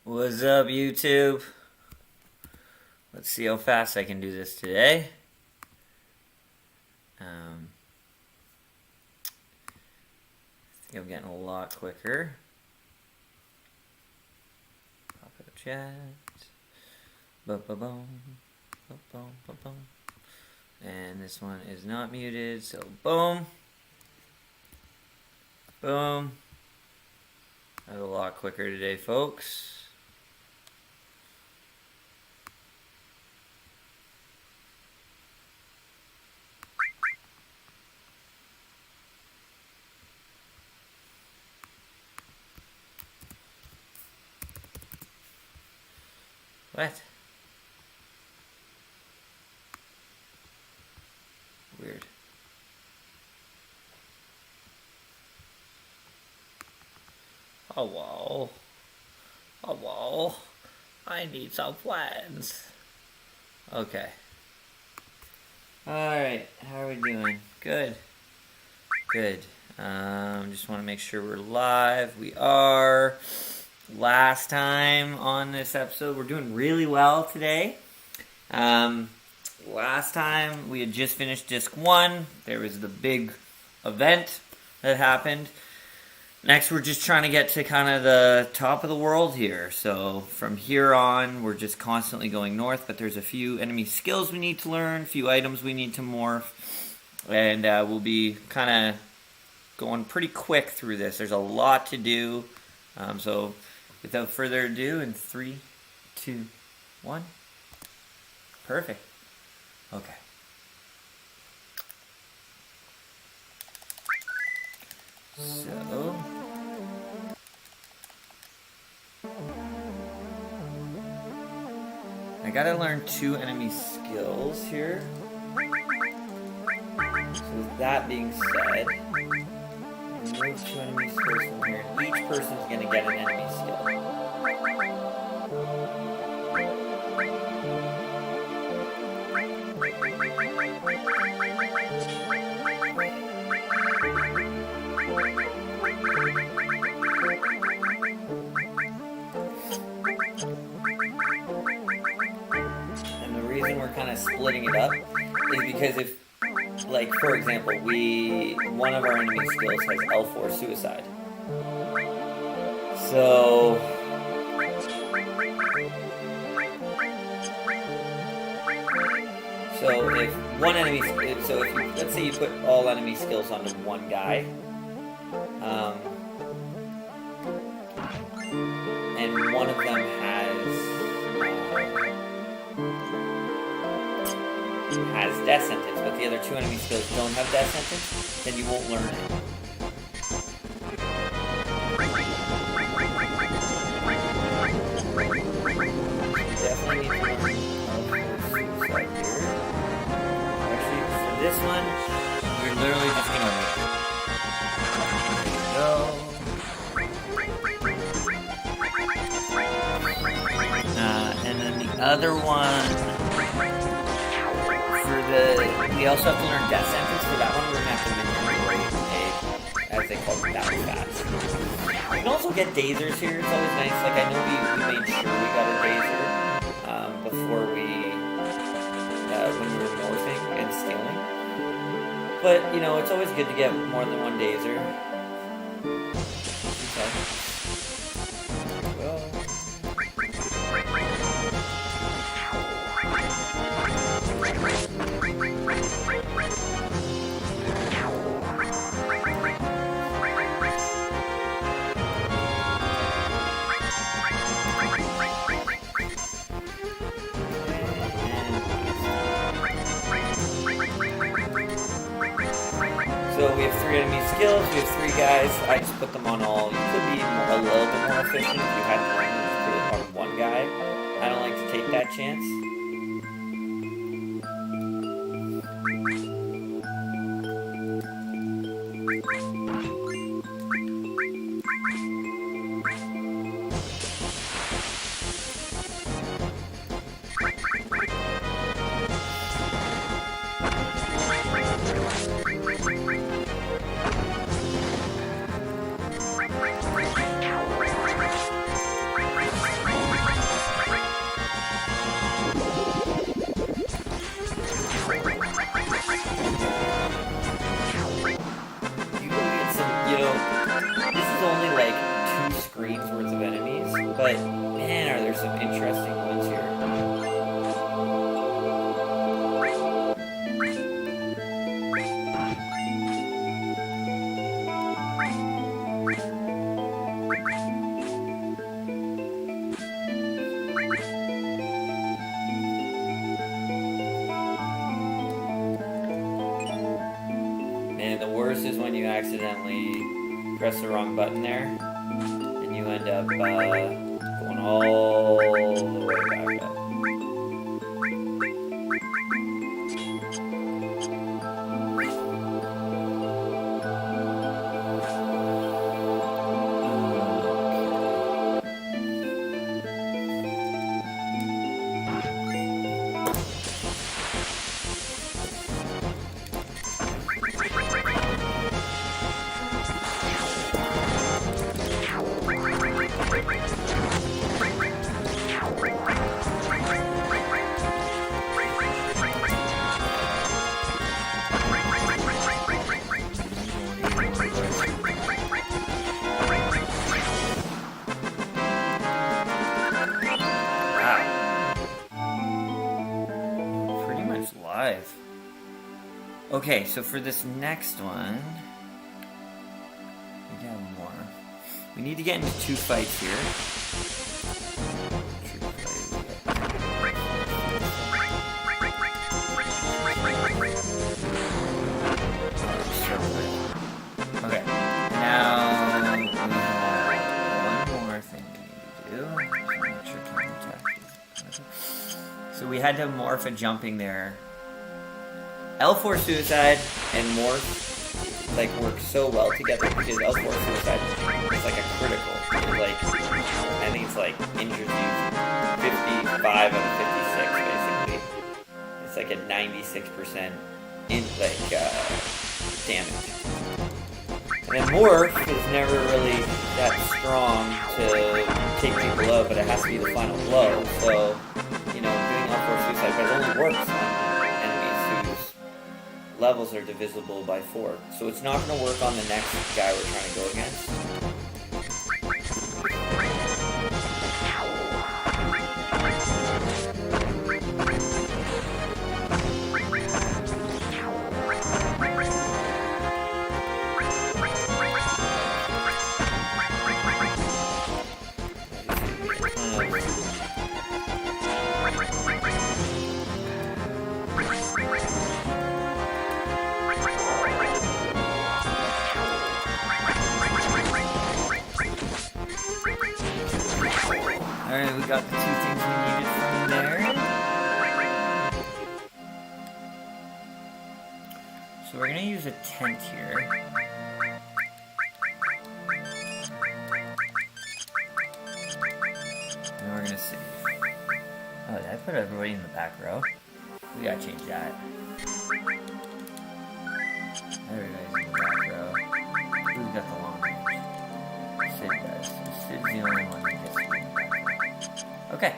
What's up, YouTube? Let's see how fast I can do this today. I think I'm getting a lot quicker. Pop out chat. Ba-ba-boom. Ba-boom, ba-boom. And this one is not muted, so boom. Boom. That's a lot quicker today, folks. What? Weird. Oh, wow. Oh, wow. I need some plans. Okay. Alright, how are we doing? Good. Good. Just want to make sure we're live. We are. Last time on this episode, we're doing really well today. Last time we had just finished disc 1. There was the big event that happened. Next, we're just trying to get to kind of the top of the world here. So from here on, we're just constantly going north, but there's a few enemy skills we need to learn, a few items we need to morph, and we'll be kind of going pretty quick through this. There's a lot to do, so without further ado, in 3, 2, 1. Perfect. Okay. So I gotta learn 2 enemy skills here. So with that being said, remove 2 enemy skills from here. Each person's gonna get an enemy skill. And the reason we're kind of splitting it up is because if, like, for example, one of our enemy skills has L4 suicide. So if one enemy, so if you, let's say you put all enemy skills onto one guy, and one of them has death sentence, but the other 2 enemy skills don't have death sentence, then you won't learn it. Definitely need to learn suicide here. Actually, for this one, we're literally just gonna wait. There we go. And then the other one. We also have to learn death sentence. For that one, we're going to have to manipulate as they call it, that fast. You can also get dasers here. It's always nice. Like, I know we made sure we got a daser before when we were morphing and stealing. But, you know, it's always good to get more than one daser. Okay. So we have 3 enemy skills, we have 3 guys. I just put them on all. You could be a little bit more efficient if you had to learn them to put it on one guy. I don't like to take that chance. screens worth of enemies, but man, are there some interesting ones here. And the worst is when you accidentally press the wrong button there, and you end up going all the way back up. Okay, so for this next one, we got more. We need to get into 2 fights here. Okay, now we have one more thing we need to do. Make sure so we had to morph a jumping there. L4 Suicide and Morph like work so well together because L4 Suicide is like a critical. It, like, I think it's like injures you 55 out of 56 basically. It's like a 96% damage. And then Morph is never really that strong to take people out, but it has to be the final blow. So, you know, doing L4 Suicide, but it only works on levels are divisible by 4. So it's not going to work on the next guy we're trying to go against. Alright, we got the 2 things we needed from there. So we're going to use a tent here. And we're going to save. Oh, did I put everybody in the back row? We got to change that. Everybody's in the back row. Who's got the long range? Sid does. So Sid's the only one that gets to be in the back row. Okay.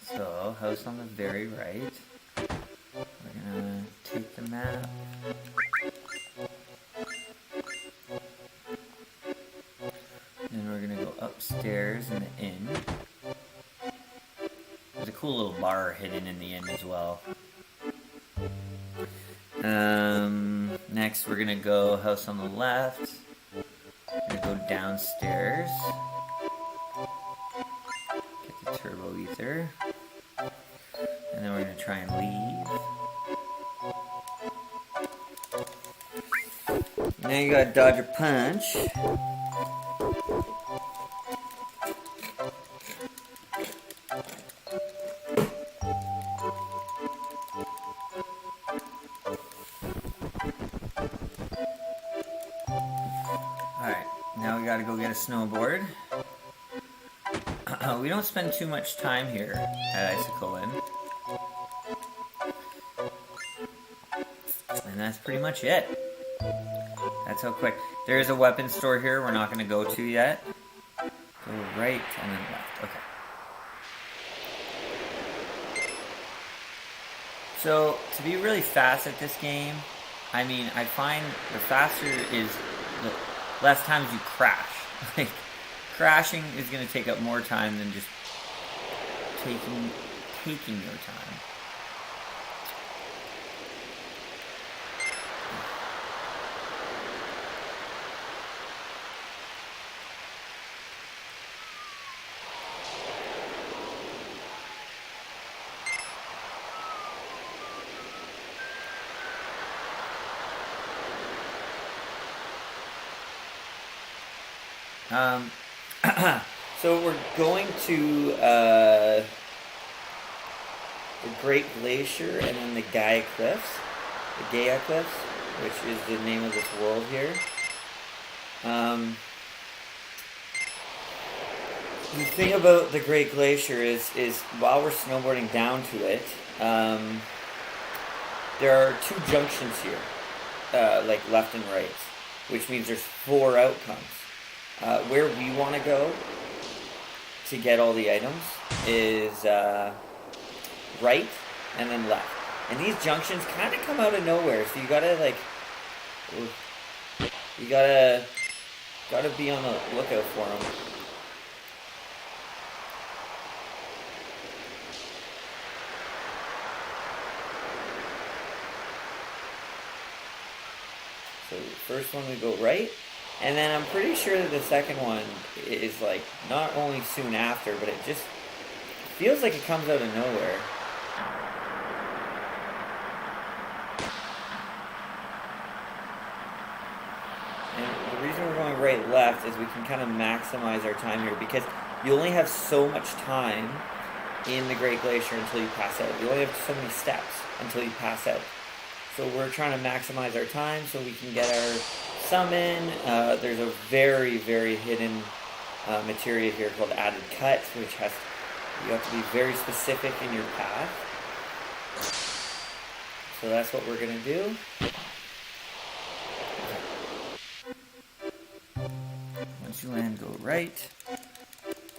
So, house on the very right. We're gonna take the map. Then we're gonna go upstairs in the inn. There's a cool little bar hidden in the inn as well. Next we're gonna go house on the left. We're gonna go downstairs. Get the turbo ether. And then we're gonna try and leave. Now you gotta dodge a punch. Gotta go get a snowboard. We don't spend too much time here at Icicle Inn. And that's pretty much it. That's how quick. There is a weapon store here we're not going to go to yet. Go right and then left. Okay. So, to be really fast at this game, I mean, I find the faster is the less times you crash. Like, crashing is going to take up more time than just taking your time. So we're going to the Great Glacier and then the Gaia Cliffs, which is the name of this world here. The thing about the Great Glacier is while we're snowboarding down to it, there are 2 junctions here, like left and right, which means there's 4 outcomes. Where we want to go to get all the items is right and then left. And these junctions kind of come out of nowhere, so you gotta gotta be on the lookout for them. So the first one we go right. And then I'm pretty sure that the second one is like not only soon after, but it just feels like it comes out of nowhere. And the reason we're going right left is we can kind of maximize our time here because you only have so much time in the Great Glacier until you pass out. You only have so many steps until you pass out. So we're trying to maximize our time so we can get our summon. There's a very, very hidden materia here called added cuts, which you have to be very specific in your path. So that's what we're gonna do. Once you land, go right,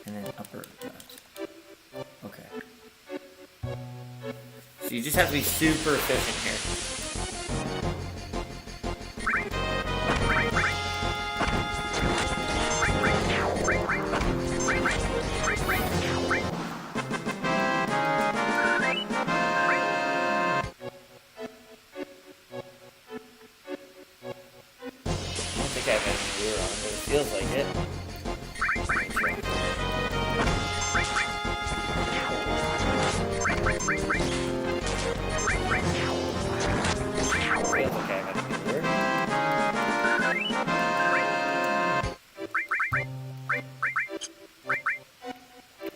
and then upper left. Okay. So you just have to be super efficient here. Feels like it. Feels like I have a lure.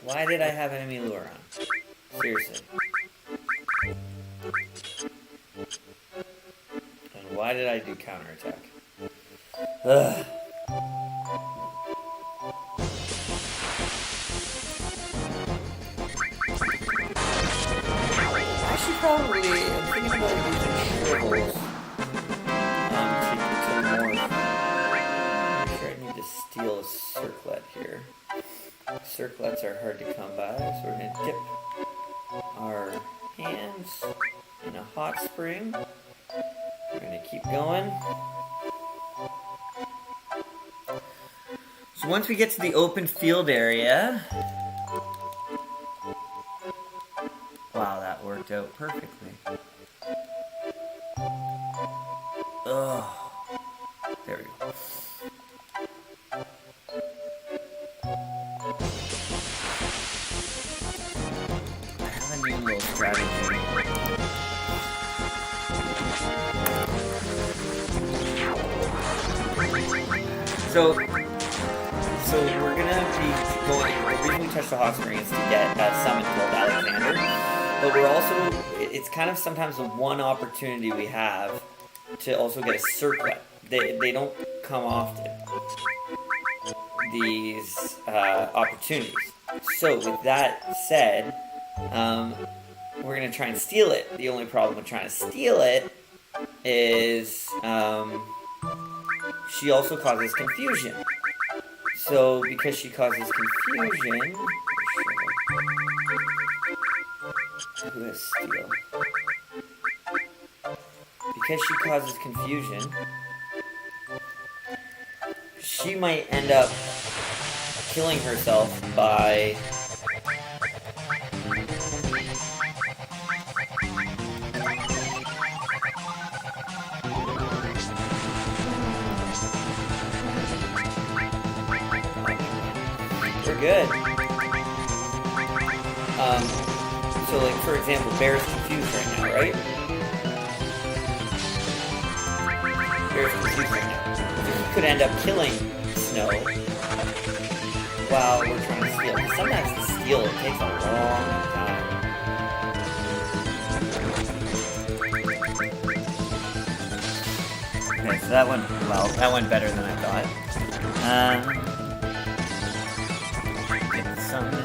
Why did I have enemy lure on? Seriously. And why did I do counterattack? Ugh. Probably, I'm thinking about using shrivels to morph. I'm sure I need to steal a circlet here. Circlets are hard to come by, so we're going to dip our hands in a hot spring. We're going to keep going. So once we get to the open field area, wow, that worked out perfectly. Ugh. There we go. I have a new little strategy. So we're gonna be going. The reason we touch the hot spring is to get a summon called Alexander. But we're also, it's kind of sometimes the one opportunity we have to also get a circlet. They don't come often, these opportunities. So with that said, we're going to try and steal it. The only problem with trying to steal it is she also causes confusion. So because she causes confusion... Who has steal? because she causes confusion, she might end up killing herself by we're good. So like for example, Bear's confused right now, right? Bear's confused right now. So he could end up killing Snow while we're trying to steal. Because sometimes to steal it takes a long time. Okay, so that went well. That went better than I thought. Get the summon.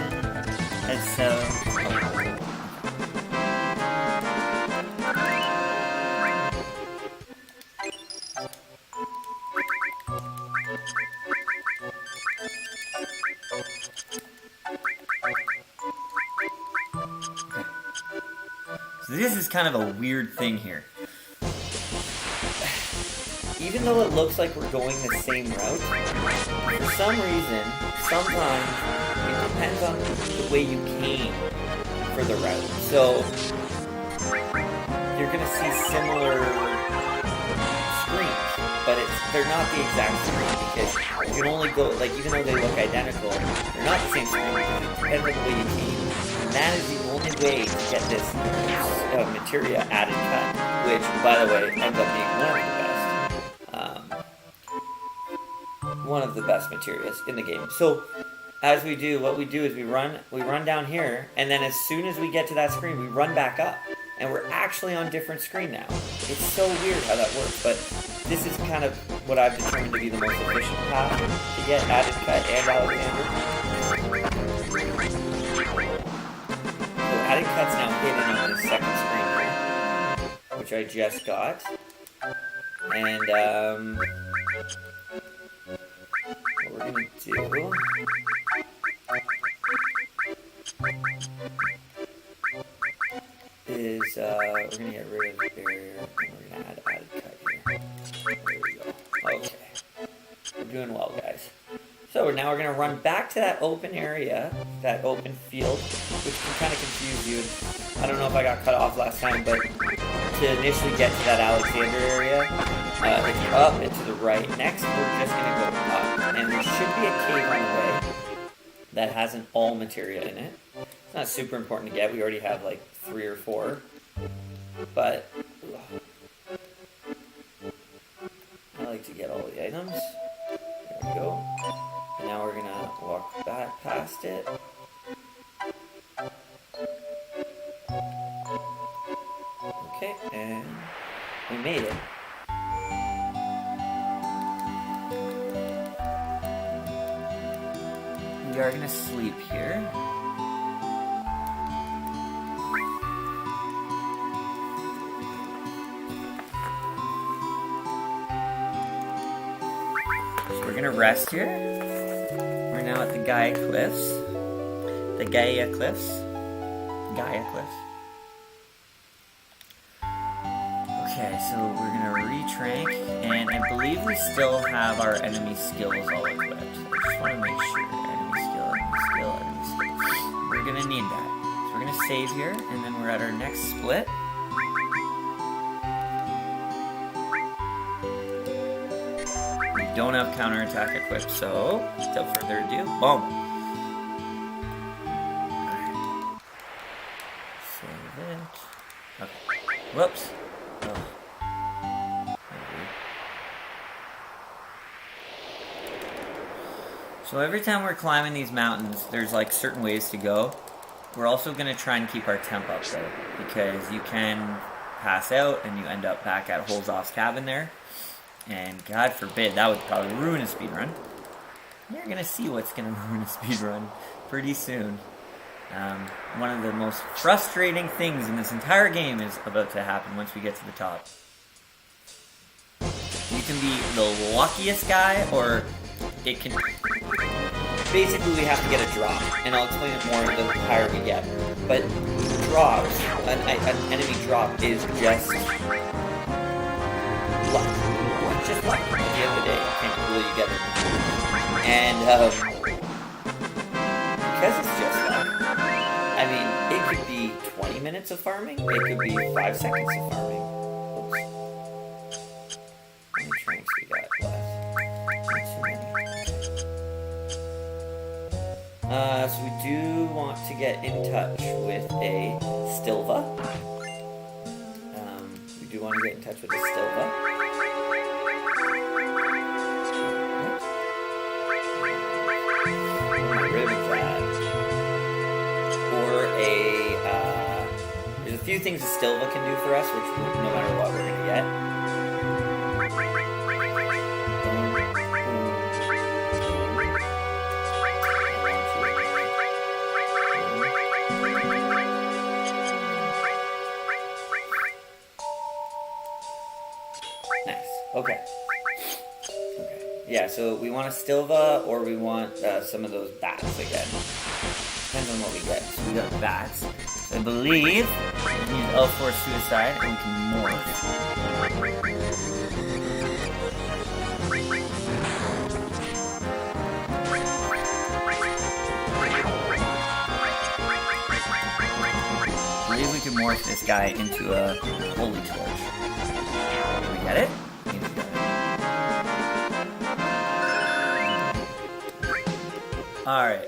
Let's so. So this is kind of a weird thing here. Even though it looks like we're going the same route, for some reason, sometimes it depends on the way you came for the route. So you're gonna see similar screens, but they're not the exact screen because you can only go, like, even though they look identical, they're not the same screen because it depends on the way you came. And that is the only way to get this Materia added cut, which, by the way, ends up being one of the best Materias in the game. So, as we do, what we do is we run down here, and then as soon as we get to that screen, we run back up, and we're actually on different screen now. It's so weird how that works, but this is kind of what I've determined to be the most efficient path to get added cut and Alexander. So added cut's now hidden on the second screen here, which I just got. And what we're gonna do is we're gonna get rid of the barrier and we're gonna add added cut here. There we go. Okay. We're doing well, guys. So now we're gonna run back to that open area, that open field, which can kind of confuse you. I don't know if I got cut off last time, but to initially get to that Alexander area, it's up and to the right. Next, we're just gonna go up, and there should be a cave on the way that has an all Materia in it. It's not super important to get. We already have like 3 or 4, but I like to get all the items. There we go. And now we're gonna walk back past it. Okay, and we made it. We are gonna sleep here. So we're gonna rest here. We're now at the Gaia Cliffs. The Gaia Cliffs. Gaia Cliffs. Okay, so we're gonna retrank, and I believe we still have our enemy skills all equipped. I just want to make sure. Enemy skill. We're gonna need that. So we're gonna save here, and then we're at our next split. We don't have counterattack equipped, so without further ado, boom. Alright. Save it. Okay. Whoops. Oh. So every time we're climbing these mountains, there's like certain ways to go. We're also going to try and keep our temp up though, because you can pass out and you end up back at Holzoff's cabin there. And God forbid, that would probably ruin a speedrun. You're going to see what's going to ruin a speedrun pretty soon. One of the most frustrating things in this entire game is about to happen once we get to the top. You can be the luckiest guy, or it can... Basically, we have to get a drop, and I'll explain it more the higher we get. But drops, an enemy drop is just luck at the end of the day. You can't really get it. And because it's just luck, I mean, it could be 20 minutes of farming. It could be 5 seconds of farming. Oops. How many tranks we got left? Not too many. So we do want to get in touch with a Stilva. We do want to get in touch with a Stilva. There's a few things a Stilva can do for us, which no matter what we're gonna get. Nice. Okay. Yeah, so we want a Stilva, or we want some of those bats again. Depends on what we get. So we got bats. So I believe we can use L4 Suicide, and we can morph. I believe we can morph this guy into a Holy Torch. Did we get it? Maybe we got it. Alright,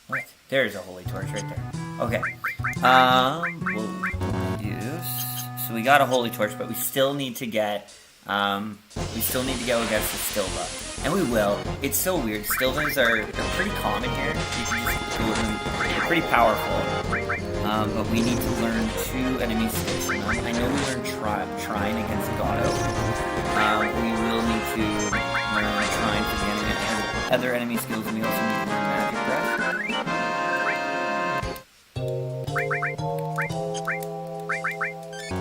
what? There's a Holy Torch right there. Okay. We'll use... So we got a Holy Torch, but we still need to get... we still need to go against the Stilva. And we will. It's so weird. Stilvas are pretty common here. You can just go with them. They're pretty powerful. But we need to learn 2 enemy skills from them. I know we learned Trine against Gato. We will need to learn Trine for the other enemy skills, and we also need to learn Magic Breath.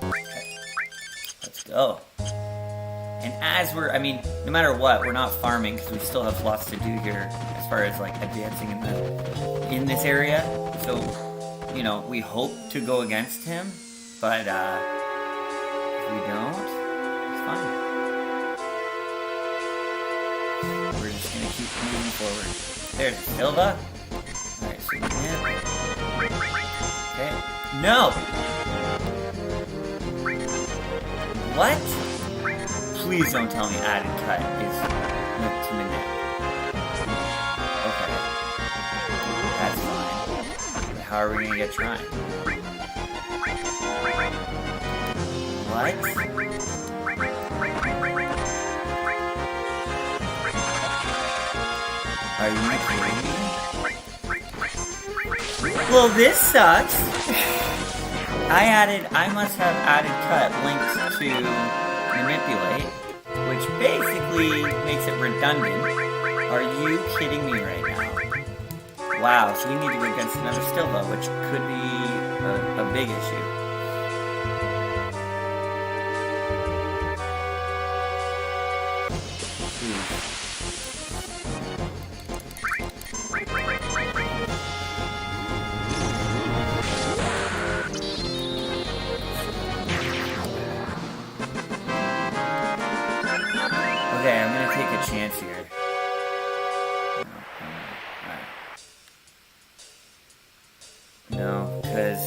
Okay. Let's go. And as we're, I mean, no matter what, we're not farming because we still have lots to do here as far as like advancing in this area. So, you know, we hope to go against him, but if we don't, it's fine. We're just gonna keep moving forward. There's Stilva. Alright, so we can. Okay. No! What? Please don't tell me added cut is linked to Minette. Okay. That's fine. But how are we gonna get Trine? What? Are you kidding me? Well, this sucks. I must have added cut linked to manipulate, which basically makes it redundant. Are you kidding me right now? Wow, so we need to go against another Stilva, which could be a big issue. Okay, I'm gonna take a chance here. No, because...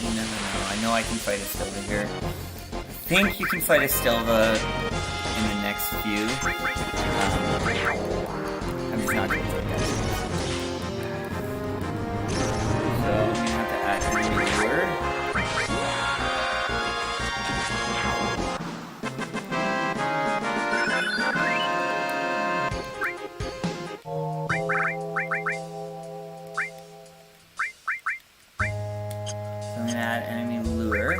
No. I know I can fight a Stilva here. I think you can fight a Stilva in the next few. I'm just not gonna do that. So, I'm gonna have to add enemy lure.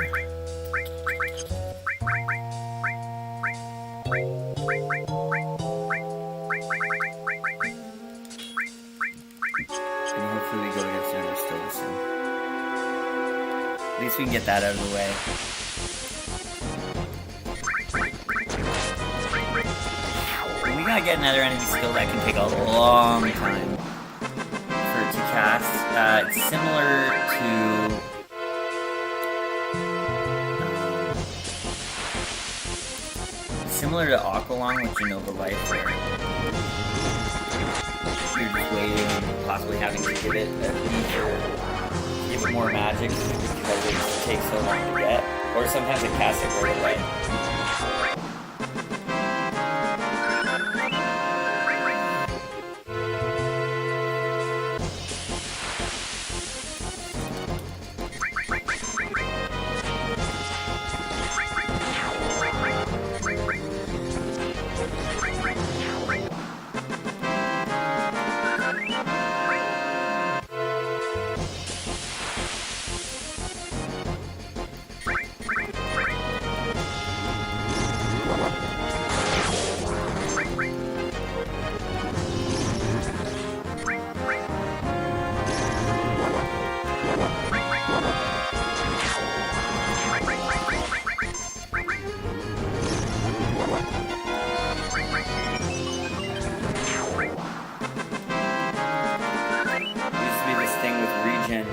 At least we can get that out of the way. And we gotta get another enemy skill that can take a long time for it to cast. It's similar to... similar to Aqualung with Genova Life, where you're just waiting and possibly having to give it a feature, give it more magic because it takes so long to get, or sometimes it casts it right away.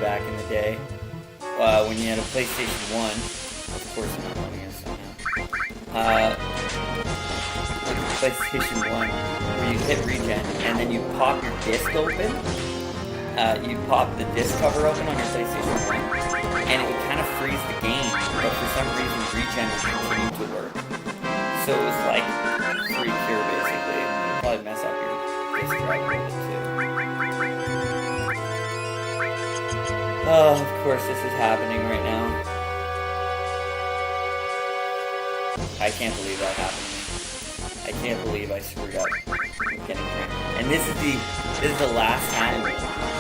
Back in the day, when you had a PlayStation 1, of course I'm not running it somehow, PlayStation 1, where you hit regen, and then you pop your disc open, you pop the disc cover open on your PlayStation 1, and it would kind of freeze the game, but for some reason regen would continue to work. So it was like free cure basically. It would probably mess up your disc drive a little bit too. Oh, of course this is happening right now. I can't believe that happened to me. I can't believe I screwed up getting trained. And this is the last time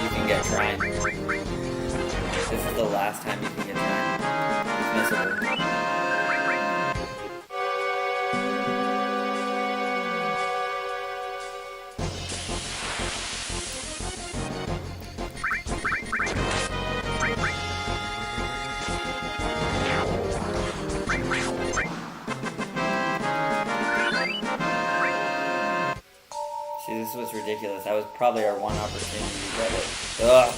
you can get trained. This is the last time you can get trained. It's missable. See, this was ridiculous. That was probably our one opportunity to get it. Ugh.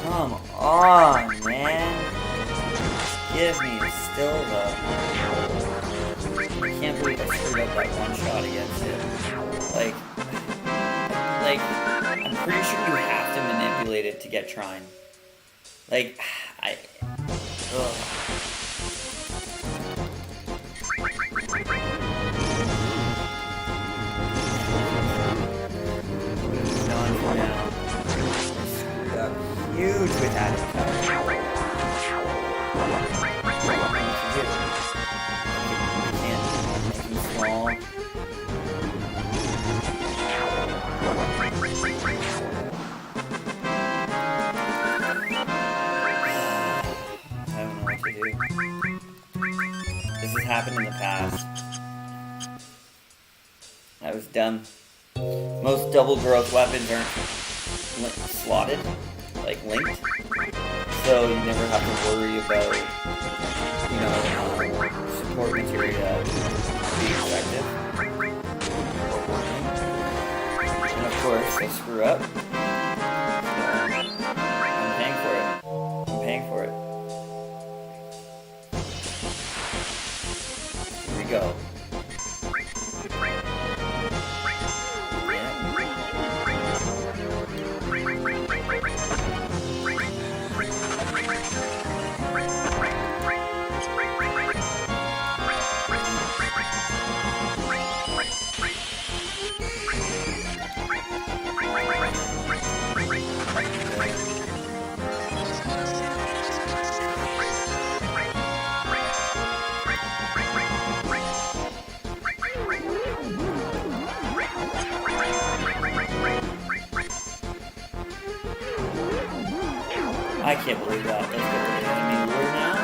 Come on, man. Give me a Stilva. I can't believe I screwed up that one shot against him. Like, I'm pretty sure you have to manipulate it to get Trine. Like, ugh. Done for now. Screwed up huge with that. Small. This has happened in the past. I was dumb. Most double growth weapons aren't slotted, like linked, so you never have to worry about, you know, support materia being effective. And of course, I screw up. I'm paying for it. I'm paying for it. Here we go. can't believe that. Let's get rid of the enemy lure now.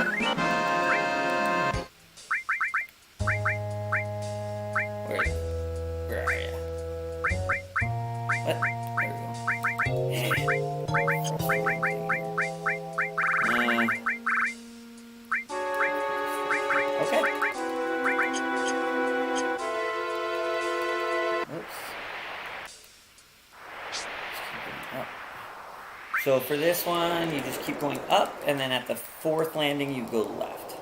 Where are you? What? There we go. Hey. Okay. Oops. So for this one, you just keep going up, and then at the 4th landing, you go left.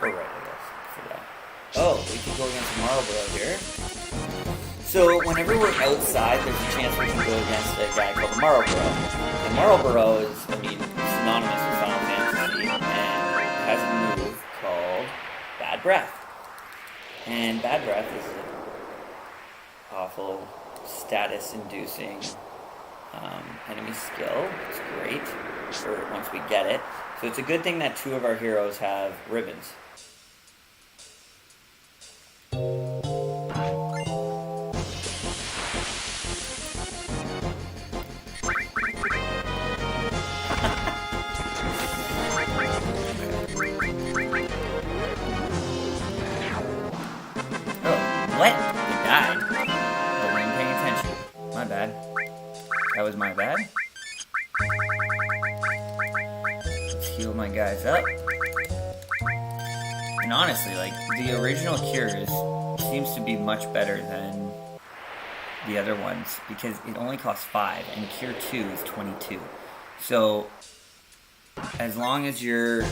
Or right, I guess, for that. Oh, we can go against Marlboro here. So whenever we're outside, there's a chance we can go against a guy called Marlboro. And Marlboro is, synonymous with Final Fantasy, and has a move called Bad Breath. And Bad Breath is an awful status-inducing enemy skill. It's great for once we get it. So it's a good thing that 2 of our heroes have ribbons. What? They died. But we weren't paying attention. My bad. That was my bad. Let's heal my guys up. And honestly, like, the original Cures seems to be much better than the other ones because it only costs 5 and Cure 2 is 22. So, as long as you're,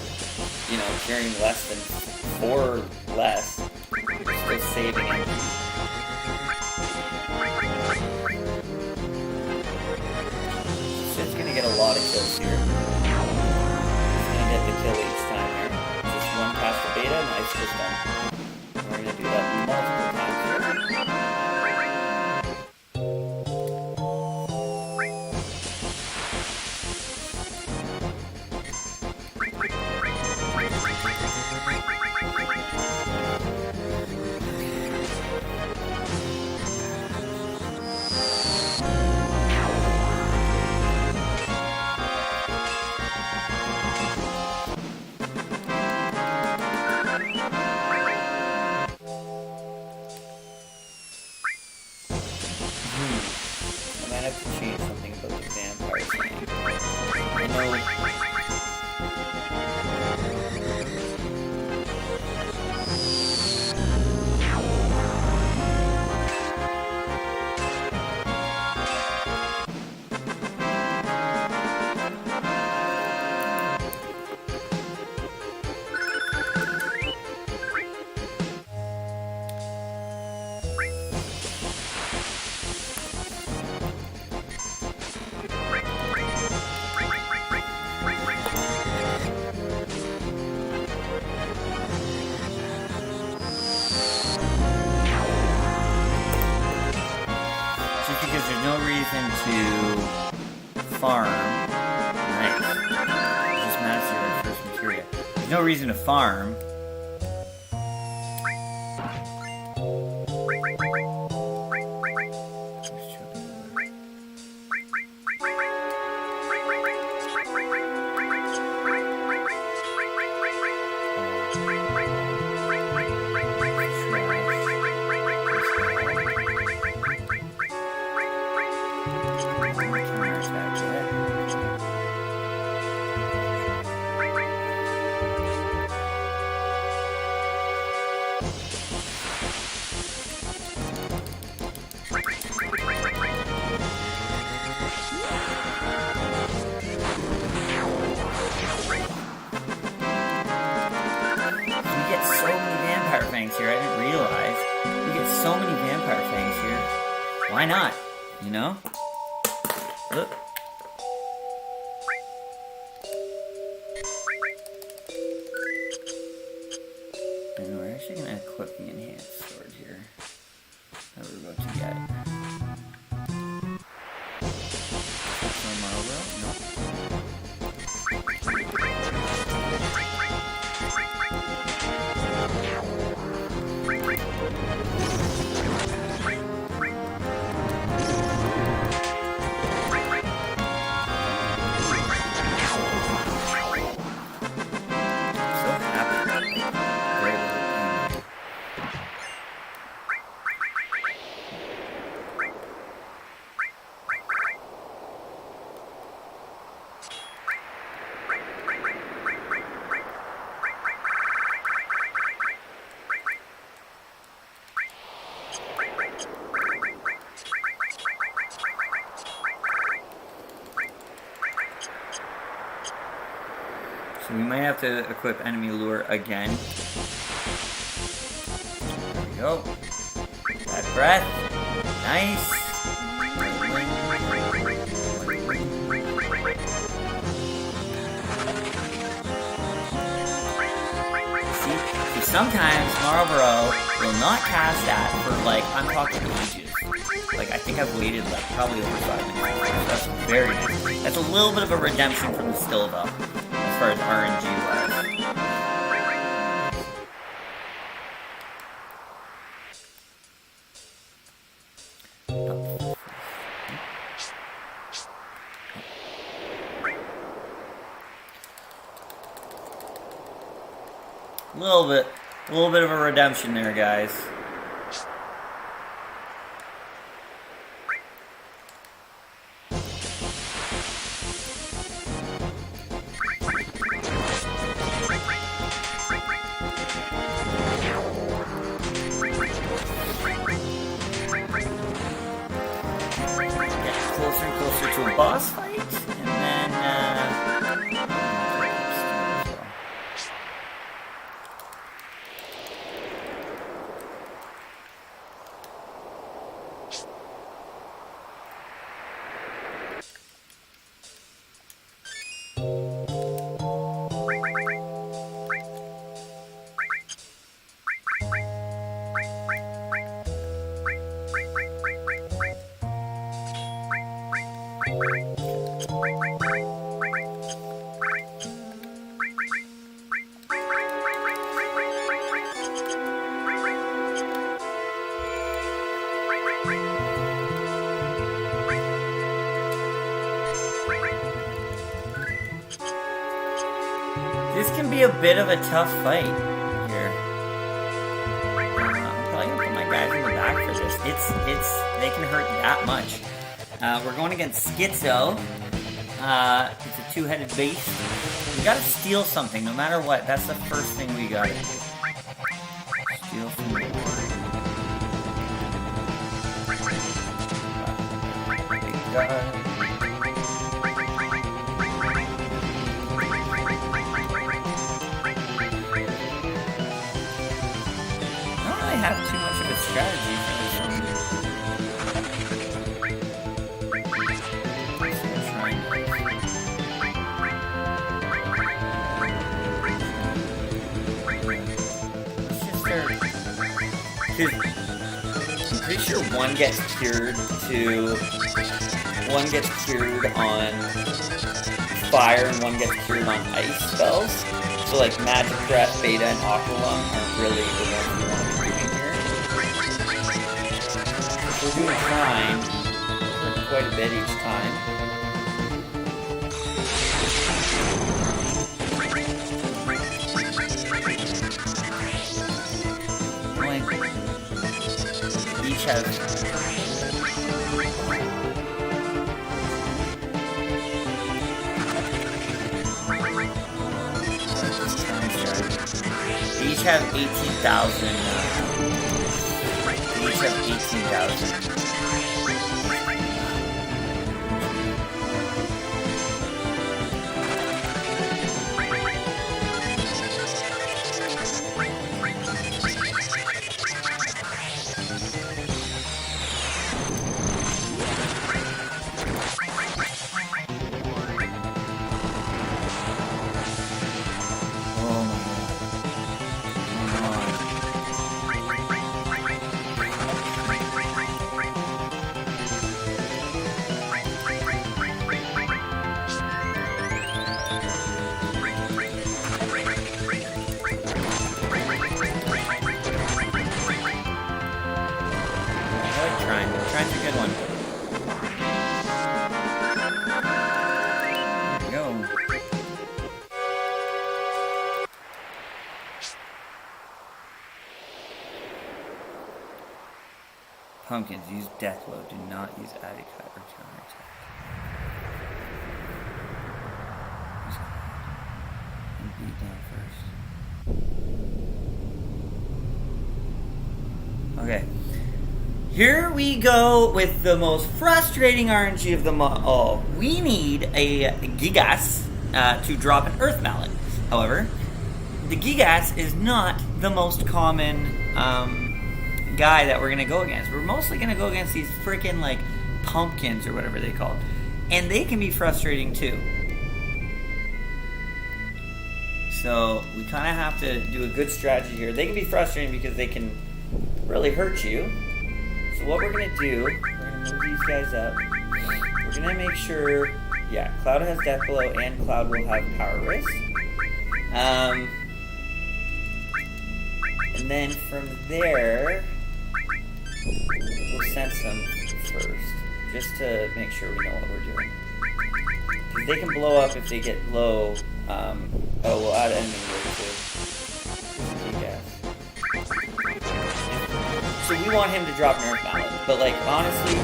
carrying less than 4 less, you're still saving it. Sid's gonna get a lot of kills here. He's gonna get the kill each time here. Just one cast of beta, nice, just done. And we're gonna do that multiple times here. There's no reason to farm. Nice. Just mastered our first materia. There's no reason to farm. Here, I didn't realize we get so many vampire fangs here. Why not? You know? Look. And we're actually gonna equip the enhanced sword here that we're about to get. Marlboro? Nope. So we might have to equip enemy lure again. There we go. That breath. Nice. See, sometimes Marlboro will not cast that for like, I'm talking ages. Like, I think I've waited like probably over 5 minutes. That's very nice. That's a little bit of a redemption from the Stilva, as far as RNG wise. A little bit of a redemption there, guys. Boss fight, and then this can be a bit of a tough fight here. I'm probably gonna put my guys in the back for this. They can hurt that much. We're going against Schizo. It's a two-headed beast. We gotta steal something, no matter what. That's the first thing we gotta do. Steal from the have too much of a strategy for this one. Let's just start. I'm pretty sure one gets cured on fire and one gets cured on ice spells. So like Magic Breath, Beta, and Aqua Lung aren't really the ones we want to be doing here. We're doing fine for quite a bit each time. Each has They each have 18,000. They each have 18,000. Trine's a good one. There we go. Pumpkins, use Deathload. Do not use Addicut or counterattack. And beat down first. Okay. Here we go with the most frustrating RNG of them all. We need a Gigas to drop an Earth Mallet. However, the Gigas is not the most common guy that we're going to go against. We're mostly going to go against these freaking, like, pumpkins or whatever they call. And they can be frustrating too. So we kind of have to do a good strategy here. They can be frustrating because they can really hurt you. So what we're going to do, we're going to move these guys up. We're going to make sure, yeah, Cloud has Death Blow and Cloud will have Power Wrist. And then from there, we'll sense them first, just to make sure we know what we're doing. Because they can blow up if they get low. We'll add enemy wave too. So we want him to drop Nerf Mallet, but like honestly,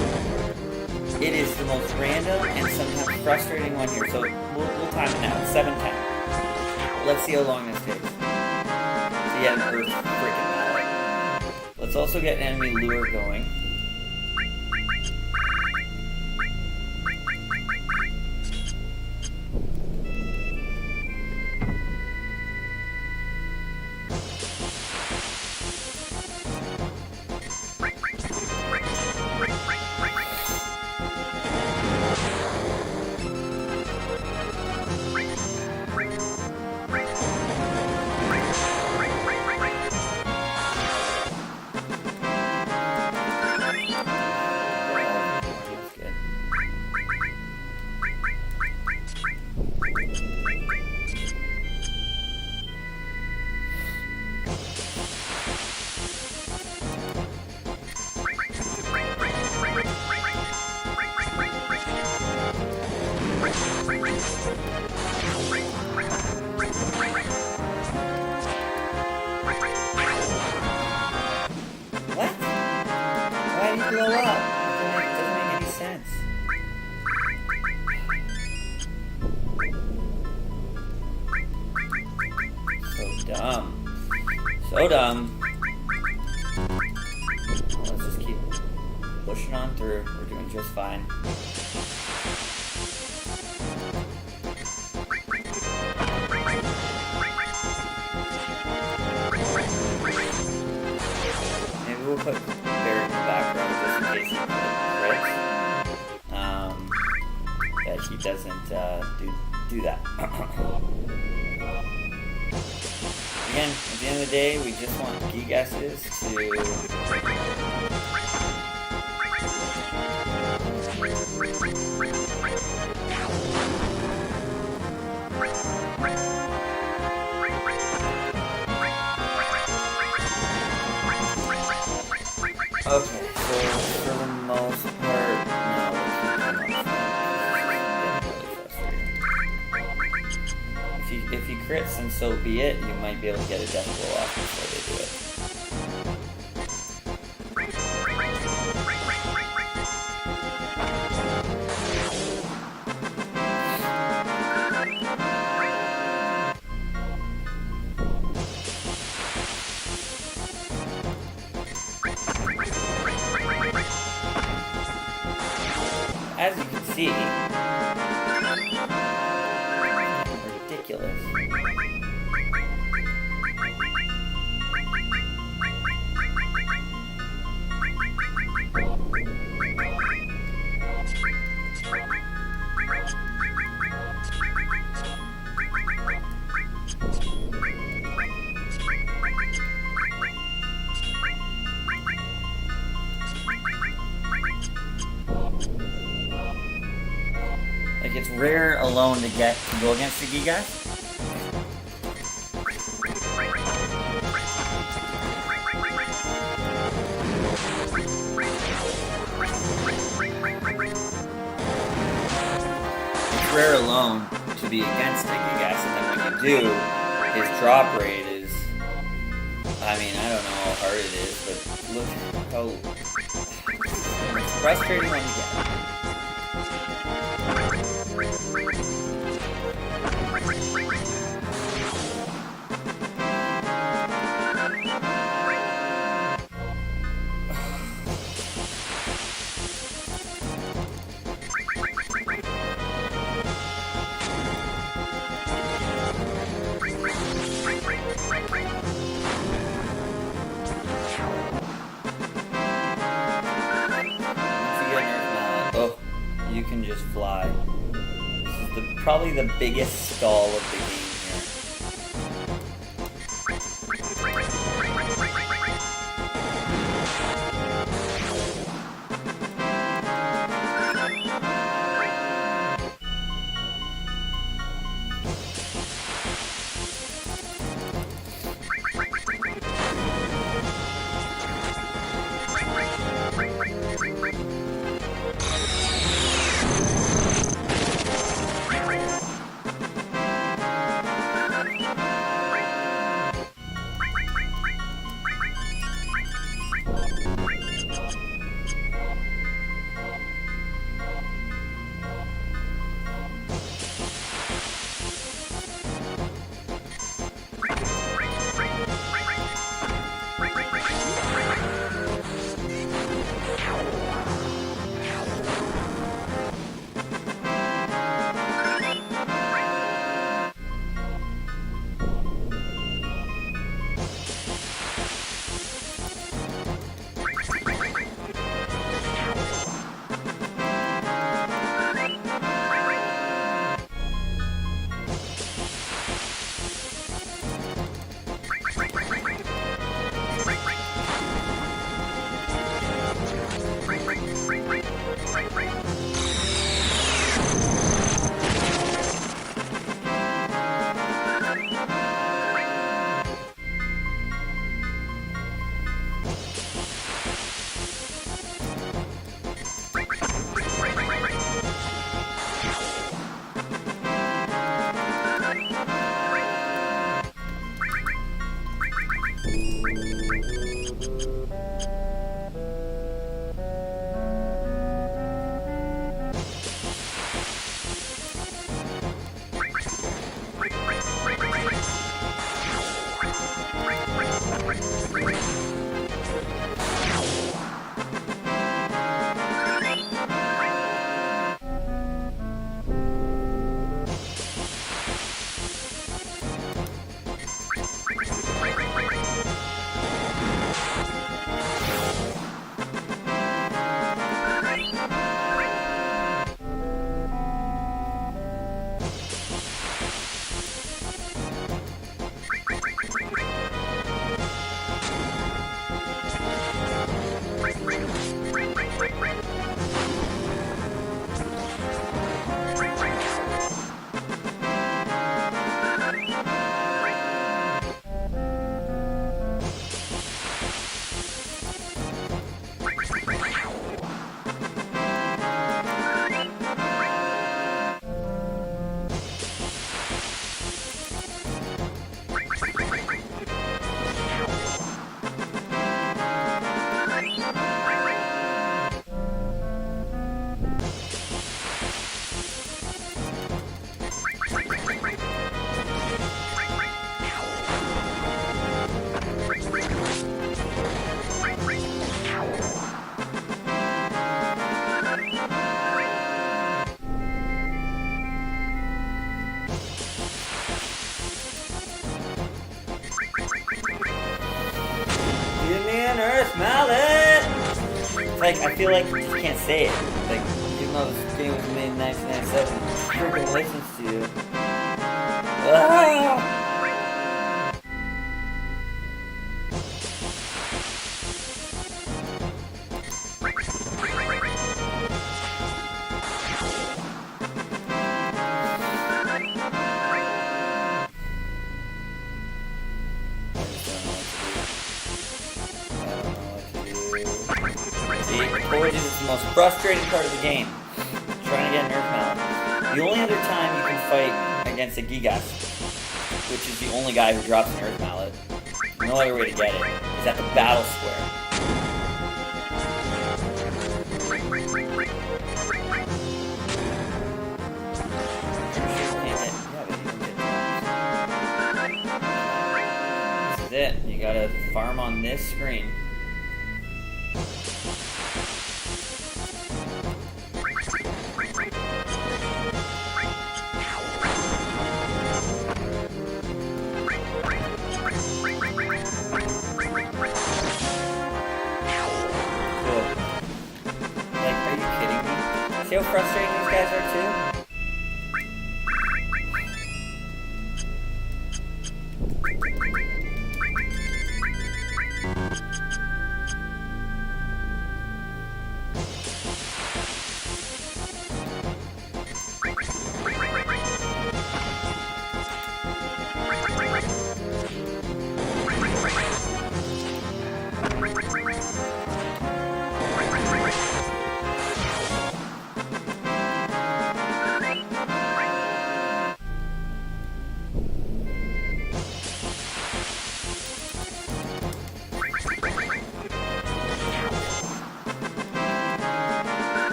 it is the most random and sometimes frustrating one here. So we'll time it now. 7:10. Let's see how long this takes. To get an Earth freaking Mallet. Let's also get an enemy lure going. Blow up. It doesn't make any sense. So dumb. So dumb. Let's just keep pushing on through. We're doing just fine. Maybe we'll put Barry in the background just in case he crits. That he doesn't do that. Again, at the end of the day, we just want Gigases to okay, so for the most part, no, if he crits, then so be it. You might be able to get a death blow off before they do it. As you can see, ridiculous. Like, it's rare alone to go against the Gigas. It's rare alone to be against the Gigas, and then when you do, his drop rate is, I mean, I don't know how hard it is, but look how it's frustrating when you get it. probably the biggest stall of the game here. Like, I feel like you just can't say it. Like, even though this game was made in 1997, freaking listens to you. Ah! Origin is the most frustrating part of the game. Trying to get a Nerf Mallet. The only other time you can fight against a Gigas, which is the only guy who drops a Nerf Mallet, no other way to get it, is at the battle square. This is it. You gotta farm on this screen. See how frustrating these guys are too?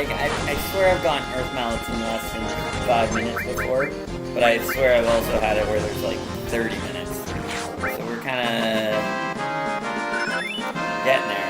like, I swear I've gotten Earth Mallets in less than 5 minutes before, but I swear I've also had it where there's like 30 minutes. So we're kind of getting there.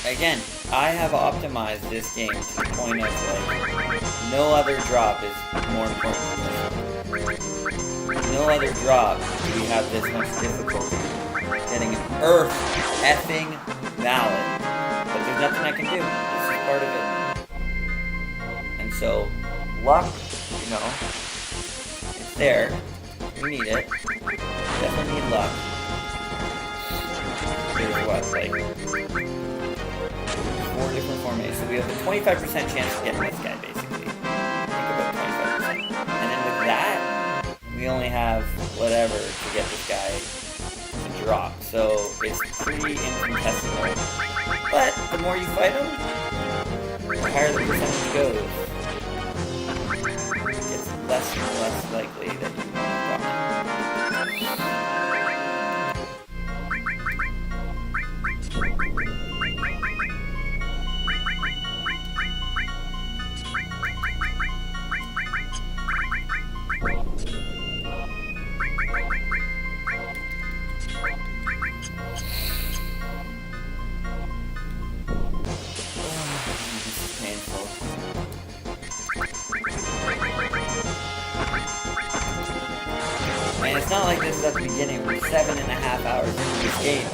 Again, I have optimized this game to the point of like, no other drop is more important than this one. No other drop do we have this much difficulty getting an Earth effing mallet. But there's nothing I can do. This is part of it. And so, luck, you know, it's there. We need it. Definitely need luck. Here's what, like, 4 different formations. So we have a 25% chance of getting this guy, basically. Think about 25%. And then with that, we only have whatever to get this guy to drop. So it's pretty infinitesimal. But the more you fight him, the higher the percentage goes. It's less and less likely that you won't drop him. And it's not like this is at the beginning. We're 7.5 hours into this game.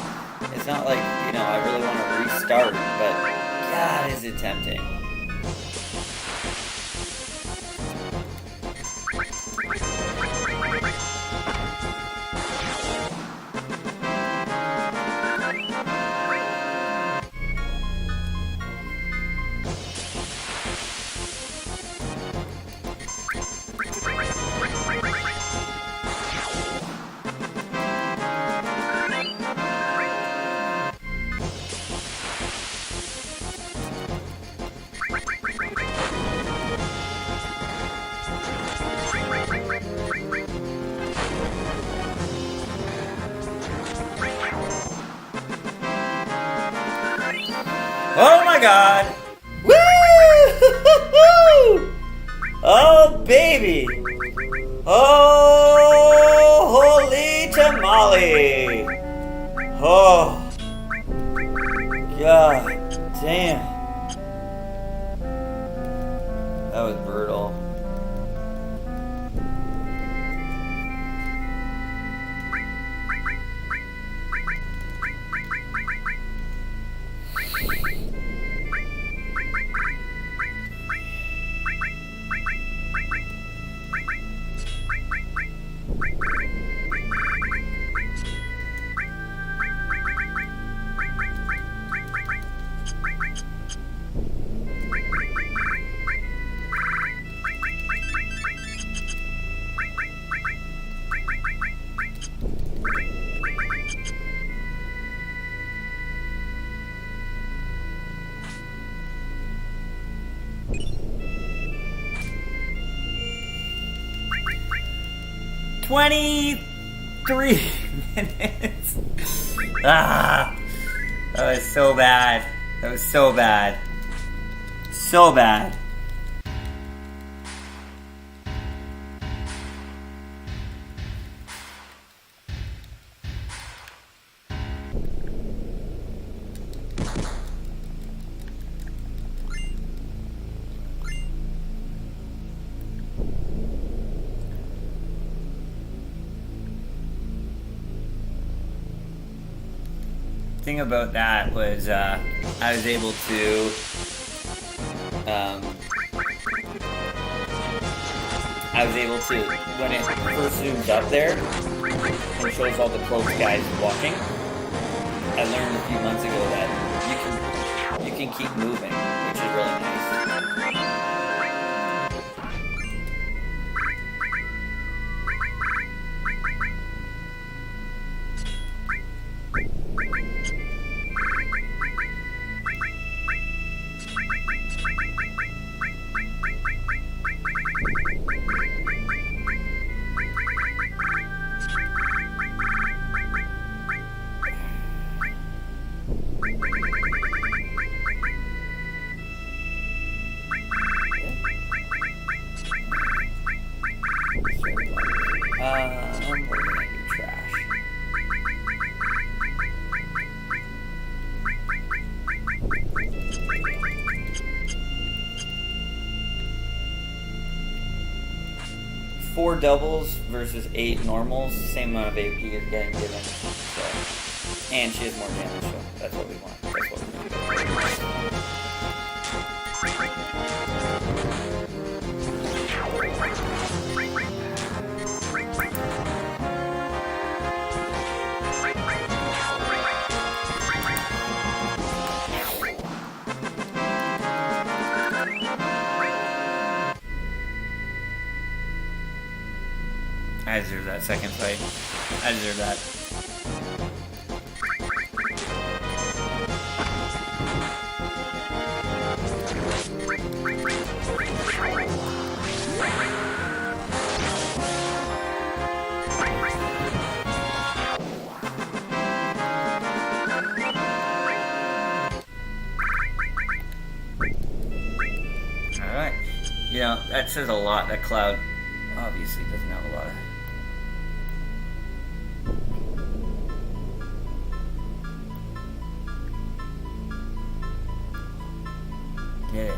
It's not like, you know, I really want to restart, but God, is it tempting. my god! Woo! Oh, baby! Oh, holy tamale! Oh, god damn. That was brutal. "23 minutes. Ah, that was so bad. That was so bad. So bad. Thing about that was I was able to when it first zooms up there and shows all the close guys walking, I learned a few months ago that you can keep moving, which is really nice. I'm looking at your trash. Four doubles versus 8 normals, same amount of AP is getting given. So, and she has more damage, so that's what we want. That's what we want. I deserve that second fight. I deserve that. Alright. You know, that says a lot. That Cloud obviously doesn't have a lot of... Get it.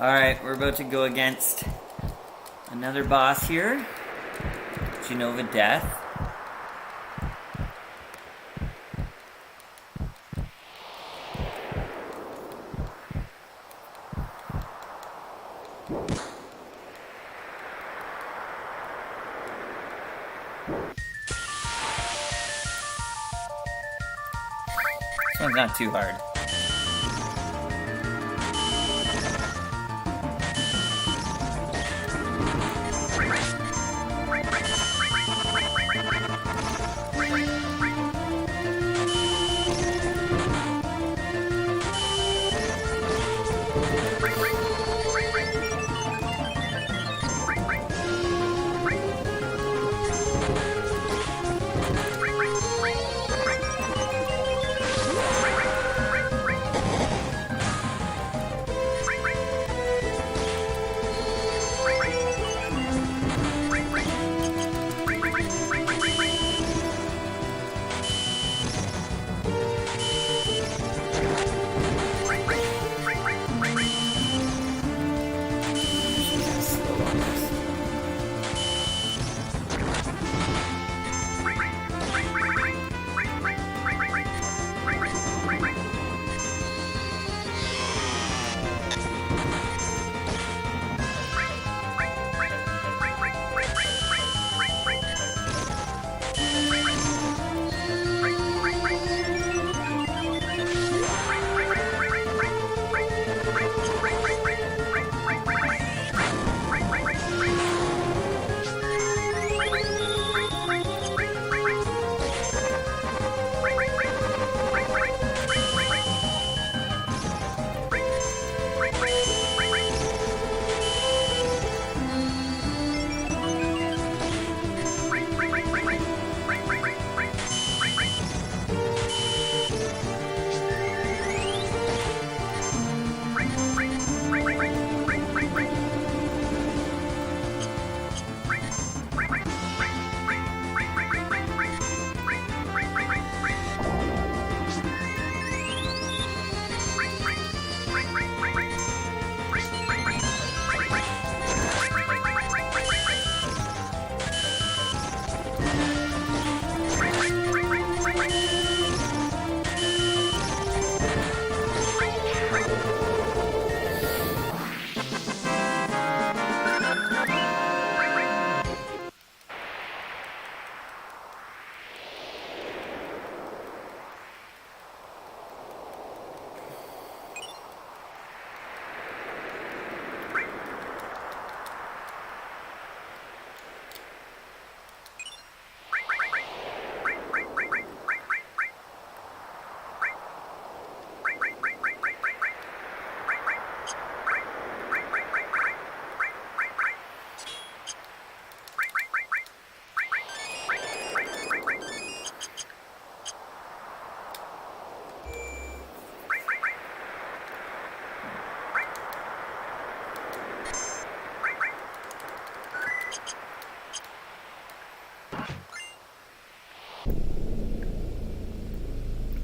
Alright, we're about to go against another boss here. Genova Death. This one's not too hard.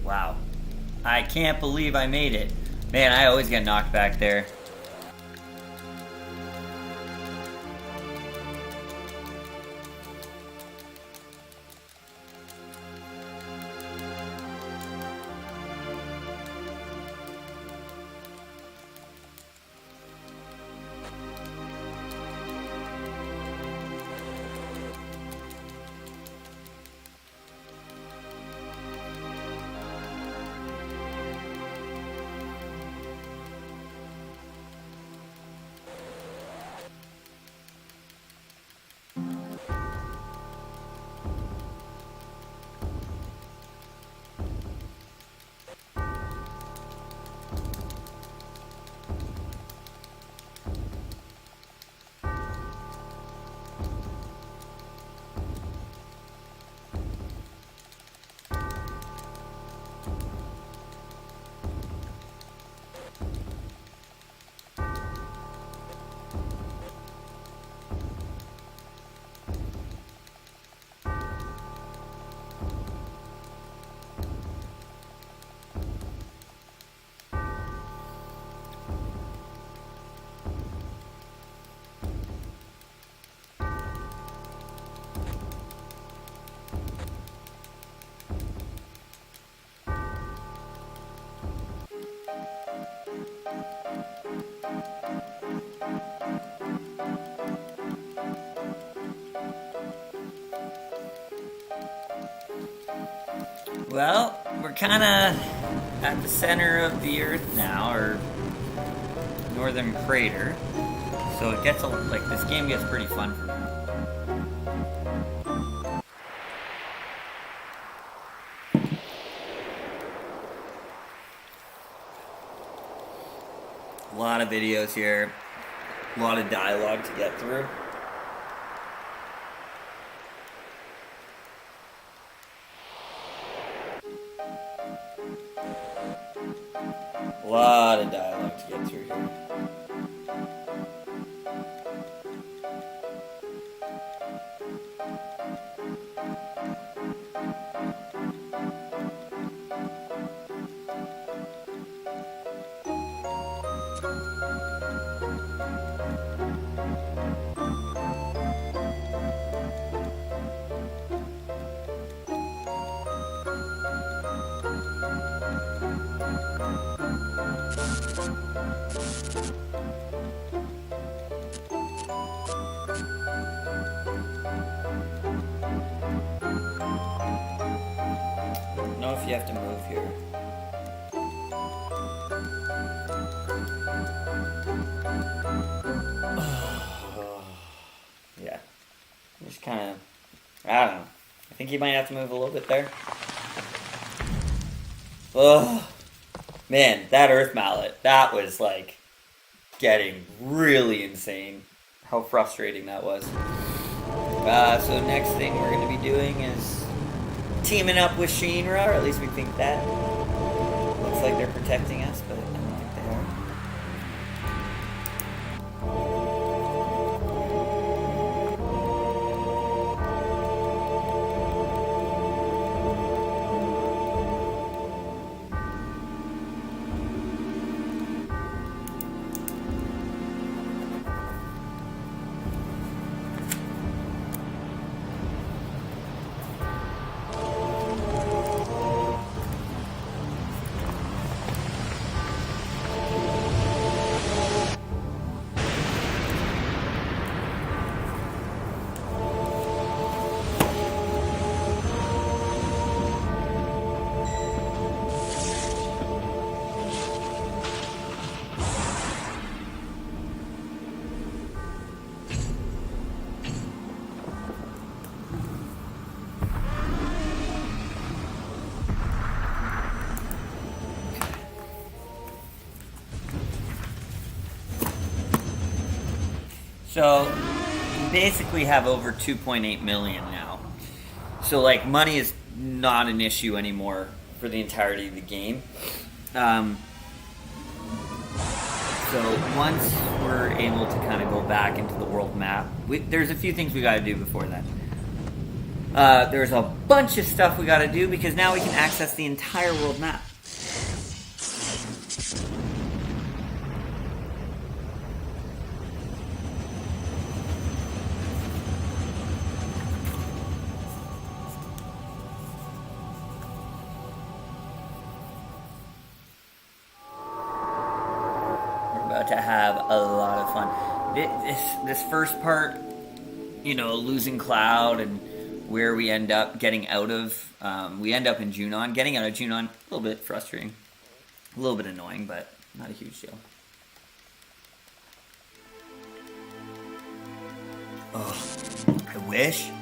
Wow. I can't believe I made it. Man, I always get knocked back there. Well, we're kind of at the center of the Earth now, or northern crater. So it gets like this game gets pretty fun for me. A lot of videos here, a lot of dialogue to get through. A lot of dialogue to get through here. You have to move here. Yeah. Just kind of, I don't know. I think you might have to move a little bit there. Oh, man, that Earth Mallet, that was like getting really insane. How frustrating that was. So next thing we're going to be doing is teaming up with Shinra, or at least we think that. Looks like they're protecting us, but I don't think they are. So, we basically have over 2.8 million now. So, like, money is not an issue anymore for the entirety of the game. So, once we're able to kind of go back into the world map, there's a few things we gotta do before that. There's a bunch of stuff we gotta do because now we can access the entire world map. To have a lot of fun. This first part, you know, losing Cloud and where we end up getting out of, we end up in Junon. Getting out of Junon, a little bit frustrating, a little bit annoying, but not a huge deal. Oh, I wish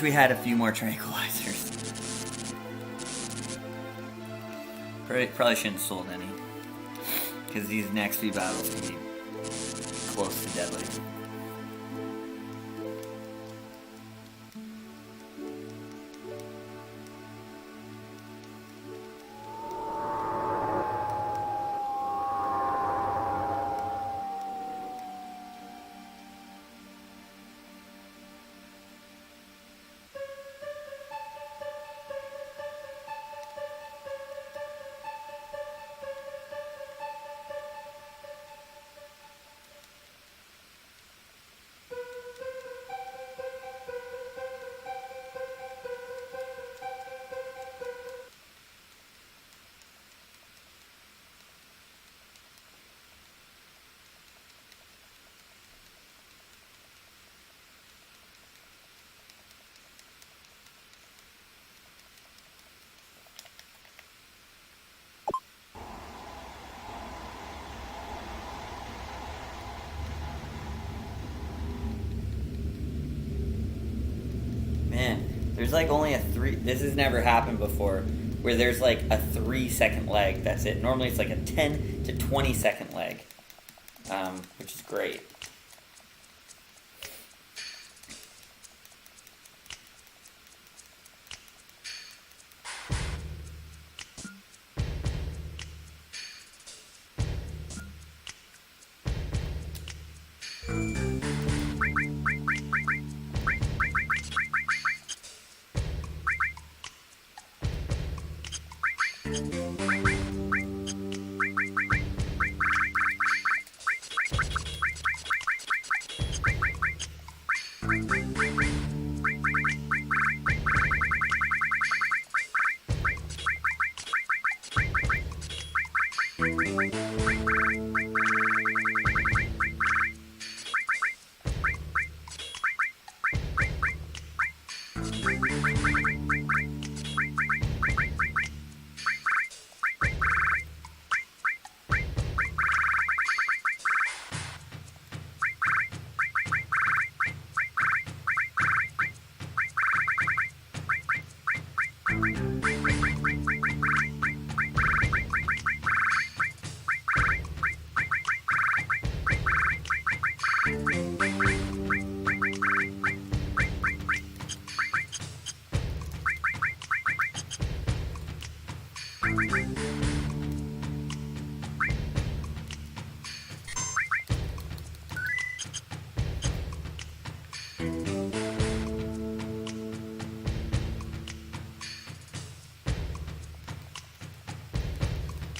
we had a few more tranquilizers. Probably shouldn't have sold any. Because these next few battles can be close to deadly. Man, there's like only a 3... This has never happened before, where there's like a 3-second lag. That's it. Normally it's like a 10 to 20-second lag, which is great.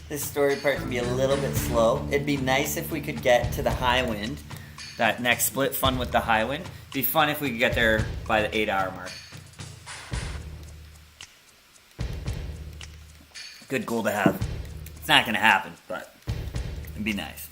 This story part can be a little bit slow. It'd be nice if we could get to the high wind. That next split, fun with the high wind. It'd be fun if we could get there by the 8-hour mark. Good goal to have. It's not going to happen, but it'd be nice.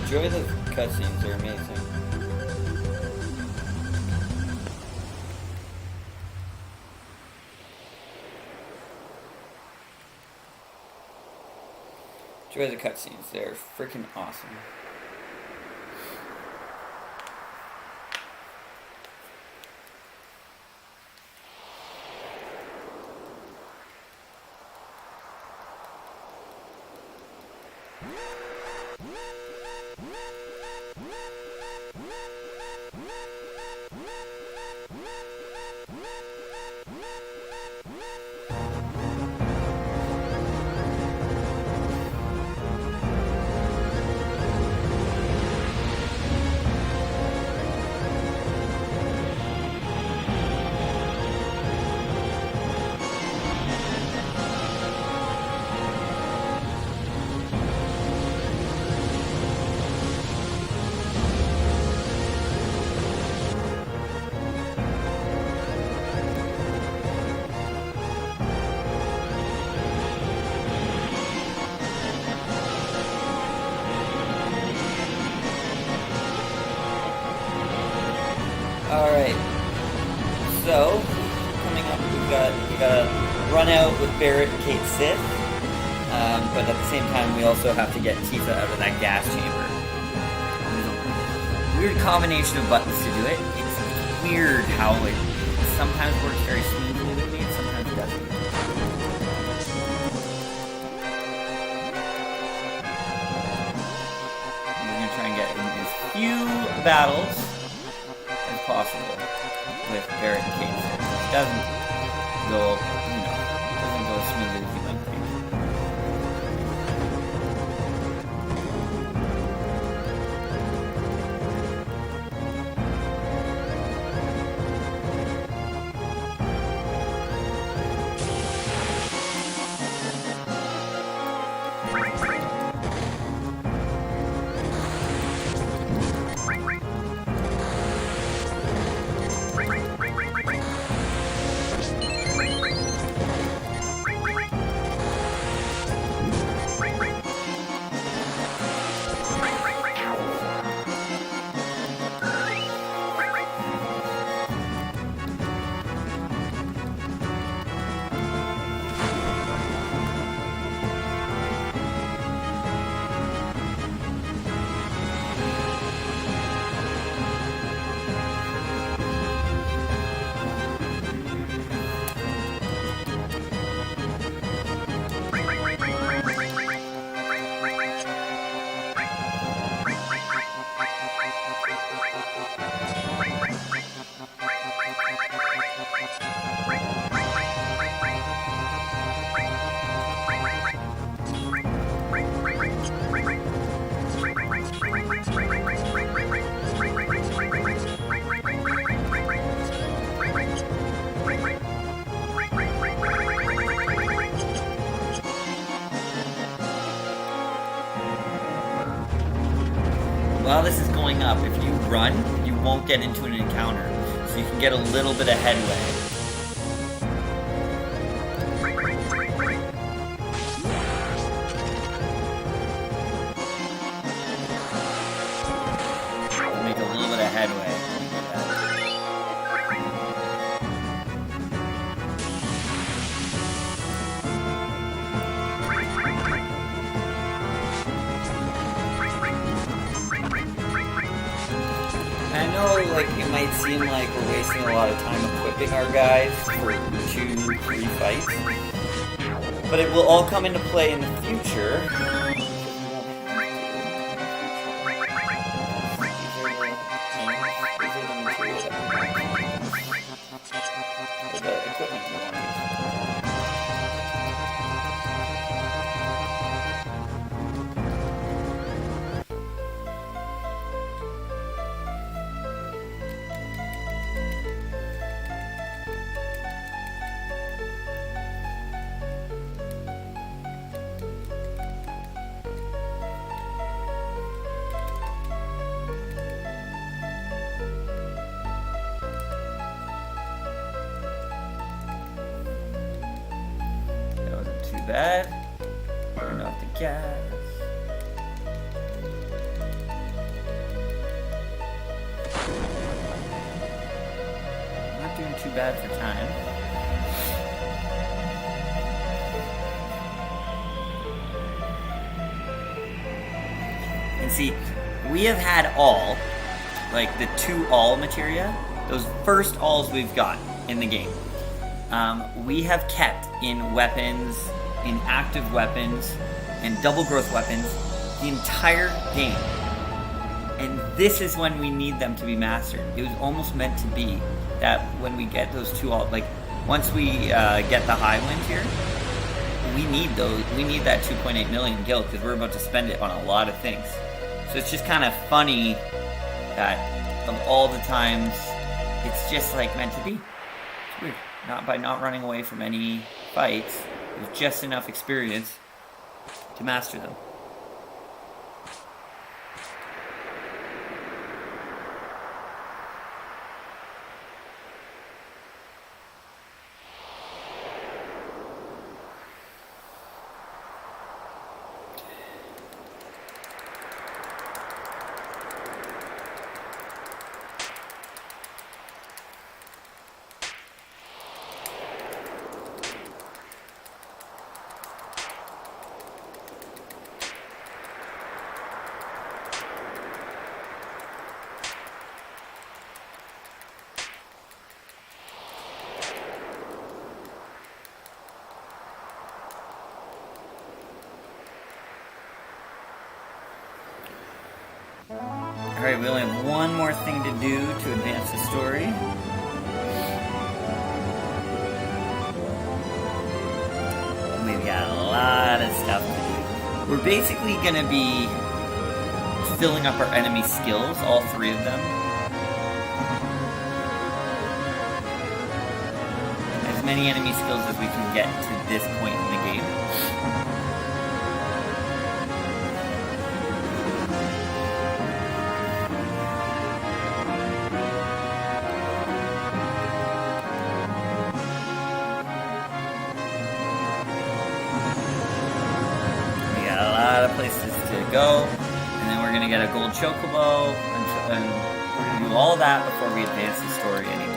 Enjoy the cutscenes, they're amazing. Enjoy the cutscenes, they're freaking awesome. Alright, so, coming up, we gotta run out with Barret and Kate Sith, but at the same time we also have to get Tifa out of that gas chamber. There's a weird combination of buttons to do it. It's weird how it sometimes works very smoothly with me and sometimes it doesn't. We're gonna try and get in as few battles possible with Barret and Kate. It doesn't go, doesn't go as smoothly as you might think. While this is going up, if you run, you won't get into an encounter, so you can get a little bit of headway. Make a little bit of headway. I know, like, it might seem like we're wasting a lot of time equipping our guys for 2-3 fights, but it will all come into play in the future. The equipment we want to use. Bad. Turn off the gas. bad for time. And see, we have had all, like the 2 all materia, those first alls we've got in the game. We have kept in weapons, in active weapons, and double growth weapons the entire game. And this is when we need them to be mastered. It was almost meant to be that when we get those 2 all, like once we get the high wind here, we need those. We need that 2.8 million gil because we're about to spend it on a lot of things. So it's just kind of funny that of all the times, it's just like meant to be. It's weird. Not by not running away from any fights, with just enough experience to master them. Alright, we only have one more thing to do to advance the story. We've got a lot of stuff to do. We're basically going to be filling up our enemy skills, all 3 of them. As many enemy skills as we can get to this point in the game. Places to go, and then we're gonna get a gold chocobo, and we're gonna do all of that before we advance the story anymore.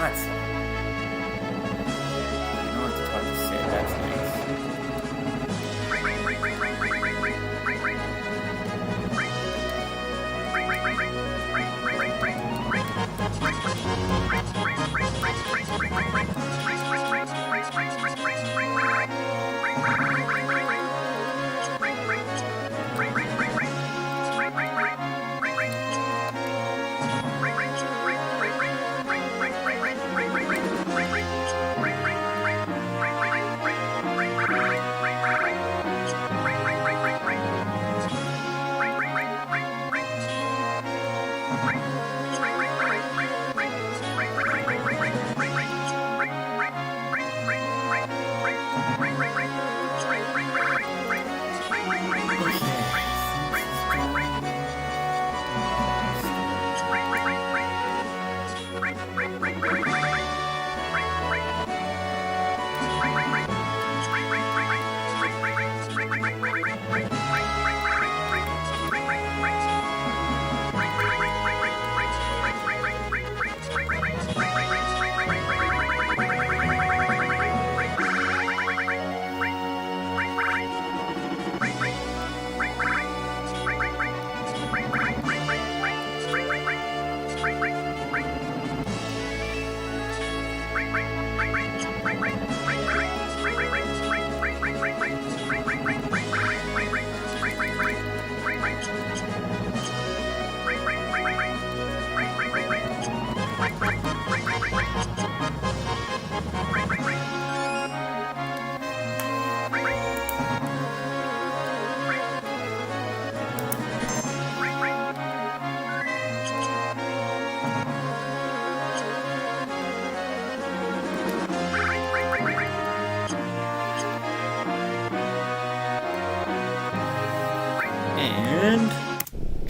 That's I don't know what to talk to say. That's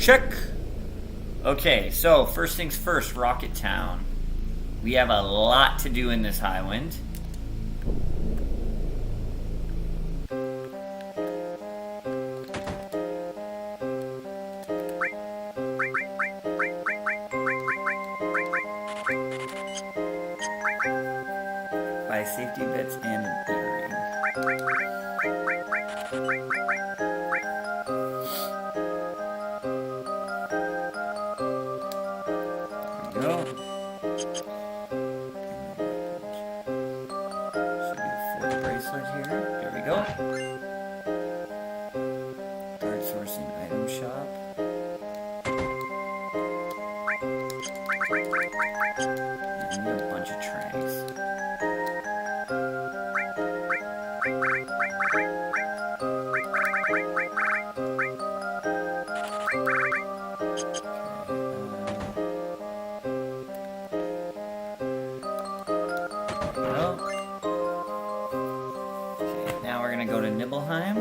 Check. Okay, so first things first, Rocket Town. We have a lot to do in this Highwind. Buy safety bits and an earring. There we go. Should be a fourth bracelet here. There we go. Guard source and item shop. And a bunch of tranks. Go to Nibelheim.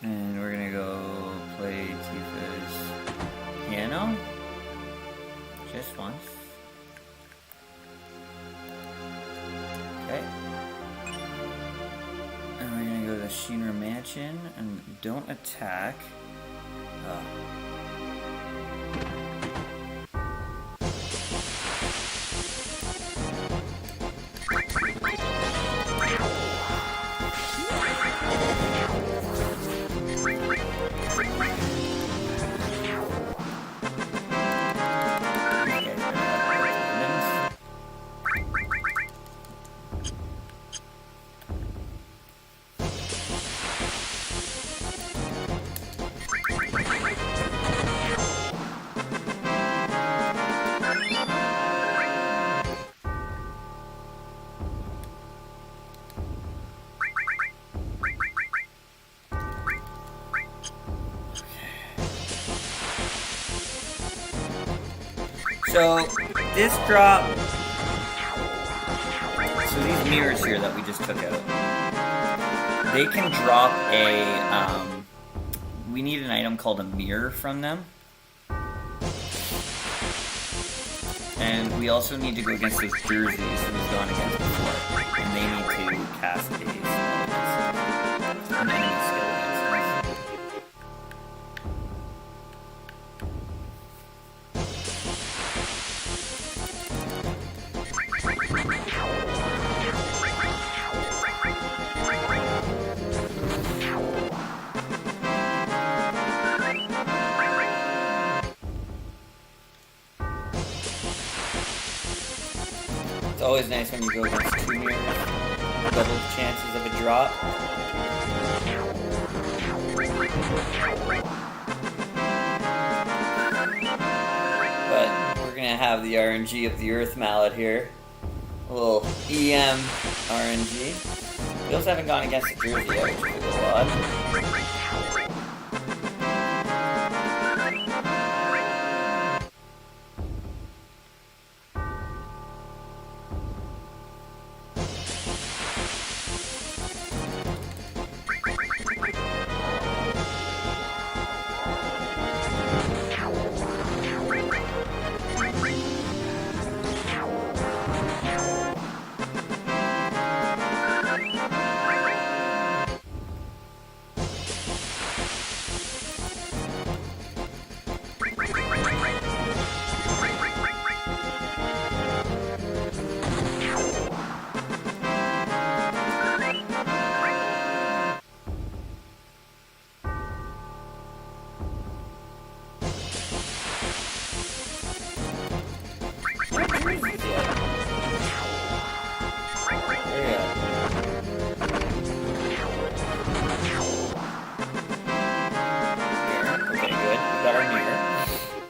And we're gonna go play Tifa's piano. Just once. Okay. And we're gonna go to the Shinra Mansion and don't attack. So, this drop, so these mirrors here that we just took out, they can drop a, we need an item called a mirror from them. And we also need to go against those jerseys we've gone against before, and they need to cast a spell against an enemy skill against us. It's always nice when you go against two mirrors, double chances of a drop. But we're gonna have the RNG of the Earth Mallet here. A little EM RNG. We also haven't gone against the Jersey yet, which is a little odd.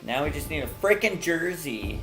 Now we just need a frickin' jersey.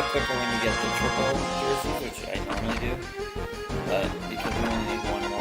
lot quicker when you get the triple jerseys, which I normally do. But because we only need one more.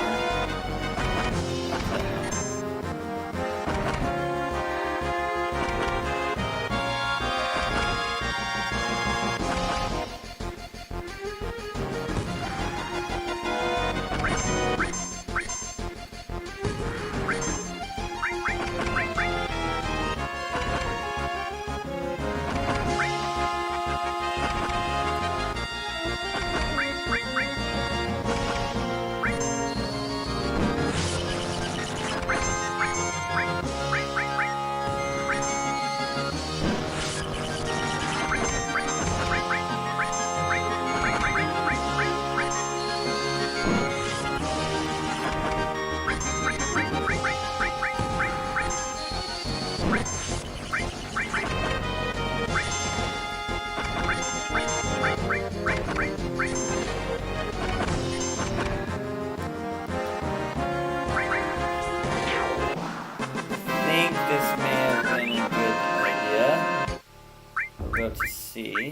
To see.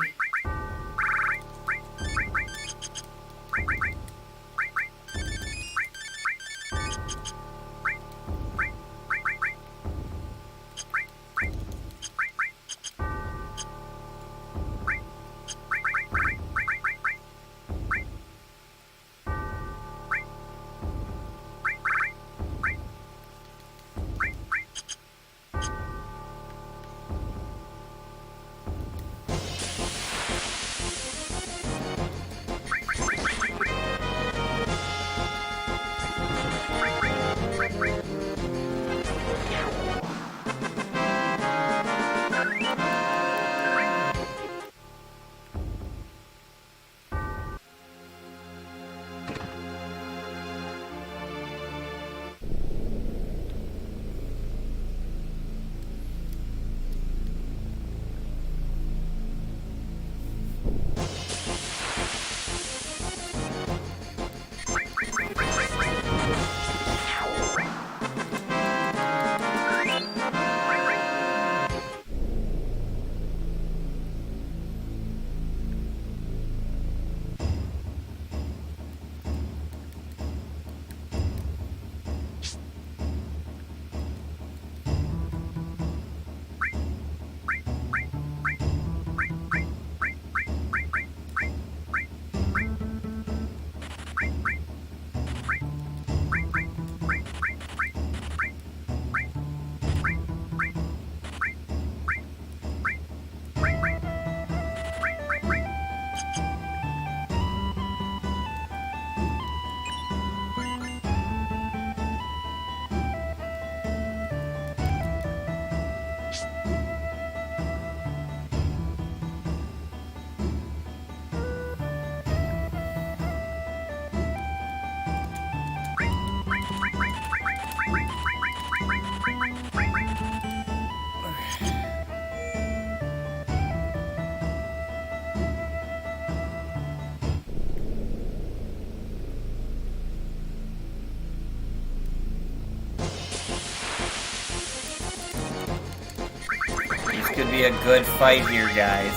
Could be a good fight here, guys.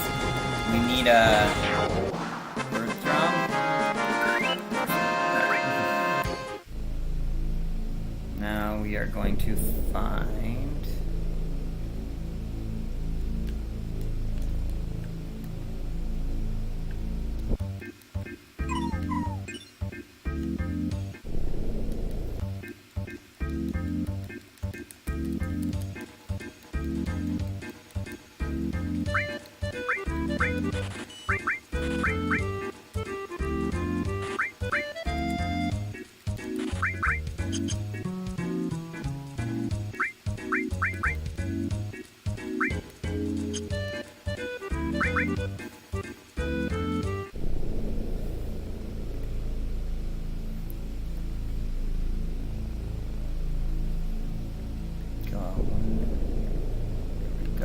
We need a Earth Drum. Now we are going to find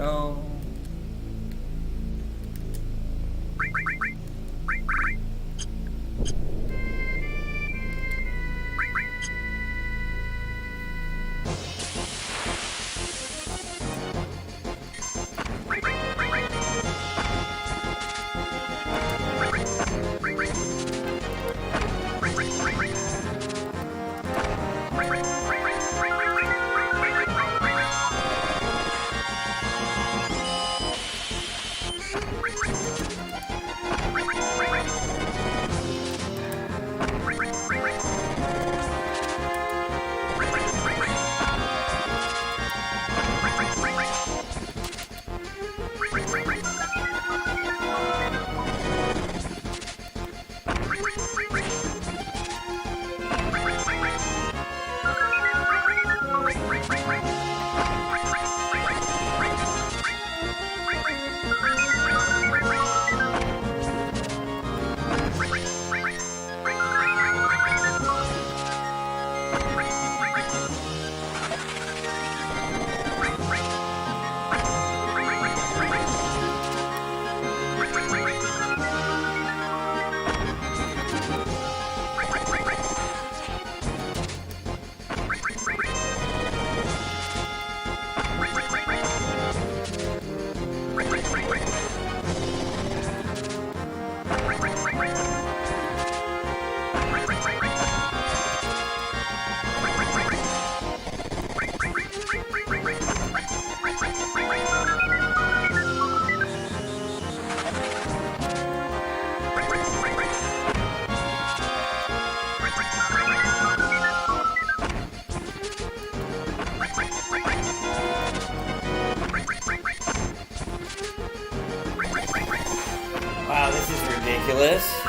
go. this.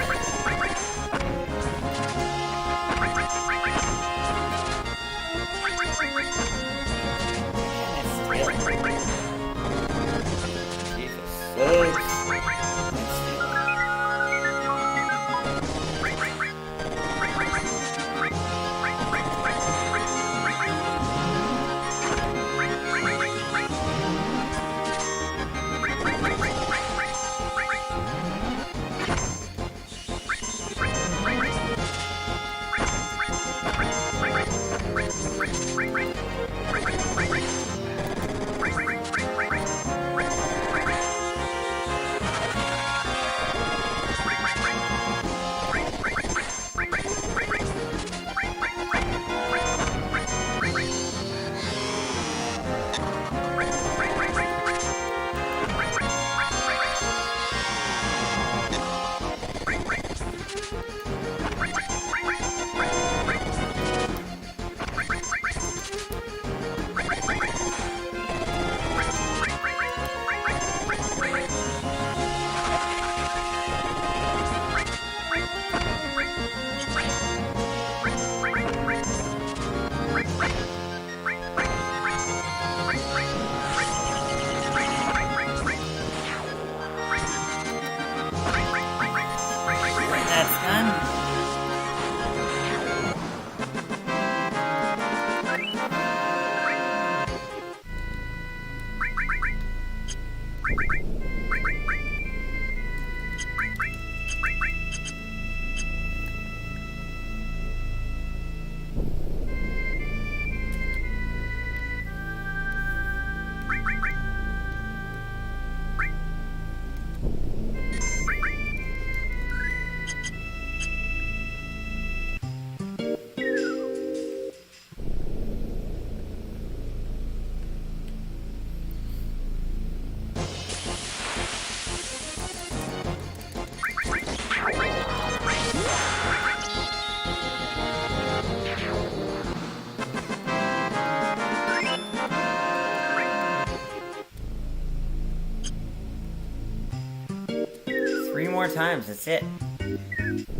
More times, that's it.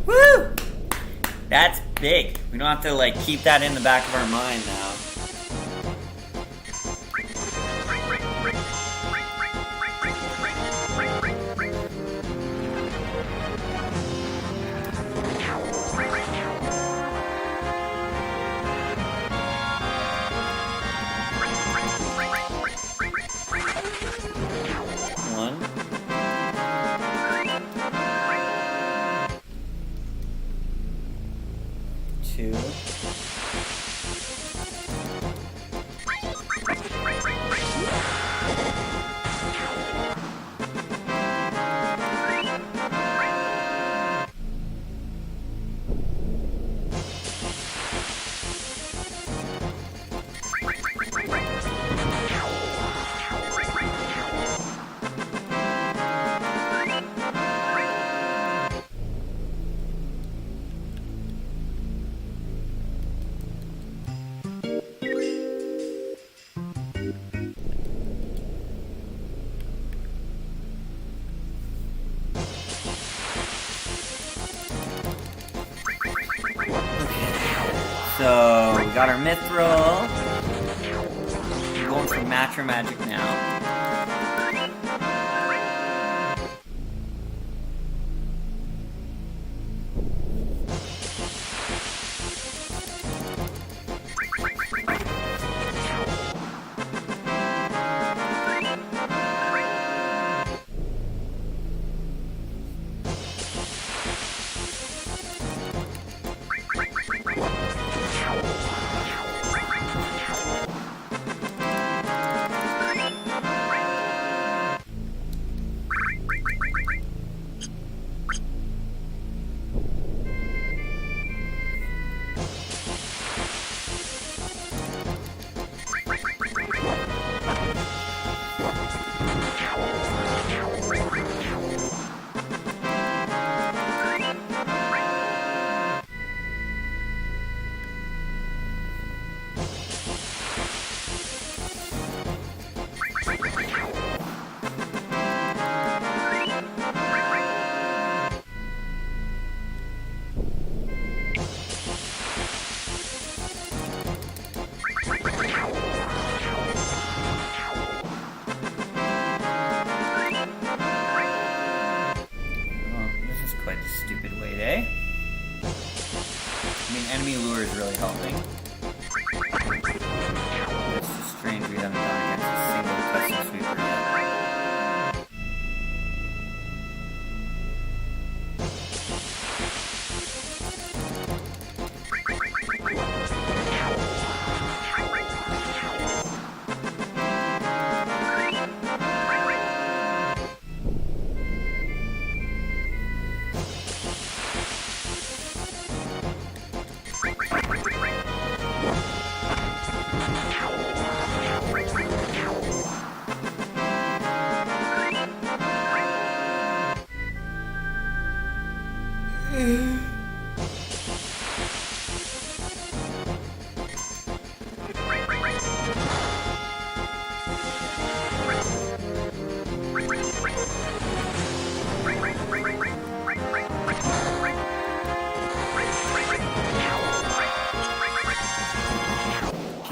Woo! That's big. We don't have to like keep that in the back of our mind now. So, we got our Mithril. We're going for Materia Magic now.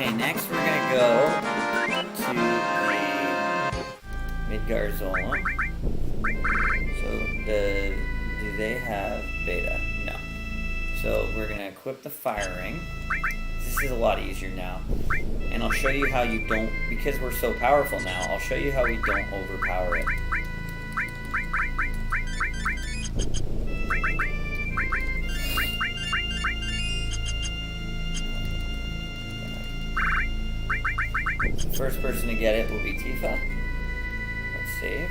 Okay, next we're gonna go to the Midgar Zone. So do they have beta? No. So we're gonna equip the firing. This is a lot easier now. And I'll show you how you don't, because we're so powerful now, I'll show you how we don't overpower it. First person to get it will be Tifa. Let's save.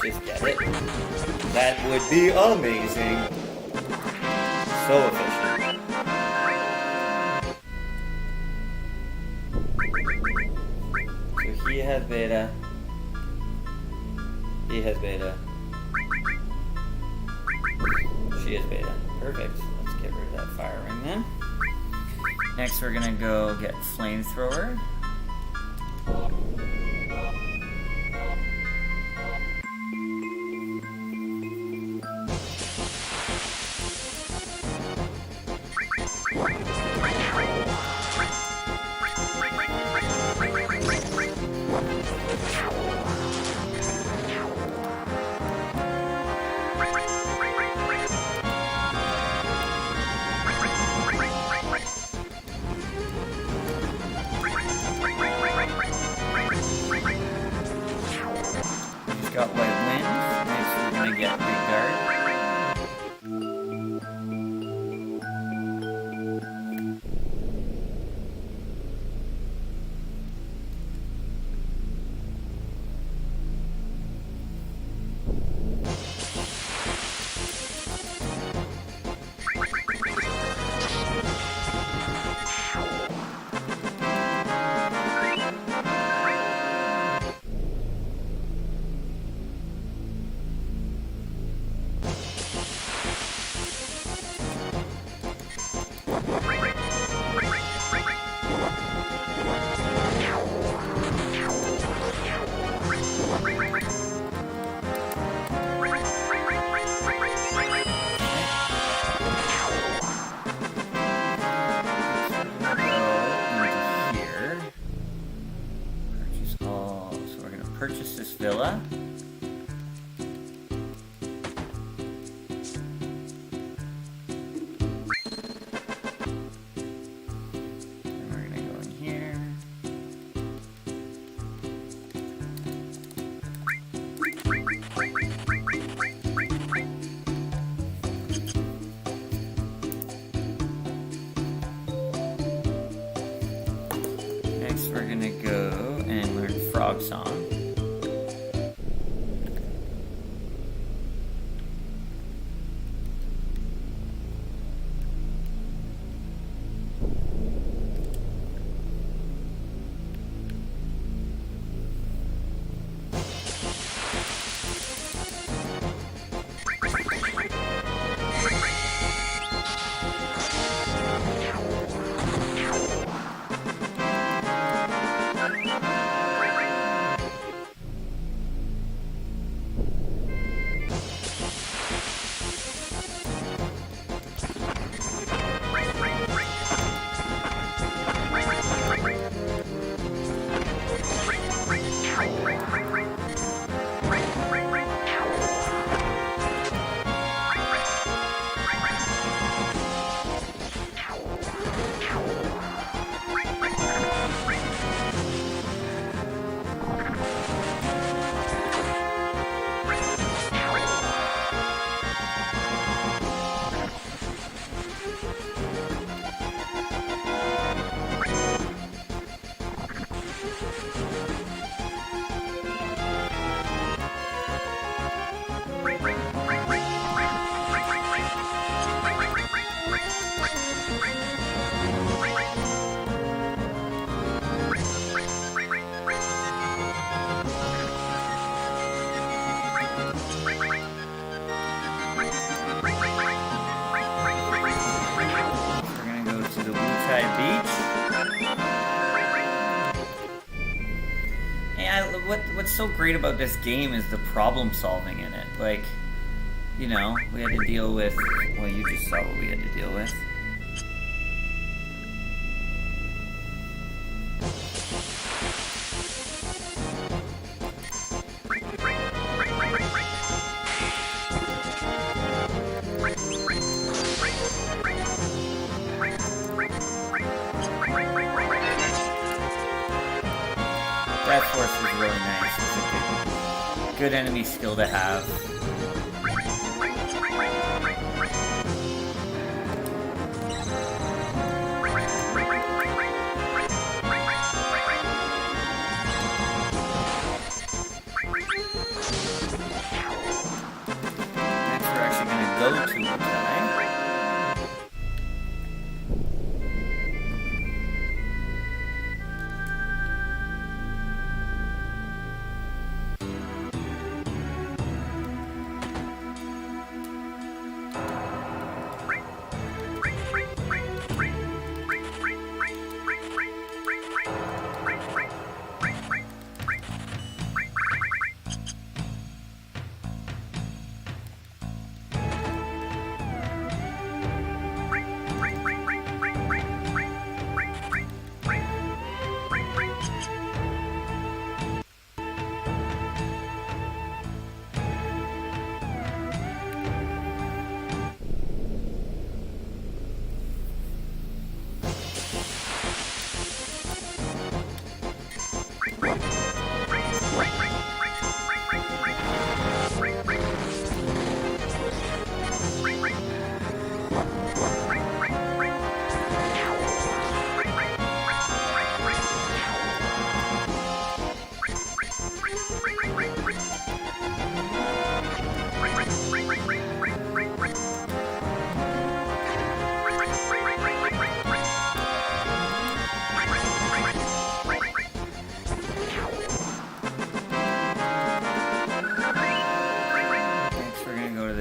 Just get it. That would be amazing. So efficient. So he has beta. He has beta. She has beta. Perfect. Let's get rid of that firing then. Next we're gonna go get flamethrower. Got white wind. Next we're gonna get big guard. Purchase this villa. And we're gonna go in here. Next we're gonna go and learn Frog Song. what's so great about this game is the problem solving in it. Like, you know, we had to deal with, well, you just saw what we had to deal with. That force is really nice. It's a good enemy skill to have. Next we're actually going to go to a guy.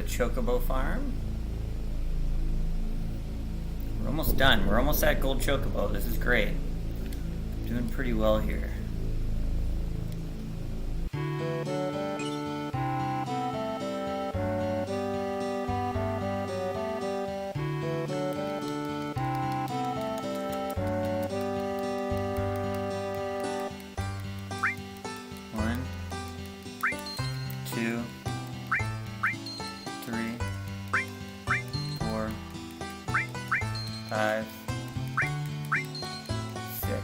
Chocobo farm. We're almost done. We're almost at Gold Chocobo. This is great. Doing pretty well here. One, two, 5, 6.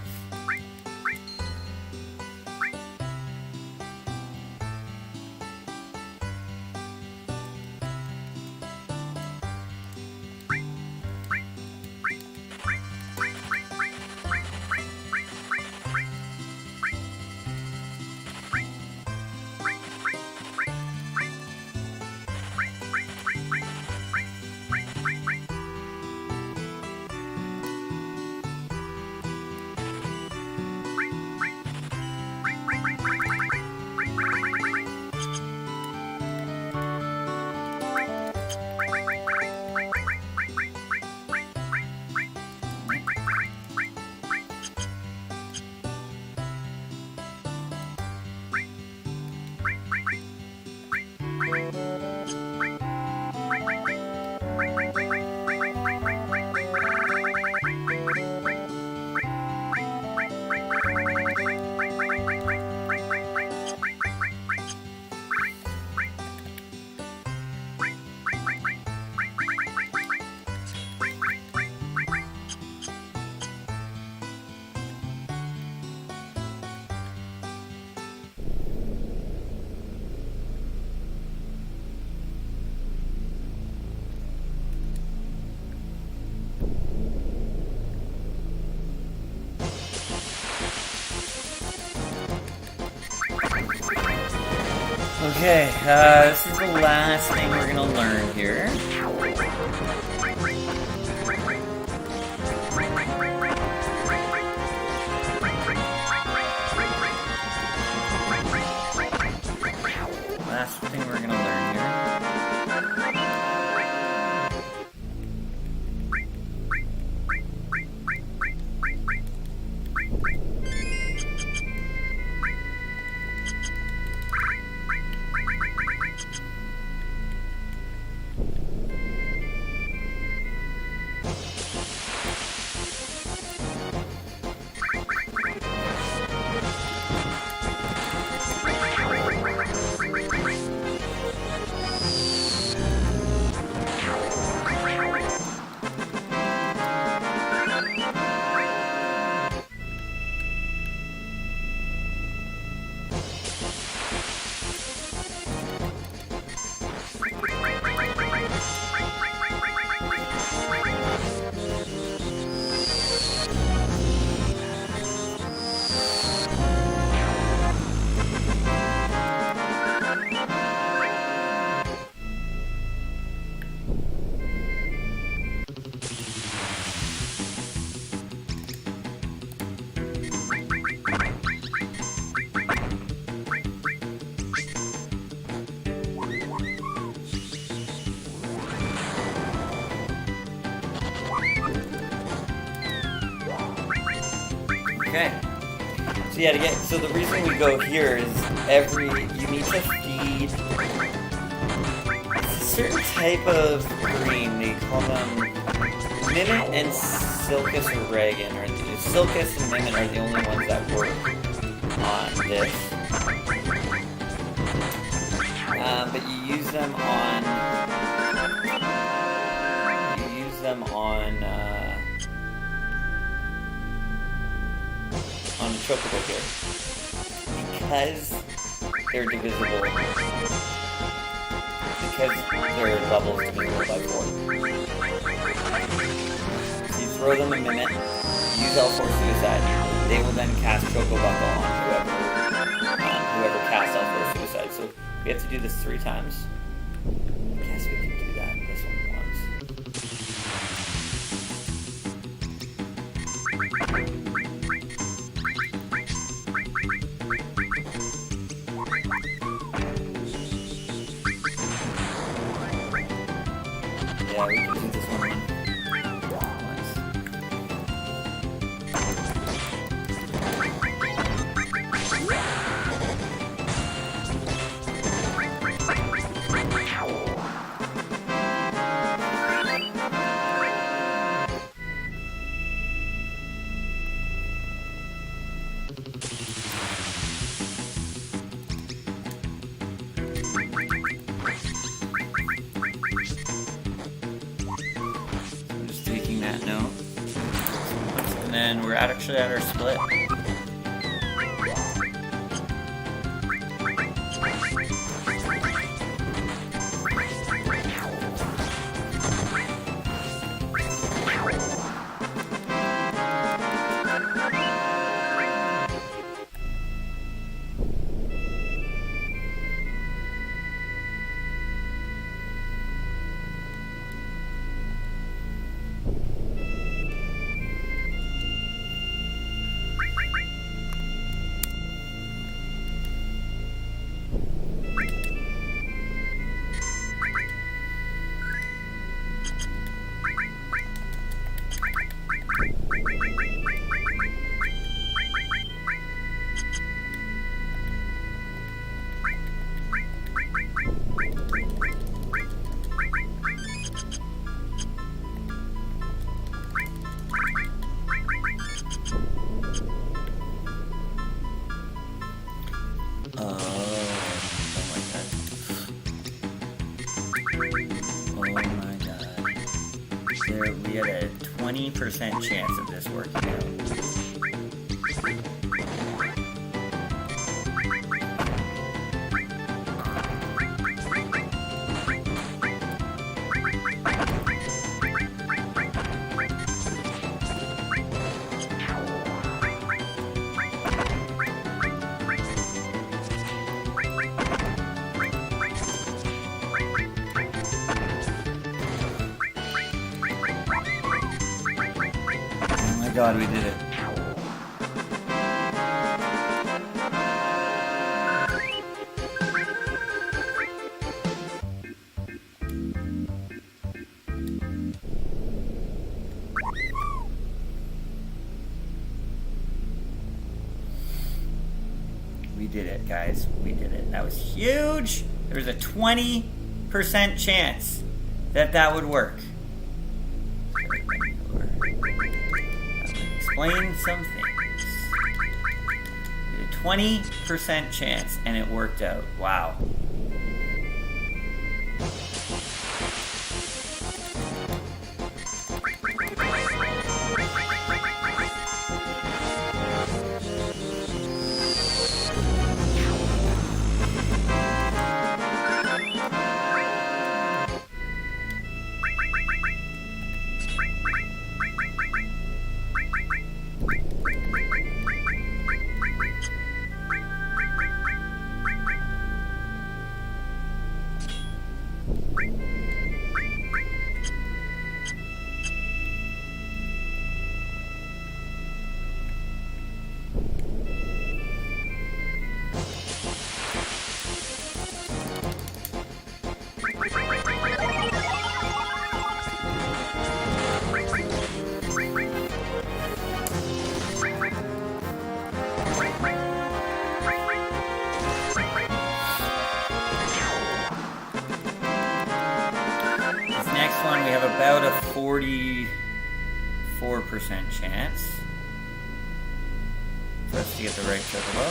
Okay, this is the last thing we're gonna learn here. Last thing we're gonna learn here. Okay. So yeah, so the reason we go here is you need to feed a certain type of green. They call them Mimit and Silkus or Reagan, or Silkus and Mimit are the only ones that work on this. But you use them on the Chocobo here because they're divisible. Because their level is divisible by 4. So you throw them a Mimit, use L4 Suicide. They will then cast Choco Buckle on whoever casts L4 Suicide. So we have to do this 3 times. I guess we can do that this one once. Yeah, we can do this one once. And then we're actually at our split. We had a 20% chance of this working out. God, we did it. We did it, guys. We did it. That was huge. There was a 20% chance that that would work. Explain some things. We had a 20% chance, and it worked out. Wow. 4% chance for us to get the right chocobo.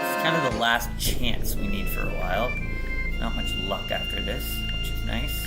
It's kind of the last chance we need for a while. Not much luck after this, which is nice.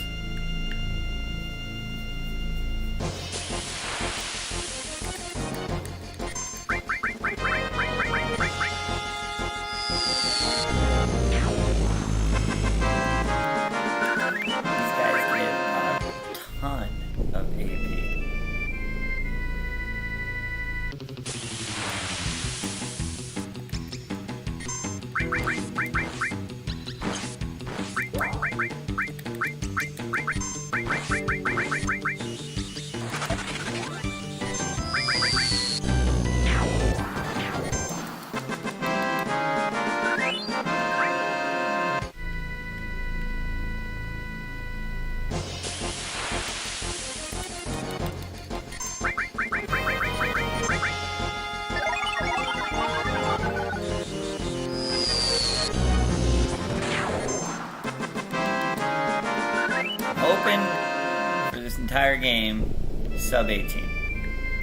For this entire game, sub 18.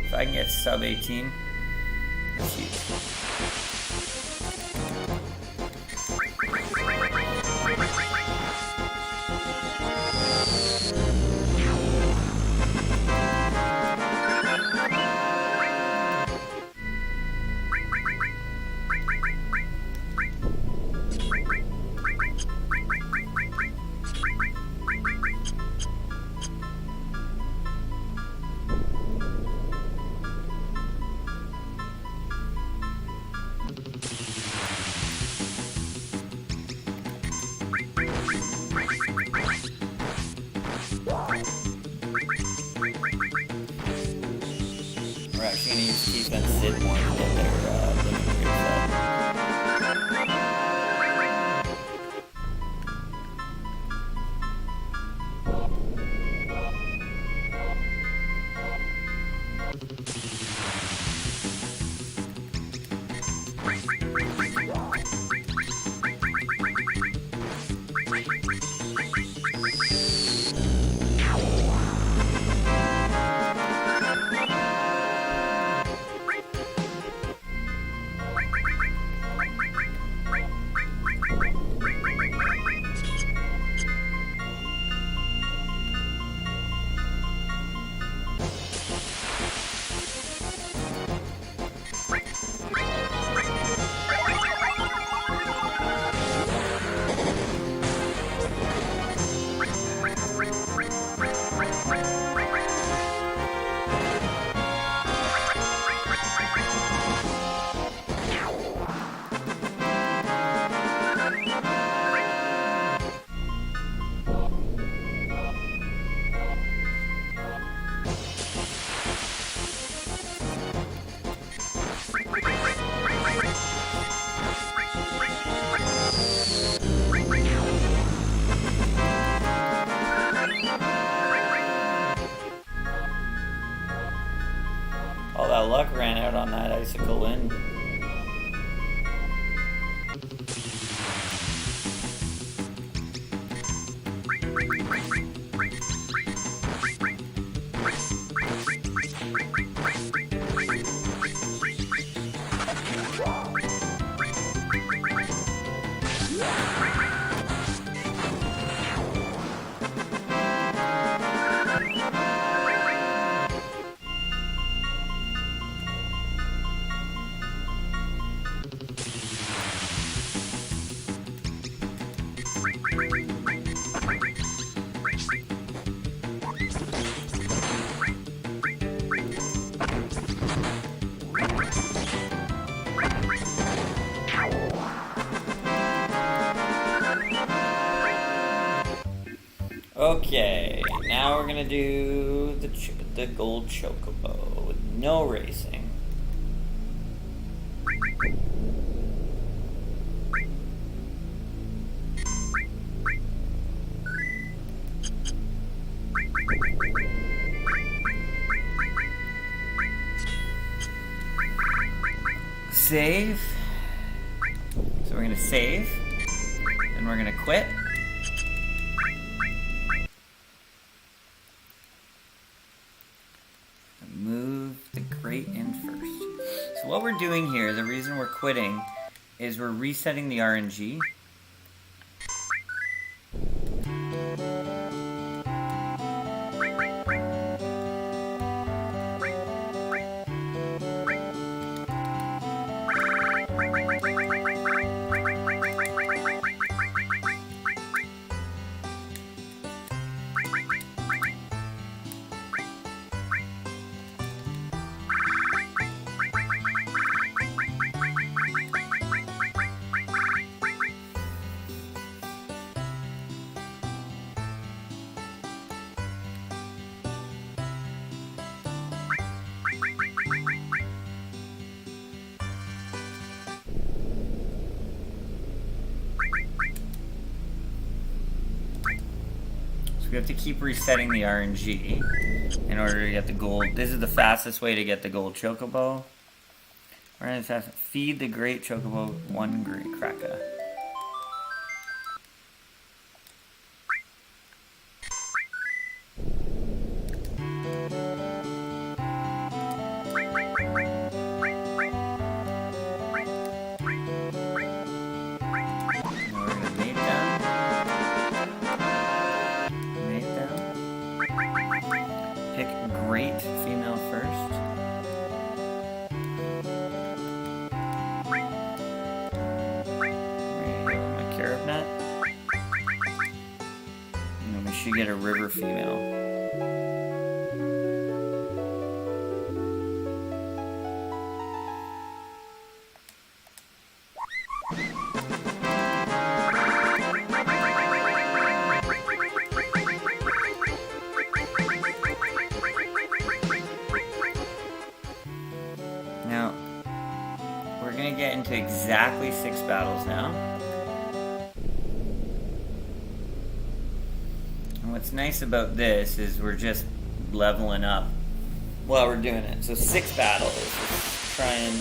If I can get sub 18, that's huge. We're actually going to use defense Sid more to get their limit rates up. All that luck ran out on that icicle wind. Okay, now we're gonna do the gold chocobo with no racing. save. So we're gonna save, and we're gonna quit. Move the grate in first. So what we're doing here, the reason we're quitting, is we're resetting the RNG. We have to keep resetting the RNG in order to get the gold. This is the fastest way to get the gold chocobo. Feed the great chocobo one great cracker. Great female first. There you go, my carob nut. And then we should get a river female. Now, we're going to get into exactly 6 battles now. And what's nice about this is we're just leveling up while we're doing it. So 6 battles. Let's try and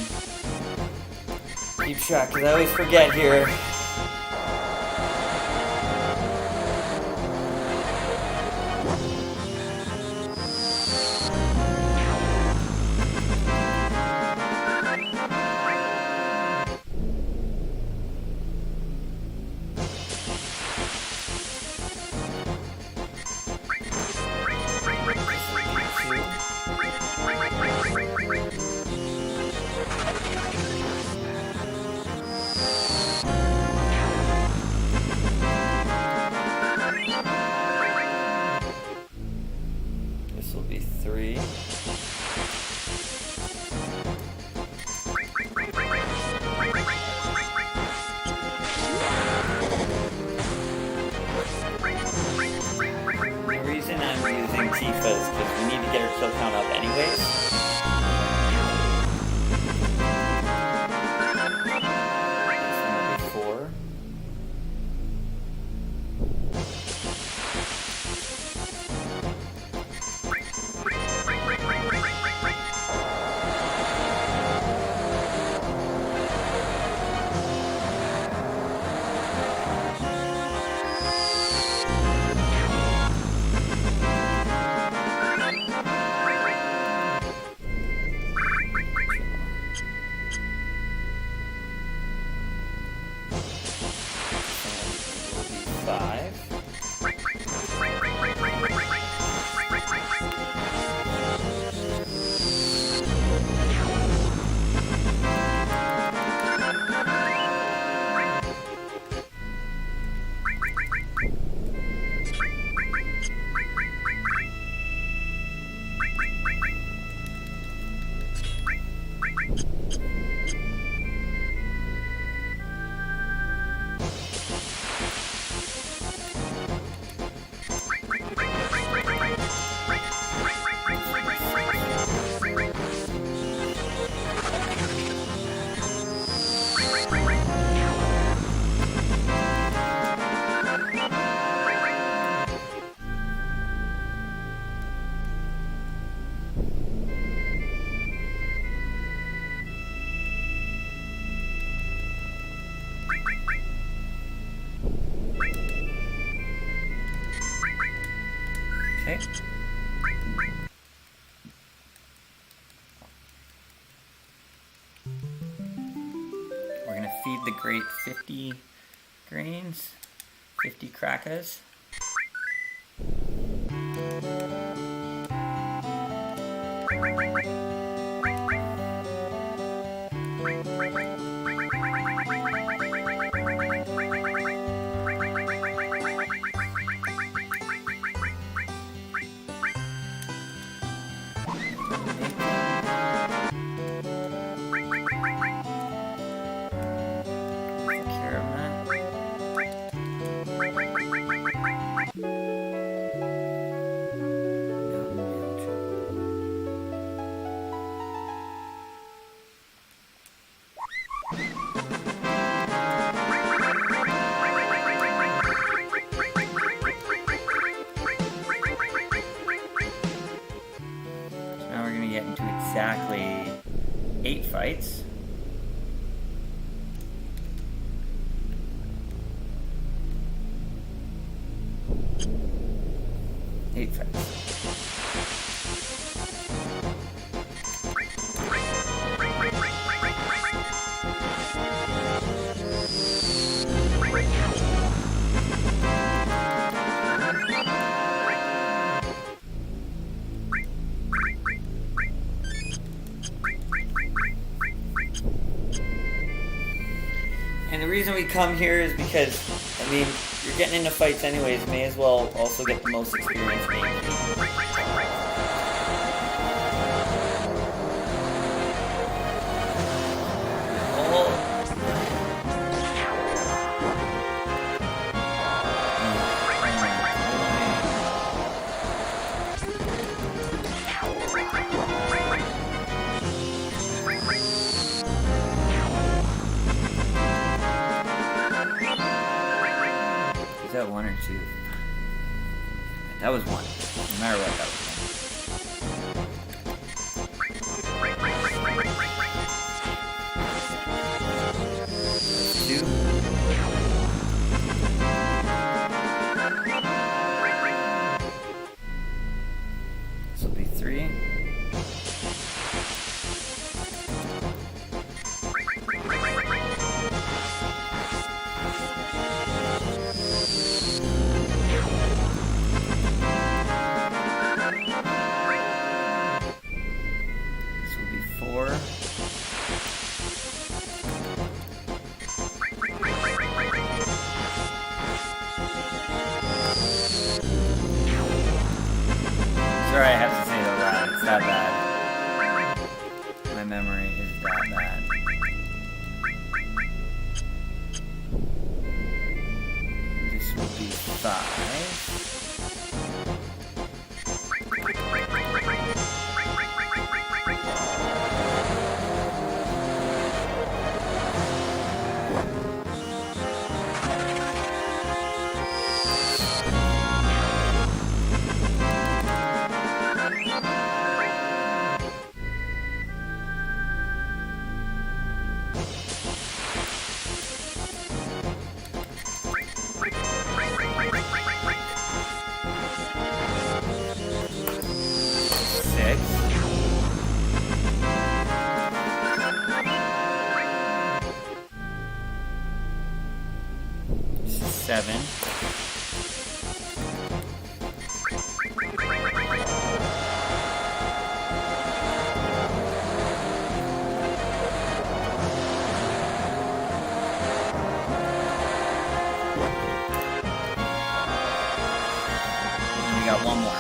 keep track, because I always forget here. This will be 3. The reason I'm using Tifa is because we need to get her kill count up anyways. We're gonna feed the great 50 grains, 50 crackers. Exactly 8 fights. And the reason we come here is because, I mean, you're getting into fights anyways, may as well also get the most experience making. Is that 1 or 2? That was 1. No matter what, that was 2. This will be 3. Sorry, I have to say though, Ryan, it's that bad. My memory is that bad. This will be 5. Seven. And we got one more.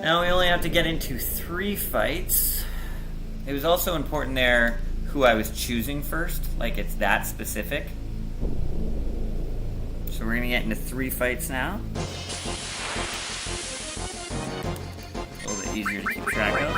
Now we only have to get into 3 fights. It was also important there who I was choosing first. Like, it's that specific. So we're gonna get into 3 fights now. A little bit easier to keep track of.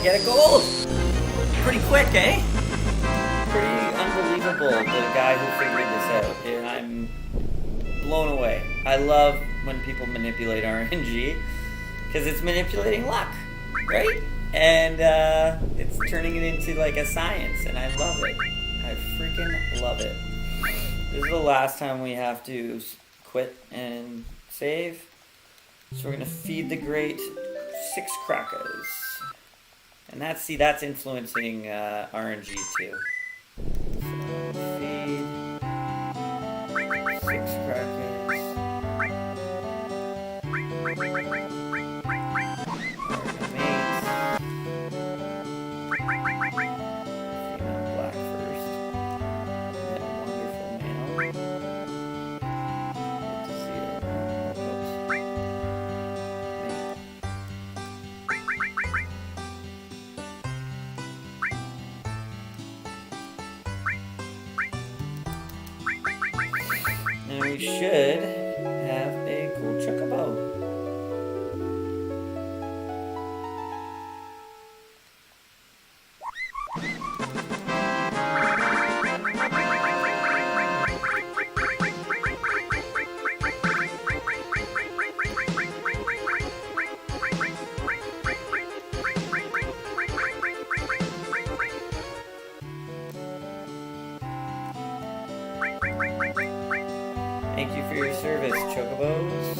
Get a gold! Pretty quick, eh? Pretty unbelievable, the guy who figured this out. And I'm blown away. I love when people manipulate RNG, because it's manipulating luck, right? And it's turning it into like a science, and I love it. I freaking love it. This is the last time we have to quit and save. So we're gonna feed the great 6 crackers. And that's influencing RNG too. So feed 6 crackers. Female black first. And then wonderful male. Good to see it. And we should have a cool chocobo. Thank you for your service, chocobos.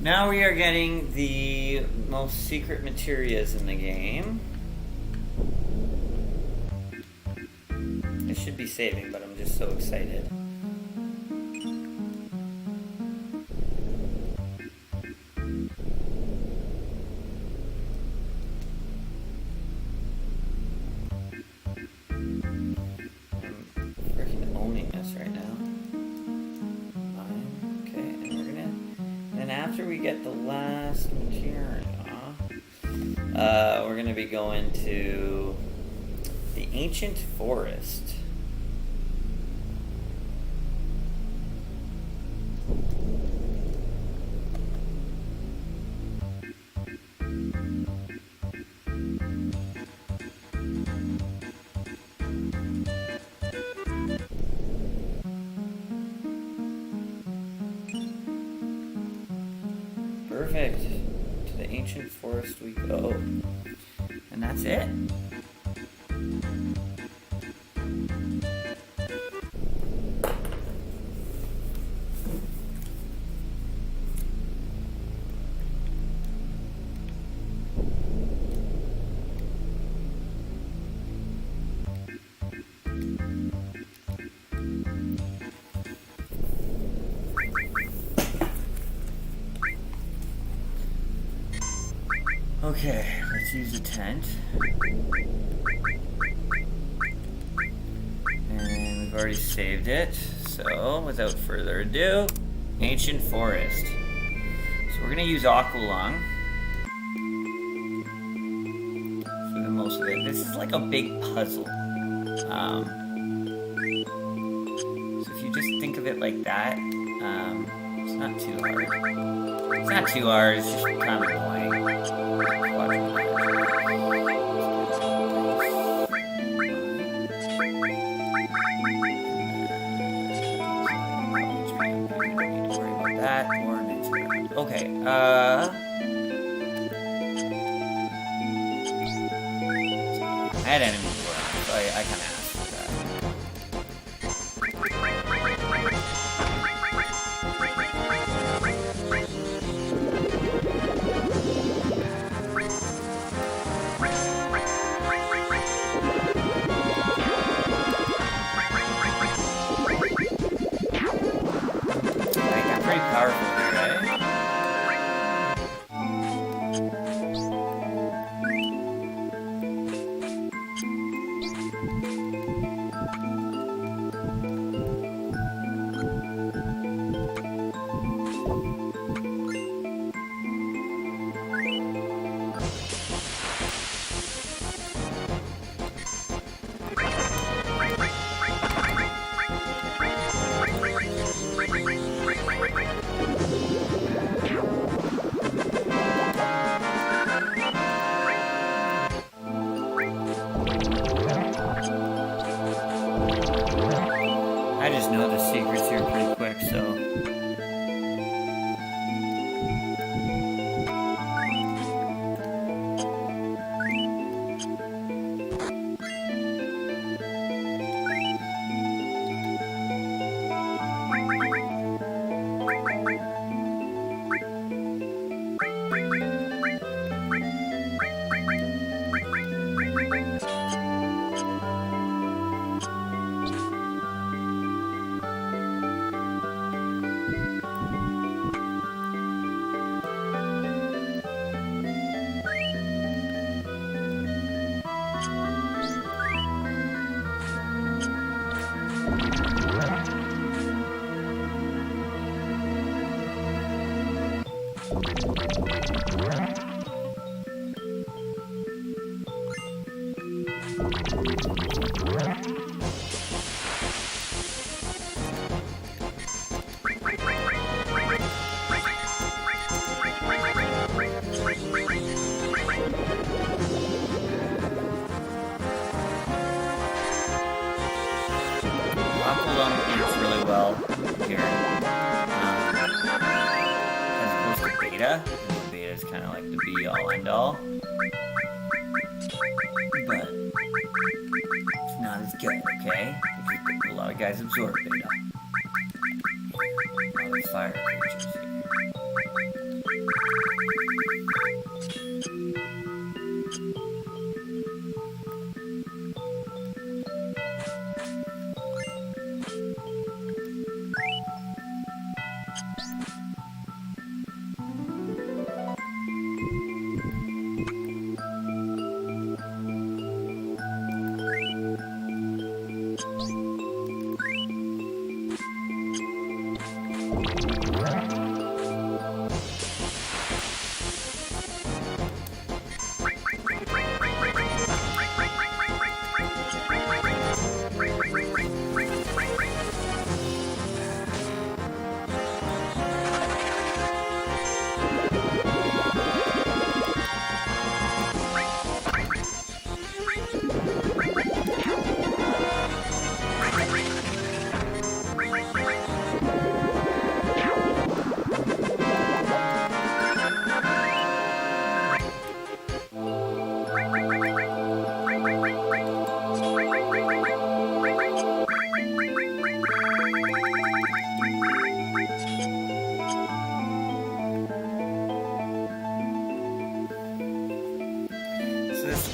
Now we are getting the most secret Materias in the game. I should be saving, but I'm just so excited. I'm freaking owning this right now. After we get the last Materia, we're going to be going to the Ancient Forest. Perfect. To the ancient forest we go. And that's it. Okay, let's use a tent. And we've already saved it, so without further ado, Ancient Forest. So we're gonna use Aqualung for the most of it. This is like a big puzzle. So if you just think of it like that, it's not too hard. It's not too hard, it's just kind of annoying. Okay, I had enemies before, so I kind of asked for that. Like, I'm pretty powerful here, right? I just know the secrets here pretty quick, so... Aqualung works really well here. As opposed to Beta. Beta is kind of like the be-all, end-all. But it's not as good, okay? Because a lot of guys absorb Beta. A lot of fire creatures here.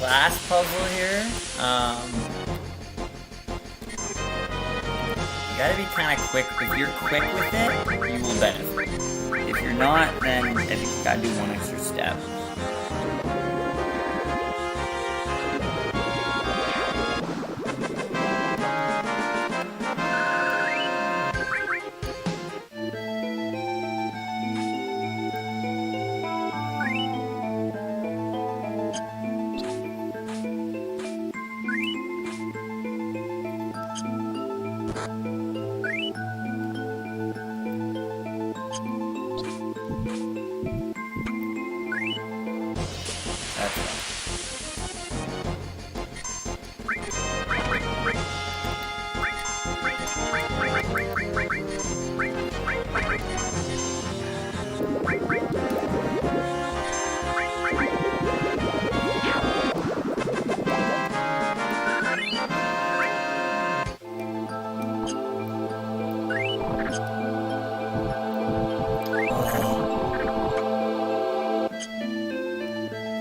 last puzzle here. You gotta be kind of quick. If you're quick with it, you will benefit. If you're not, then I think you gotta do one extra step.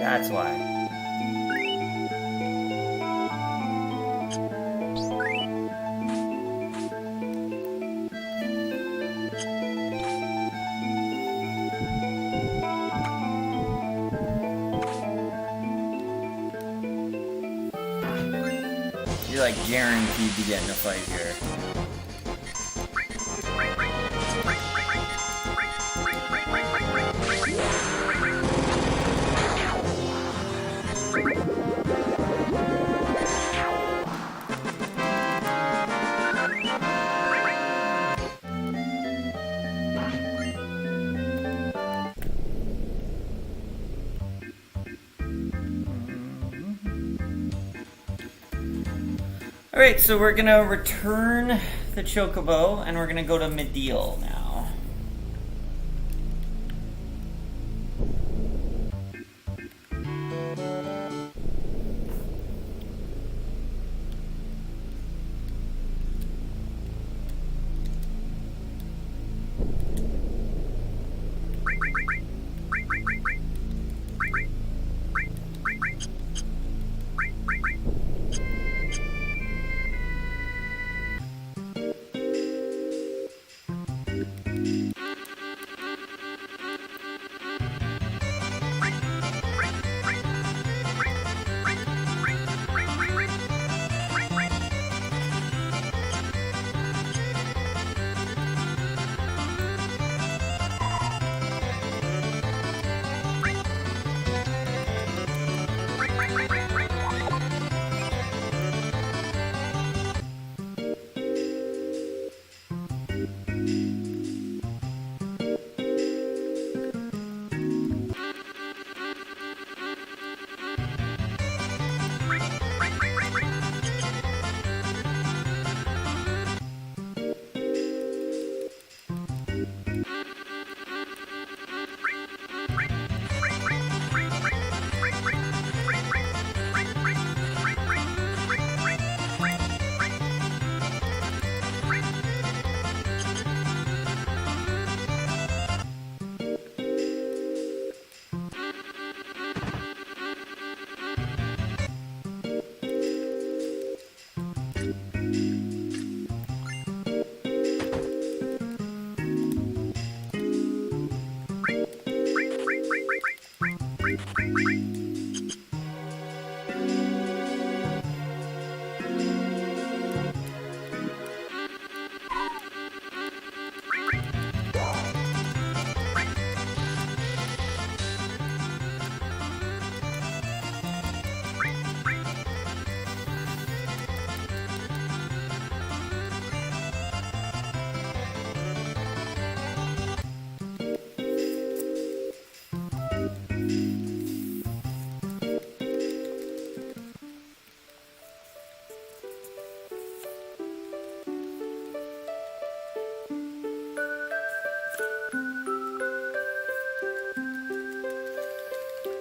That's why. You're like guaranteed to get in a fight here. Alright, so we're gonna return the Chocobo and we're gonna go to Medial now.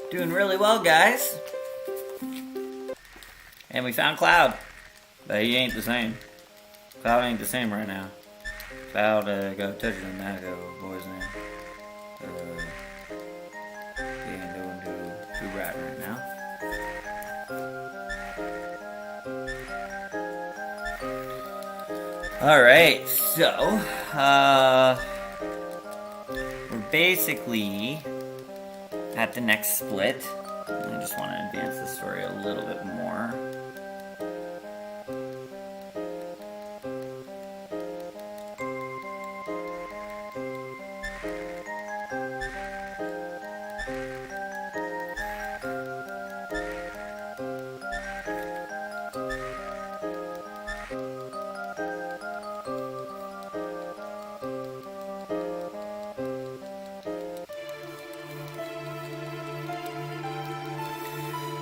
Doing really well, guys. And we found Cloud. But he ain't the same. Cloud ain't the same right now. Cloud got touched on that boy's name. He ain't doing too right now. Alright, so, we're basically at the next split. I just want to advance the story a little bit more.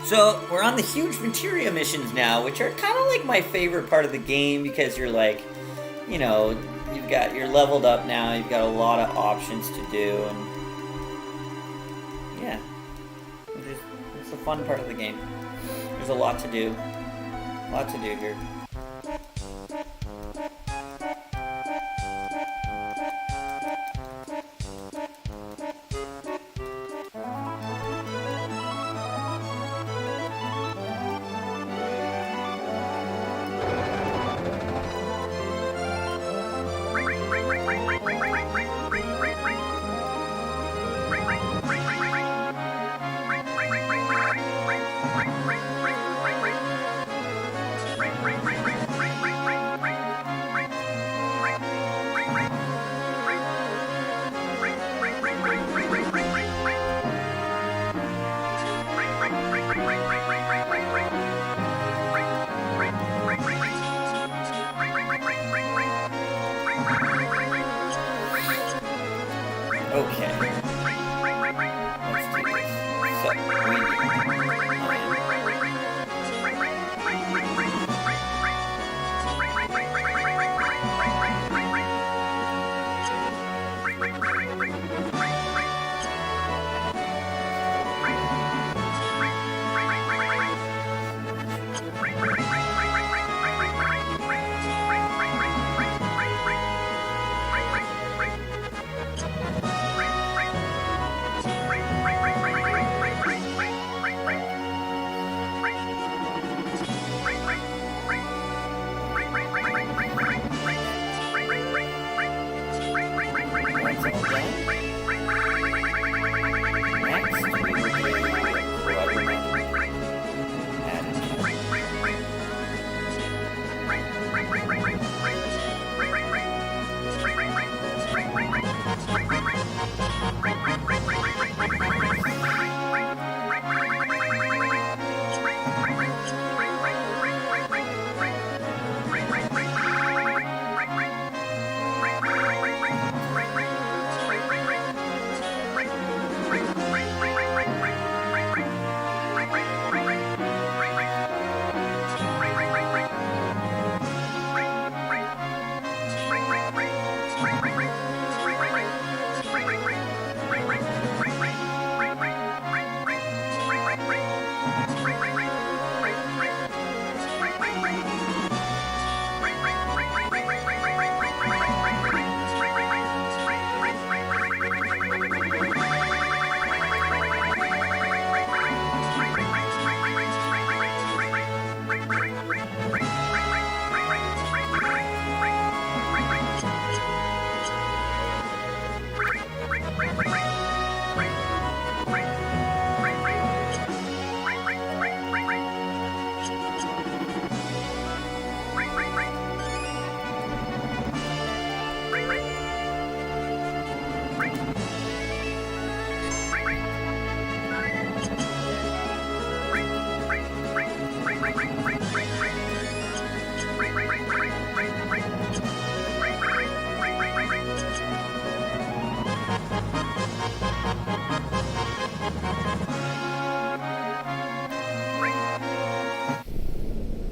So, we're on the huge Materia missions now, which are kind of like my favorite part of the game because you're like, you know, you're leveled up now, you've got a lot of options to do, and yeah, it's a fun part of the game. There's a lot to do. Here. Okay. Let's do this. So, we need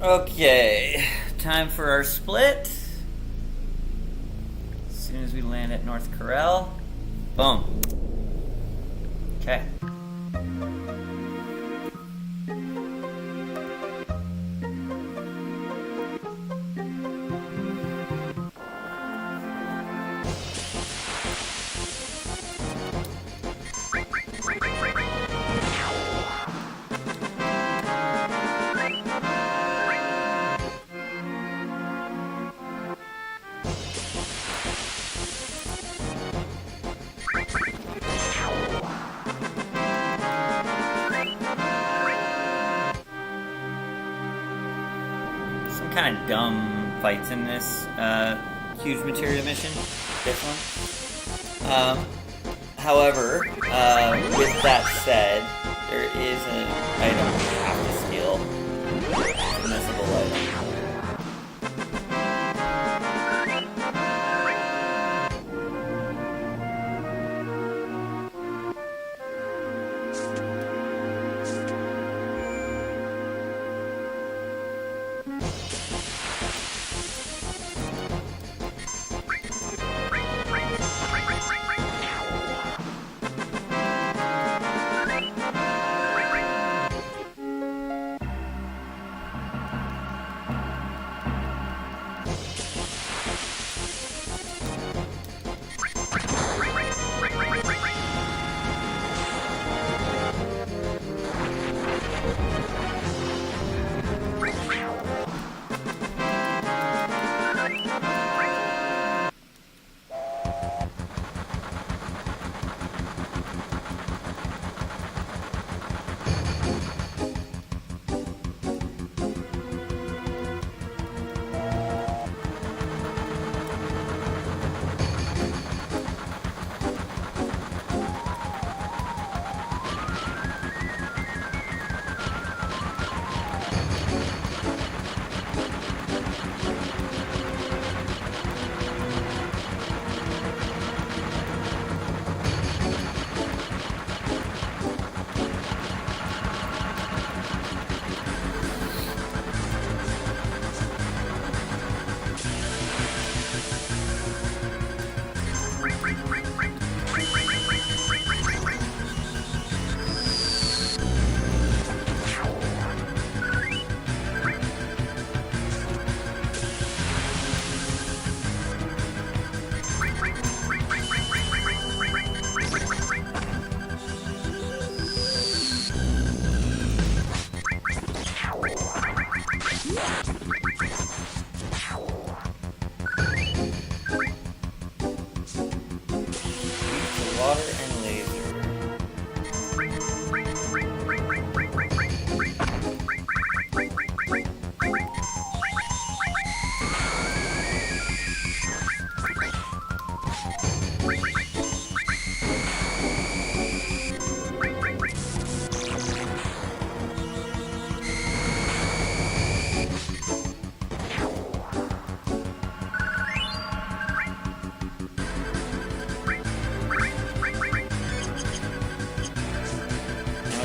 Okay, time for our split. As soon as we land at North Corel. Boom. Okay. kind of dumb fights in this huge materia mission. This one. However, with that said, there is an item you have to steal. It's a missable item.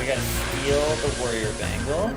Gotta steal the warrior bangle.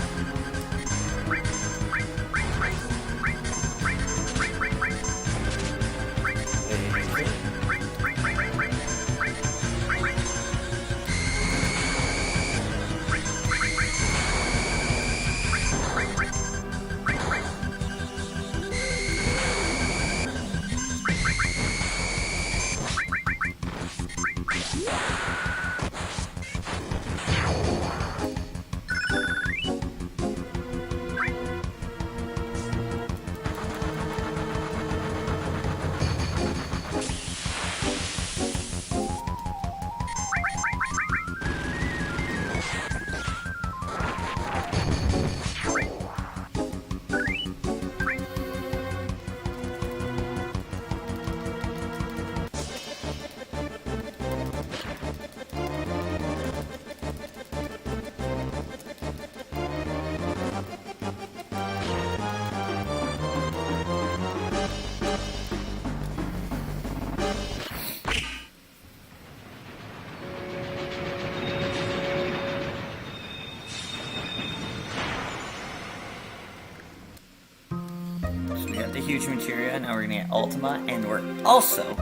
The huge materia, now we're gonna get Ultima, and we're also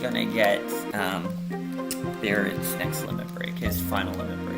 gonna get Barrett's next limit break, his final limit break.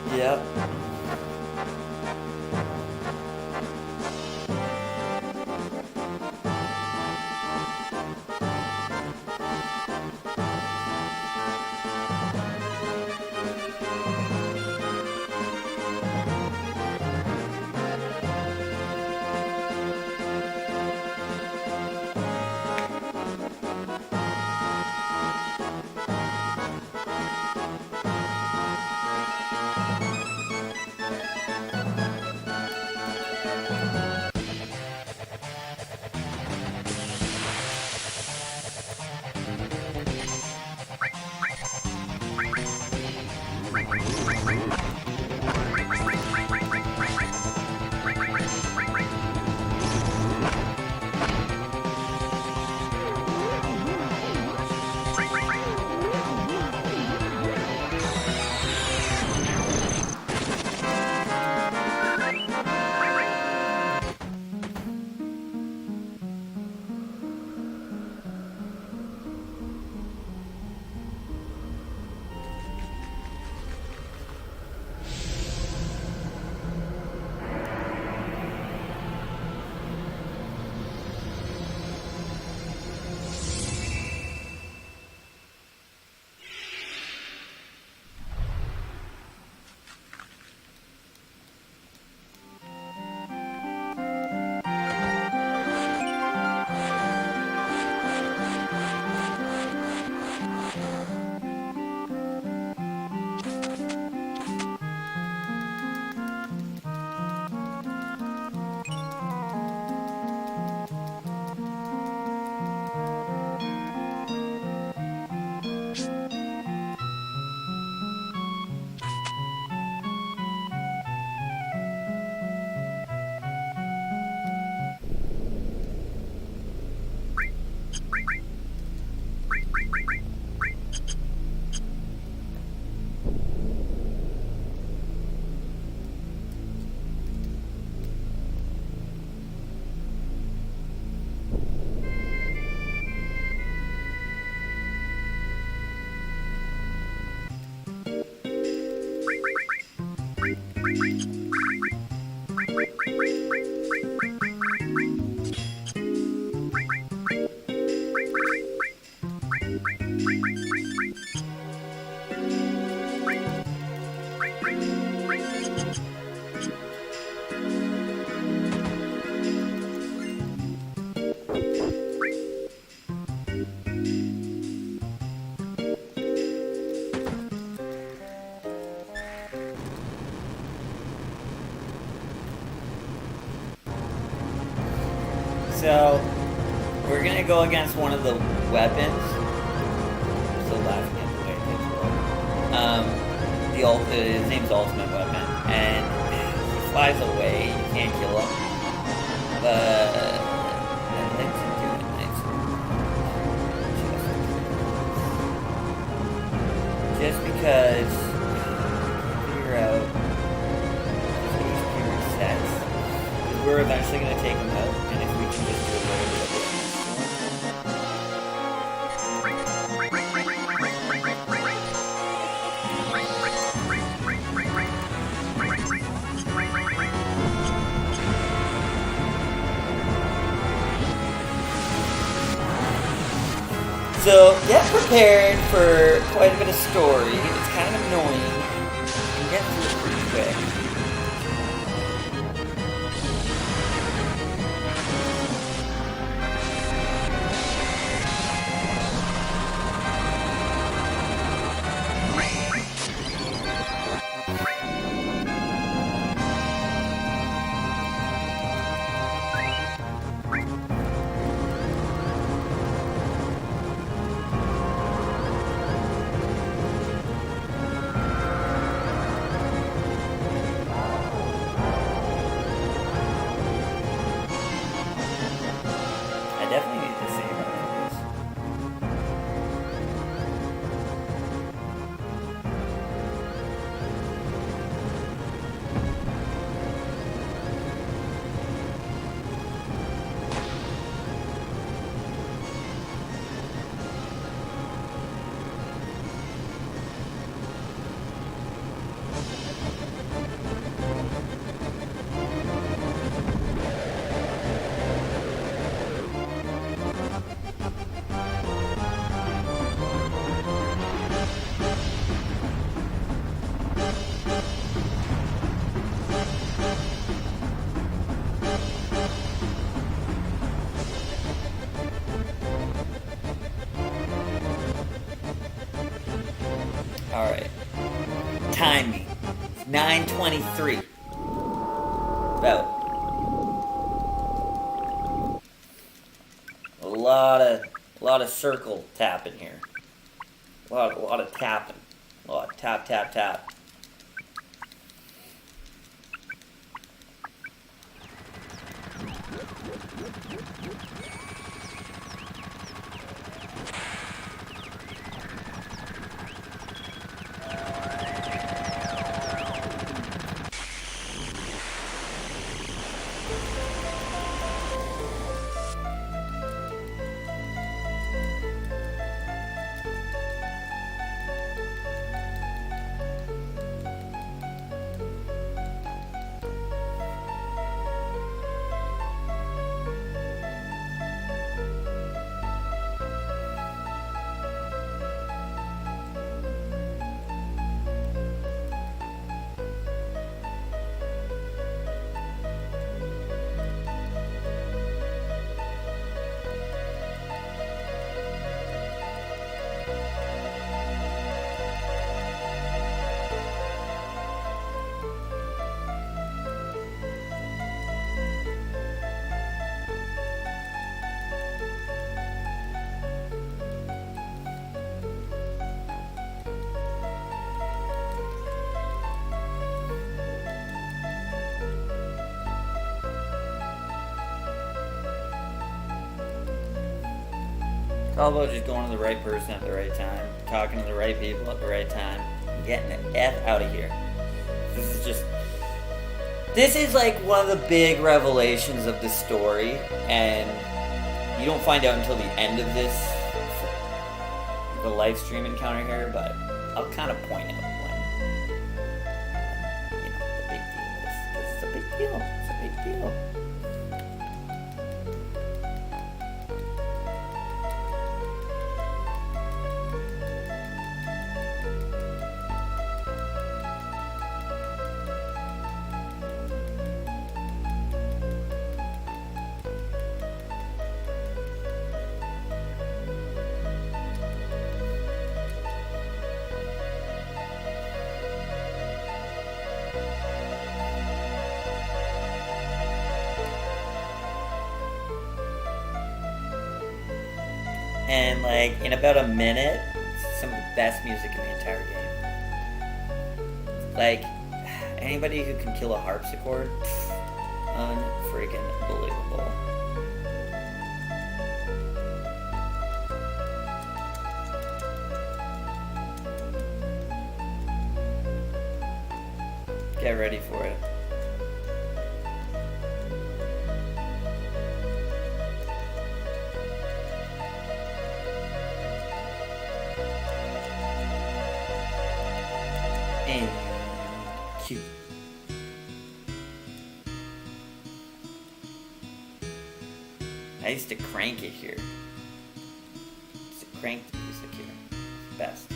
Yep. So, we're gonna go against one of the weapons. I'm still laughing at the way it takes a look. His name's Ultimate Weapon, and he flies away, you can't kill him. But I'd like to do a nice just because figure out his HP resets. We're eventually going to take him out, and if we can just do a little bit of it. So, get prepared for quite a bit of story. It's kind of annoying. You can get through it pretty quick. 9:23. About a lot of circle tapping here. A lot of tapping. A lot of tap tap tap. It's all about just going to the right person at the right time, talking to the right people at the right time, and getting the F out of here. This is like one of the big revelations of the story, and you don't find out until the end of the live stream encounter here, but I'll kind of point out when, the big deal is. Because it's a big deal. It's a big deal. And like in about a minute, some of the best music in the entire game. Like anybody who can kill a harpsichord, unfreaking believable. Get ready for it. And cute. I used to crank it here. I used to crank the music here. Best.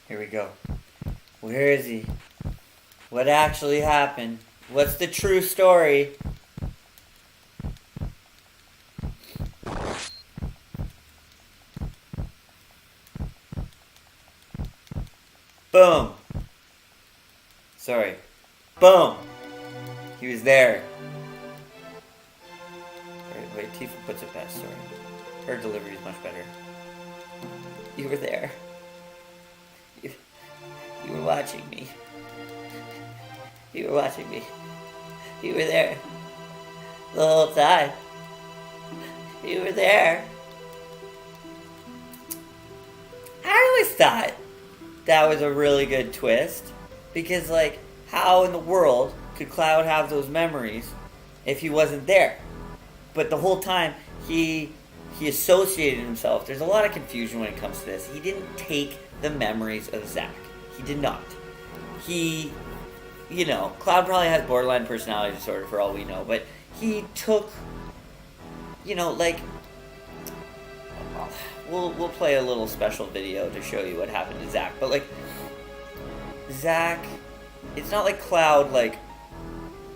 Here we go. Where is he? What actually happened? What's the true story? Boom. Sorry. Boom. He was there. Wait, Tifa puts it best, sorry. her delivery is much better. You were there. You were watching me. You were watching me. You were there. The whole time. You were there. I always thought that was a really good twist. Because, like, how in the world could Cloud have those memories if he wasn't there? But the whole time, he associated himself. There's a lot of confusion when it comes to this. He didn't take the memories of Zack. He did not. He, you know, Cloud probably has borderline personality disorder for all we know, but he took, you know, like, we'll play a little special video to show you what happened to Zack, but, like, Zack, it's not like Cloud, like,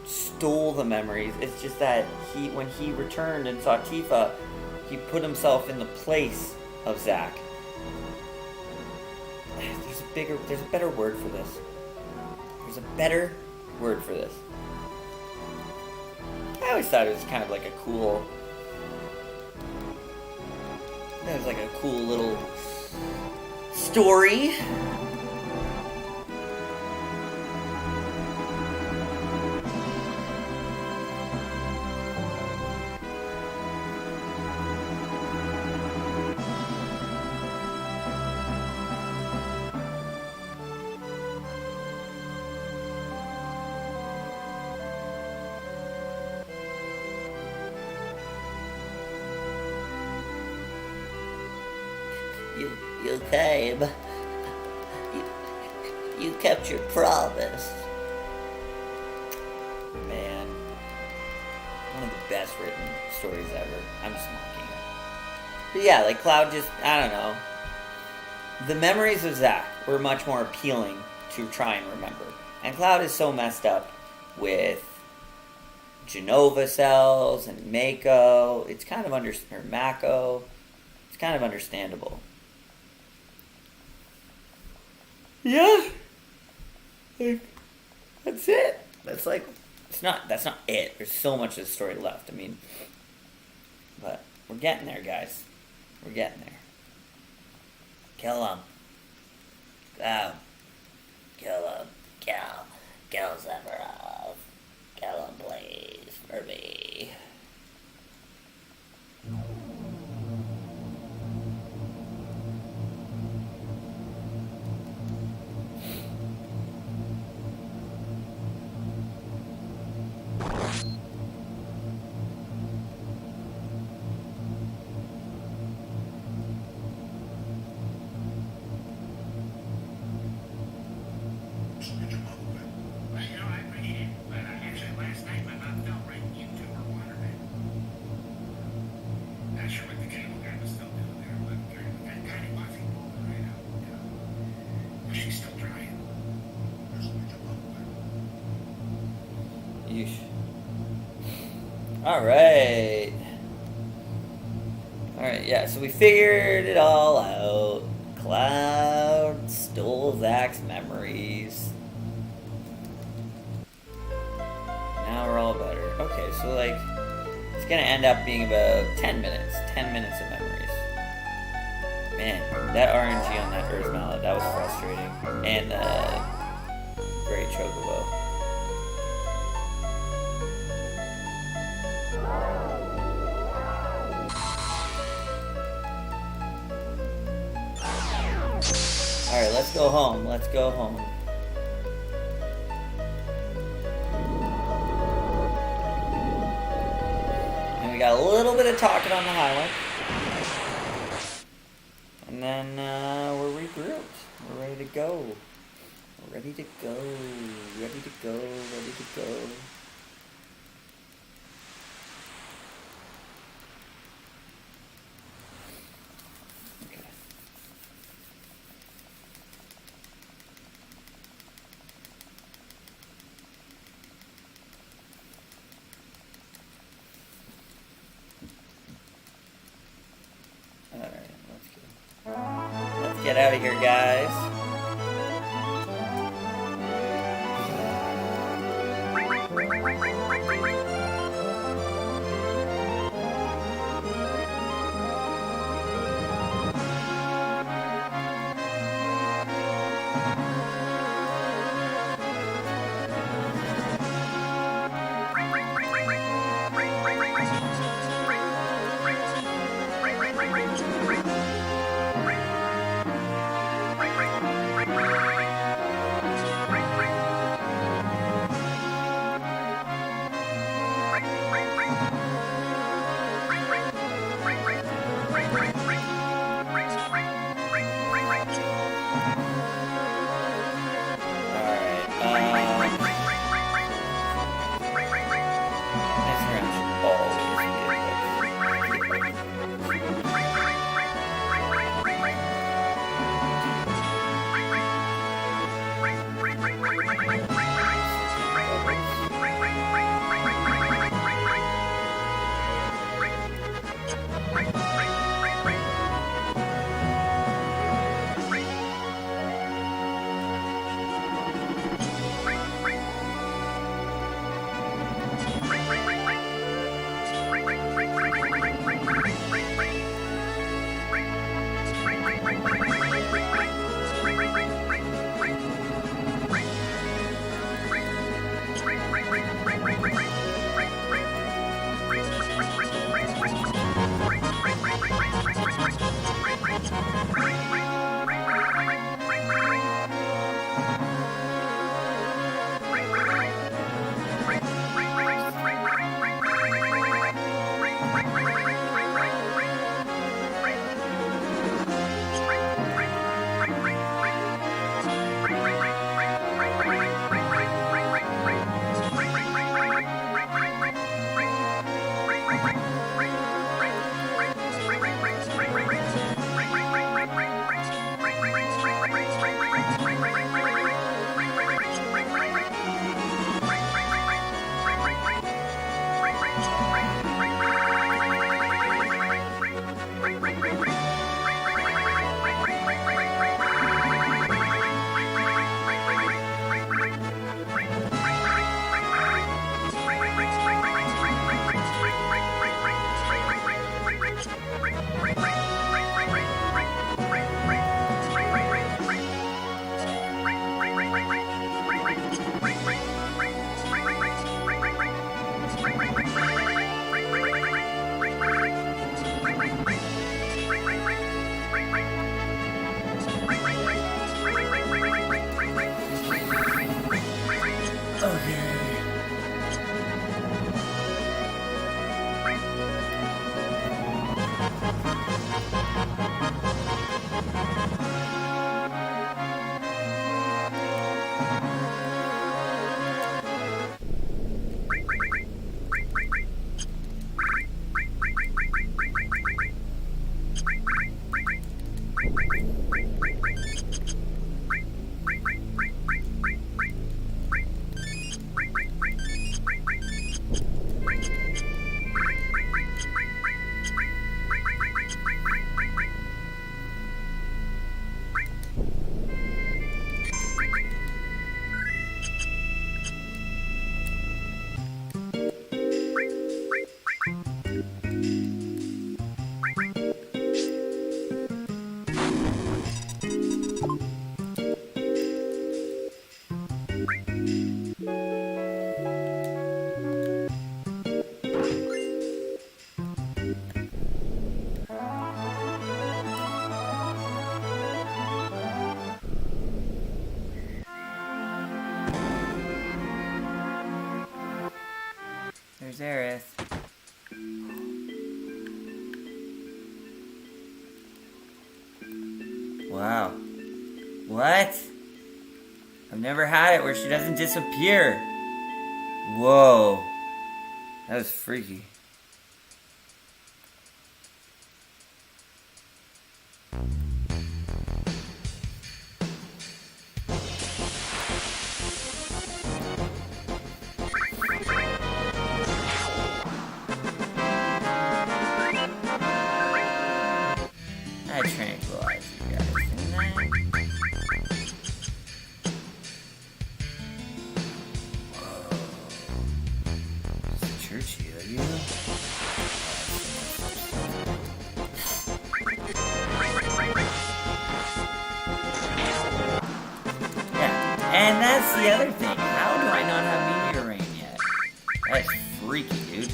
stole the memories. It's just that when he returned and saw Tifa, he put himself in the place of Zack. There's a better word for this. There's a better word for this. I always thought it was kind of like a cool... That was like a cool little story. You came. You kept your promise. Man. One of the best written stories ever. I'm just mocking it. But yeah, like Cloud just, I don't know. The memories of Zack were much more appealing to try and remember. And Cloud is so messed up with Genova cells and Mako. It's kind of Mako. It's kind of understandable. Yeah. That's it. That's not it. There's so much of the story left. I mean, but we're getting there, guys. We're getting there. Kill him. Go. Kill him. Kill Sephiroth. Kill him, please, for me. Alright, yeah, so we figured it all out. Cloud stole Zack's memories. Now we're all better. Okay, so like, it's gonna end up being about 10 minutes. 10 minutes of memories. Man, that RNG on that Earth Mallet, that was frustrating. And, great Chocobo. Alright, let's go home. Let's go home. And we got a little bit of talking on the highway. And then we're regrouped. We're ready to go. We're ready to go. Ready to go. Ready to go. Get out of here, guys. Aerith. Wow. What? I've never had it where she doesn't disappear. Whoa. That was freaky. I tranquilize you guys, didn't I? Whoa. It's churchy, are you? Yeah, and that's the other thing. How do I not have Meteor Rain yet? That's freaky, dude.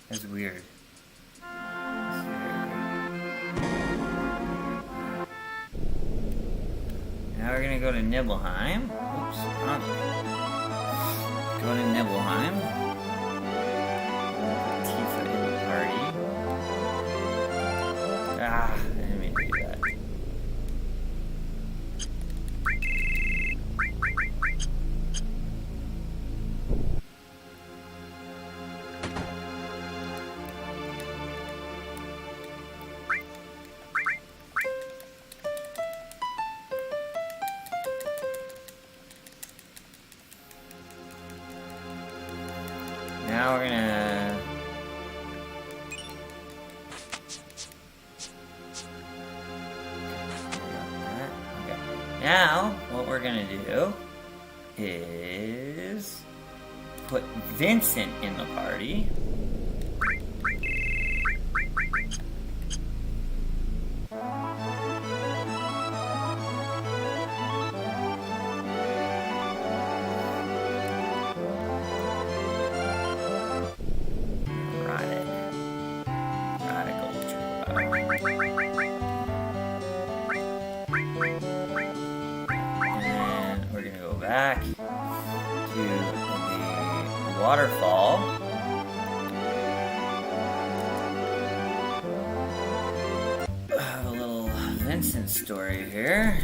That's weird. That's weird. Now we're gonna go to Nibelheim. Oops, wrong way. Go to Nibelheim. Tifa in the party. Ah, I didn't mean to do that. Now we're gonna... Okay. Now, what we're gonna do is put Vincent in the party. Back to the waterfall. I have a little Vincent story here.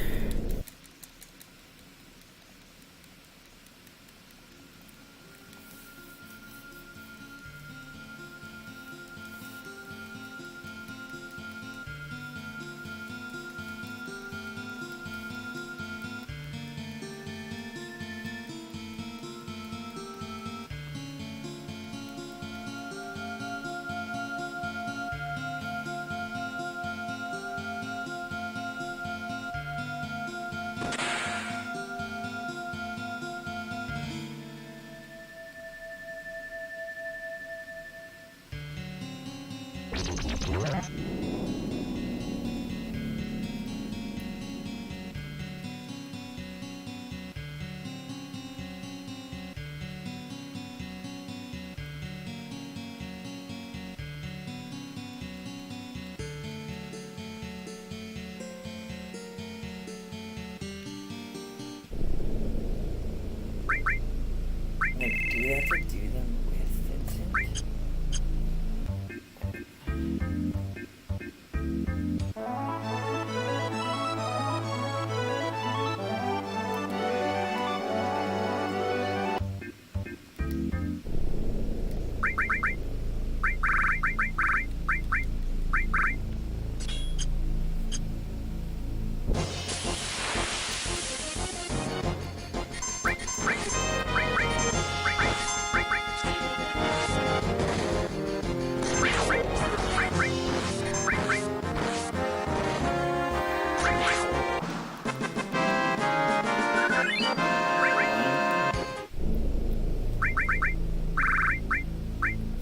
Do we have to do them with Vincent?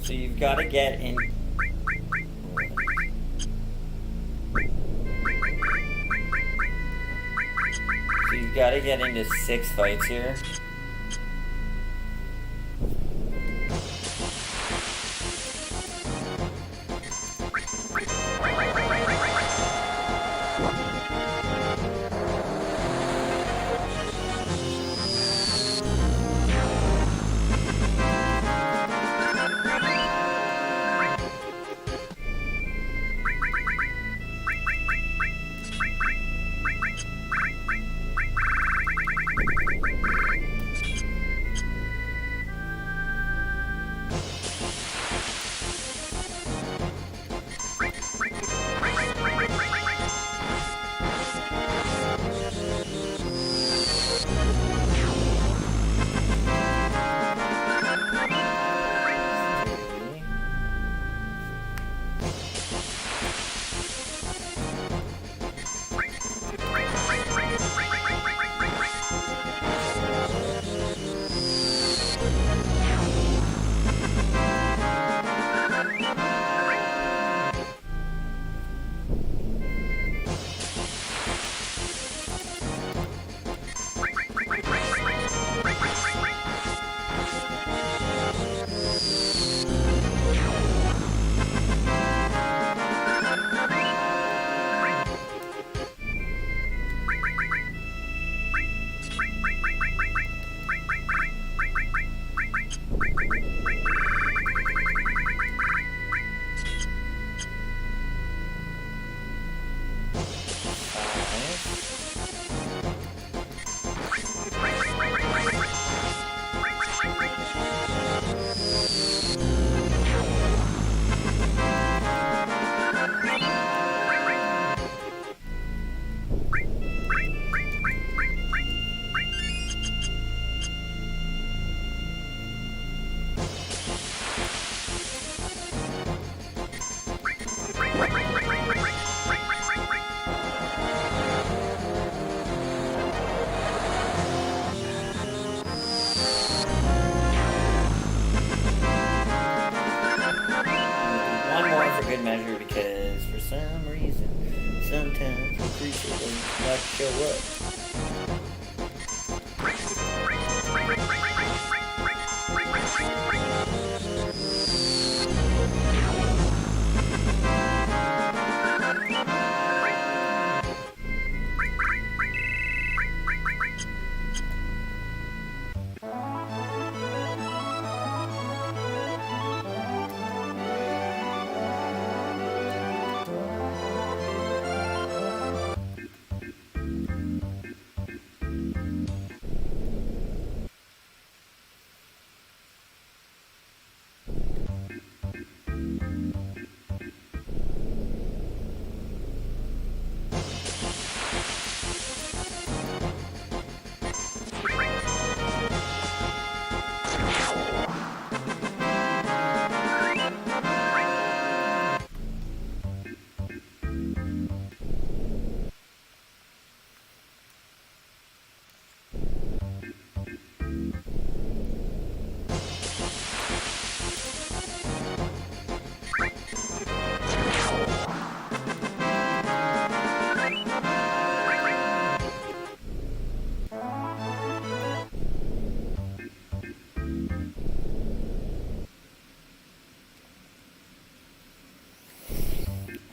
So you've got to get in. So you've got to get into 6 fights here. Good measure, because for some reason sometimes the creature doesn't like to show up.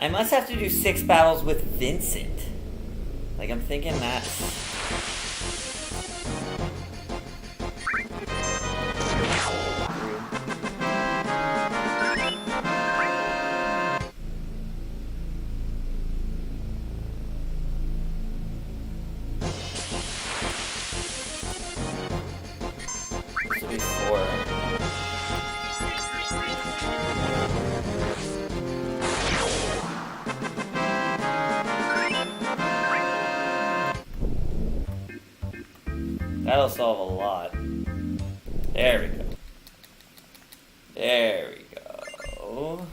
I must have to do 6 battles with Vincent. Like, I'm thinking that's... solve a lot. There we go. There we go.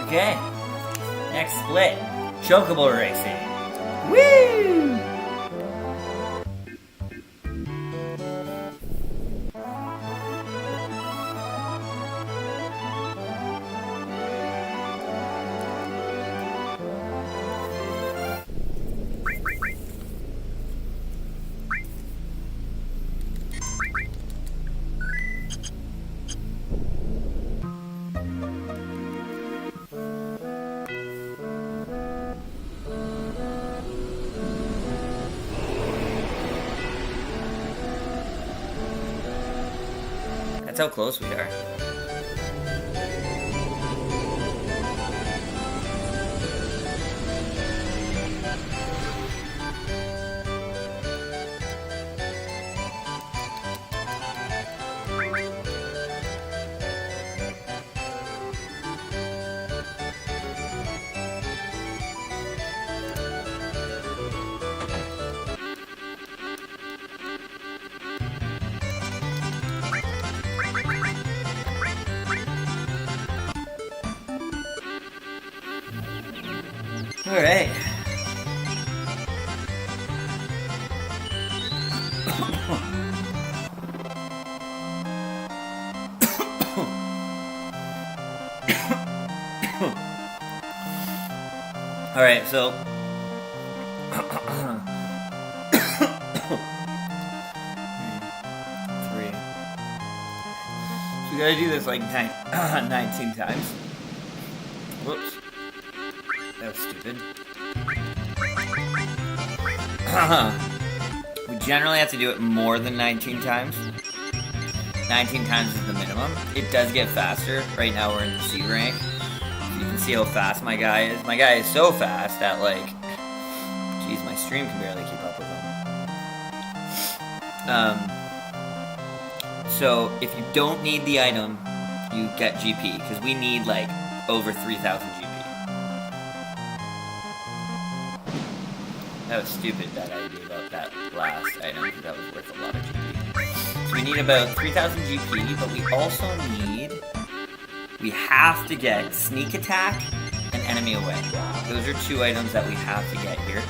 Okay. Next split. Chocobo racing. Woo! That's how close we are. All right. All right, so three. So we gotta do this like 19 times. Whoops. That was stupid. We generally have to do it more than 19 times. 19 times is the minimum. It does get faster. Right now we're in the C rank. So you can see how fast my guy is. My guy is so fast that, like, geez, my stream can barely keep up with him. So if you don't need the item, you get GP, because we need, like, over 3,000 GP. That was stupid, that idea about that last item. That was worth a lot of GP. So we need about 3,000 GP, but we also need... We have to get Sneak Attack and Enemy Away. Those are two items that we have to get here.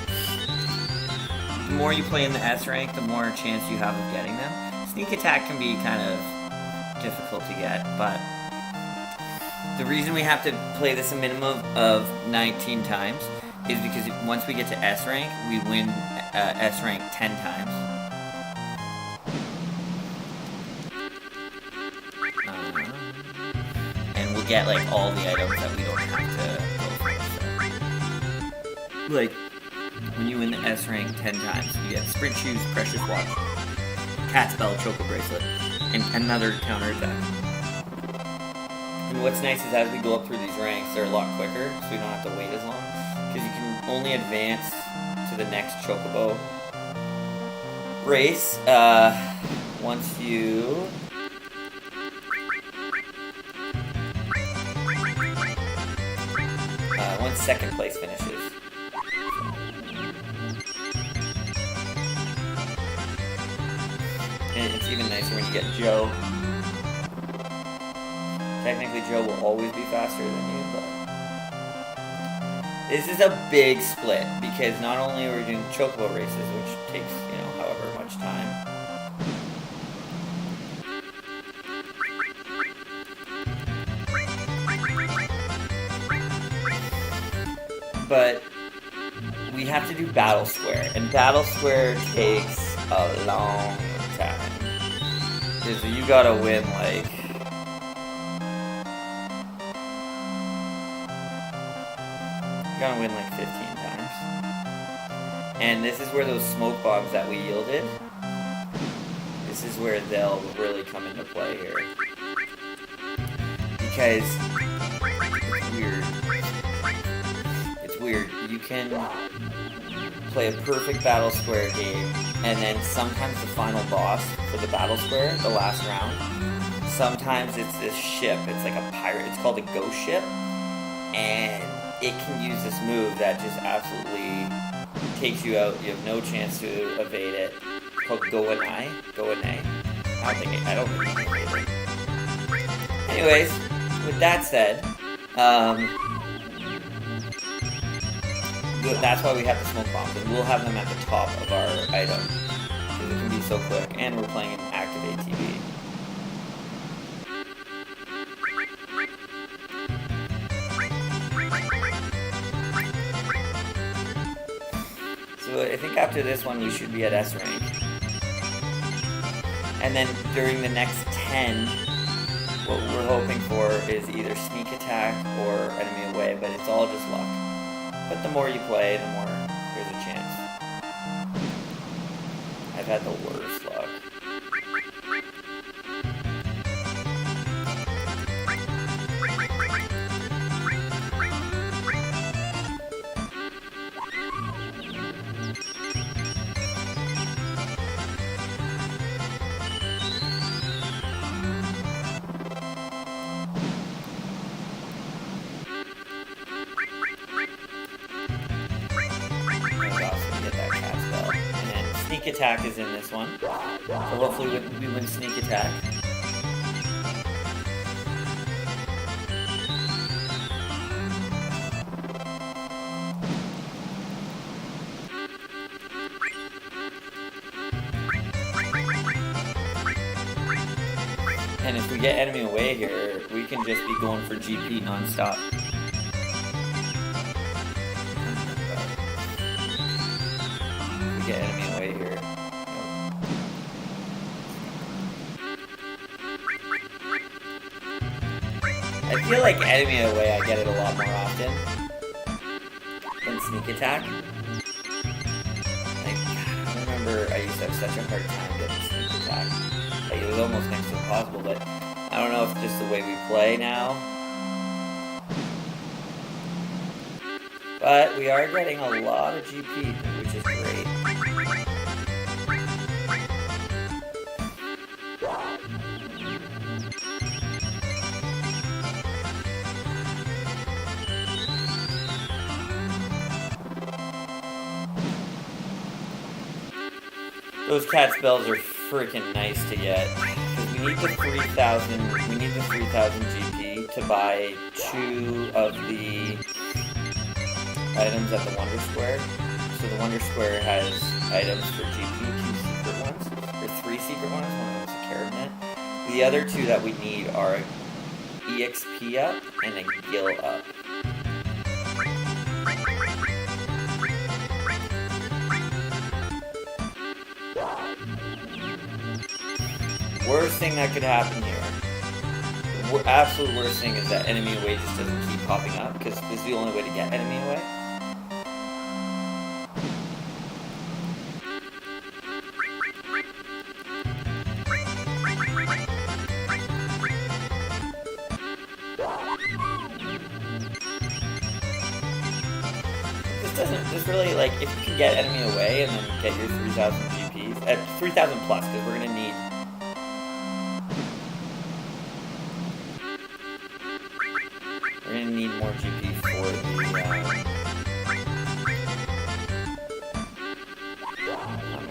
The more you play in the S rank, the more chance you have of getting them. Sneak Attack can be kind of difficult to get, but... The reason we have to play this a minimum of 19 times is because once we get to S rank, we win S rank 10 times. And we'll get, like, all the items that we don't have to go for. So. Like, when you win the S rank 10 times, you get Sprint Shoes, Precious Watch, Cat's Bell, Choco Bracelet, and another counter attack. And what's nice is as we go up through these ranks, they're a lot quicker, so we don't have to wait as long. Because you can only advance to the next Chocobo race once you... once second place finishes. And it's even nicer when you get Joe. Technically, Joe will always be faster than you, but... This is a big split, because not only are we doing Chocobo races, which takes, you know, however much time. But we have to do Battle Square, and Battle Square takes a long time. Because you gotta win, like... Gonna win like 15 times. And this is where those smoke bombs that we yielded, this is where they'll really come into play here. Because it's weird. It's weird. You can play a perfect battle square game, and then sometimes the final boss for the battle square, the last round, sometimes it's this ship. It's like a pirate. It's called a ghost ship, and it can use this move that just absolutely takes you out. You have no chance to evade it. It's called Goanai. I don't think you can evade it. Anyways, with that said, that's why we have the smoke bombs, and we'll have them at the top of our item, because it can be so quick, and we're playing an active ATV. So I think after this one we should be at S rank. And then during the next 10, what we're hoping for is either sneak attack or enemy away, but it's all just luck. But the more you play, the more there's a chance. I've had the worst luck. Sneak attack is in this one, so hopefully we win sneak attack. And if we get enemy away here, we can just be going for GP non-stop. Get enemy away here. I feel like enemy away I get it a lot more often than sneak attack. Like, I remember I used to have such a hard time getting sneak attack. Like, it was almost next to impossible, but I don't know if it's just the way we play now. But we are getting a lot of GP, which is great. Those cat spells are freaking nice to get. Because we need the 3,000 GP to buy 2 of the items at the Wonder Square. So the Wonder Square has items for GP, 2 secret ones, or 3 secret ones, one of them's a Carabnet. The other 2 that we need are EXP up and a Gil up. Worst thing that could happen here, the absolute worst thing is that enemy away just doesn't keep popping up, because this is the only way to get enemy away. This really, like, if you can get enemy away and then get your 3,000 GPs, at 3,000 plus, because we're gonna need. We're gonna need more GP for the.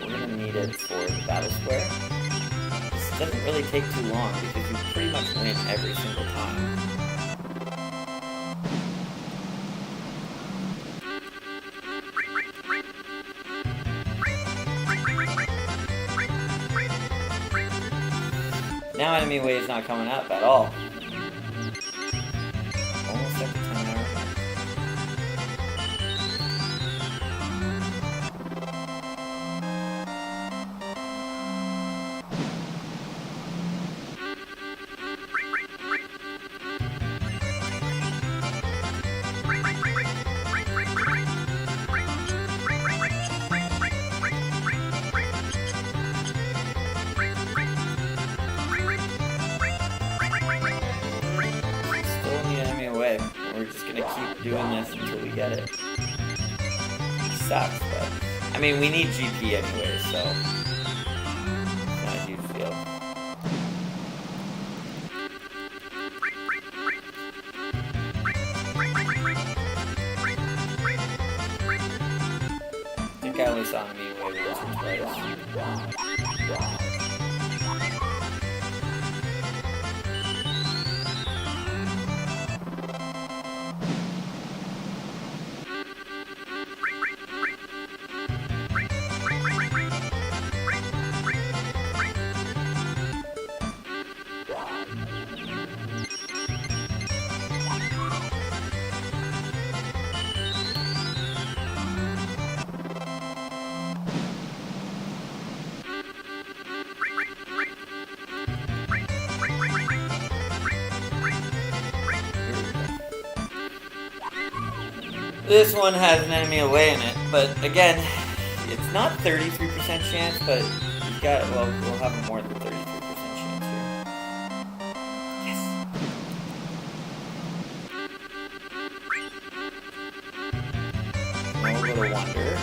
We're gonna need it for the battle square. This doesn't really take too long because you pretty much win every single time. Now enemy wave's not coming up at all. Almost every time I remember. We're just gonna keep doing this until we get it. It sucks, but I mean, we need GP anyway, so it's not a huge deal. I think I only saw me way once or twice. This one has an enemy away in it, but again, it's not 33% chance, but we've got, well, we'll have more than 33% chance here. Yes! Now we'll go to Wonder.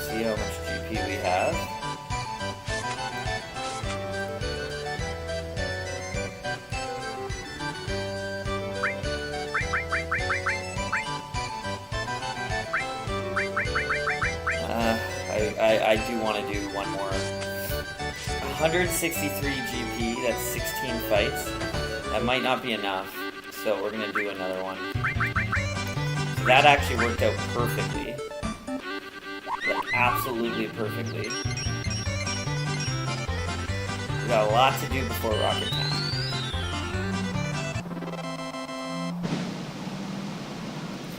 See how much GP we have. I do want to do one more. 163 GP, that's 16 fights. That might not be enough, so we're going to do another one. So that actually worked out perfectly. Like, absolutely perfectly. We got a lot to do before Rocket Town.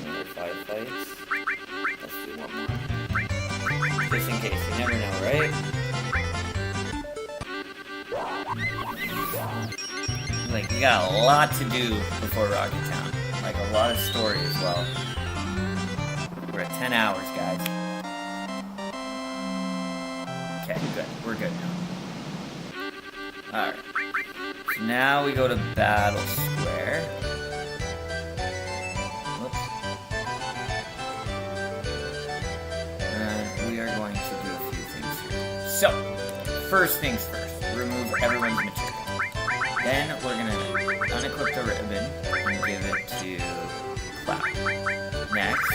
Another 5 fights. Let's do one more. Just in case, you never know, right? Like, we got a lot to do before Rocket Town. Like, a lot of story as well. We're at 10 hours, guys. Okay, good. We're good now. Alright. So now we go to Battle Square. So, first things first, remove everyone's material. Then we're going to unequip the ribbon and give it to Cloud. Next, I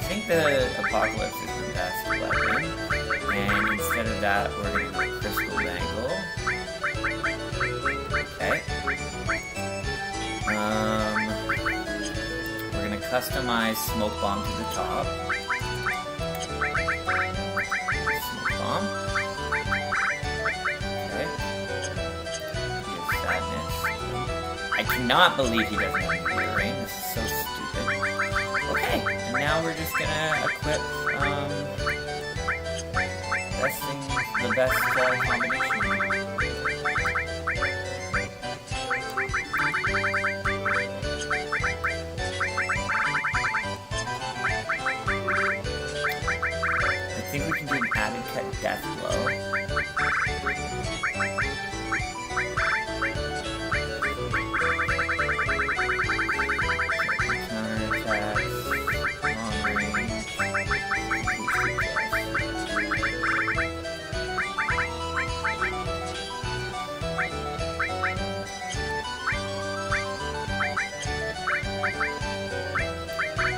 think the Apocalypse is the best weapon. And instead of that, we're going to go Crystal Bangle. Okay. We're going to customize Smoke Bomb to the top. Smoke Bomb. I cannot believe he doesn't have Clear Rain. This is so stupid. Okay, and now we're just gonna equip the best combination. I think we can do an added cut death blow.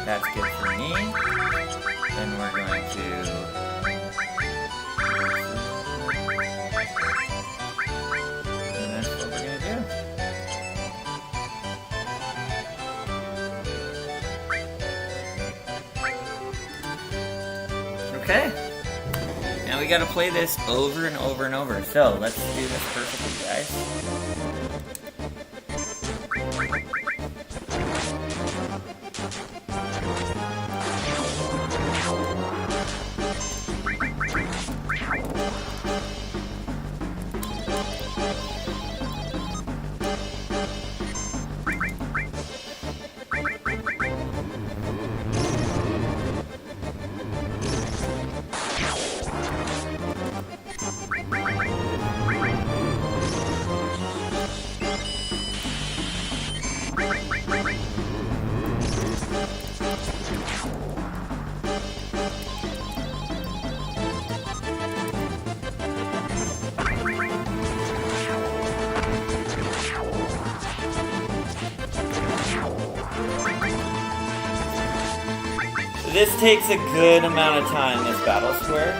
That's good for me. Then we're going to... And that's what we're going to do. Okay. Now we got to play this over and over and over. So let's do this perfectly, guys. this takes a good amount of time, this battle square.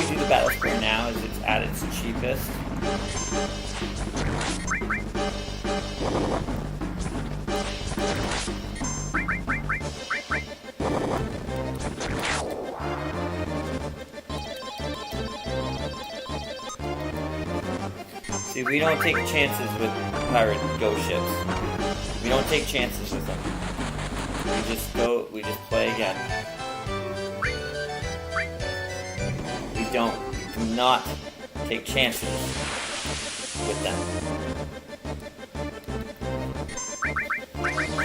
The battle square now is it's at its cheapest. See, we don't take chances with pirate ghost ships. We don't take chances with them. We just play again. We do not take chances with them.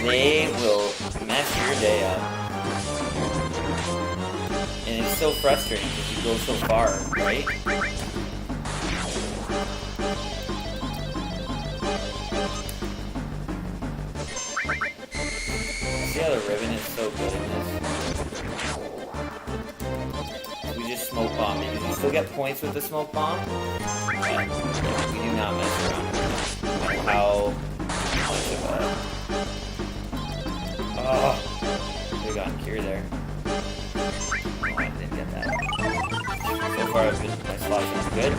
They will mess your day up. And it's so frustrating because you go so far, right? See how the ribbon is so good in this? We just smoke bomb it. You still get points with the smoke bomb, but we do not mess around with it. No matter how much of a... Oh, we got cure there. Oh, I didn't get that. So far, my slots are good.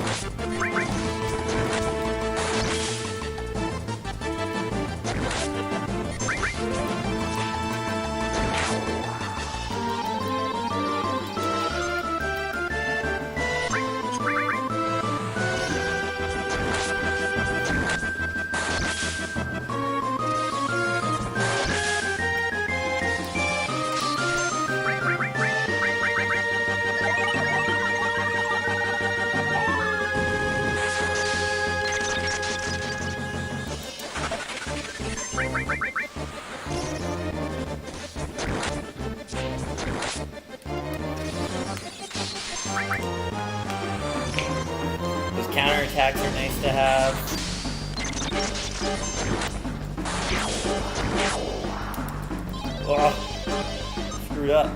Counterattacks are nice to have. Oh, screwed up.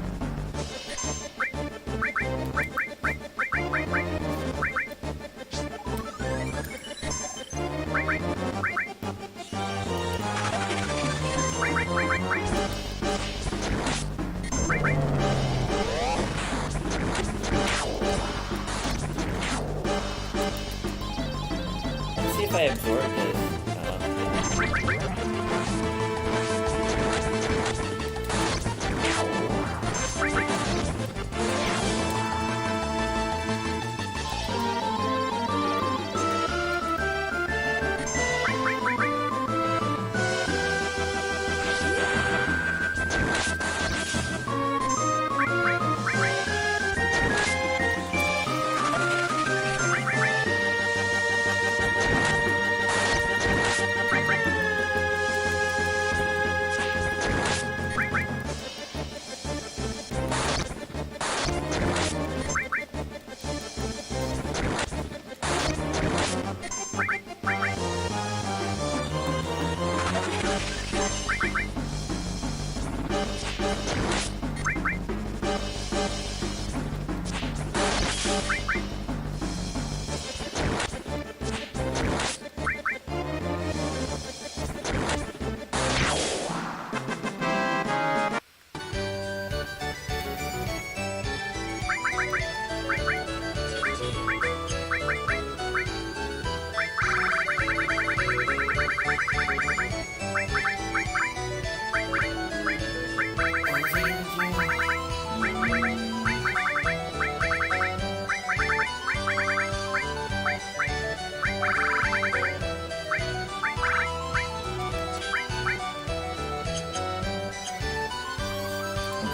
If I absorb this,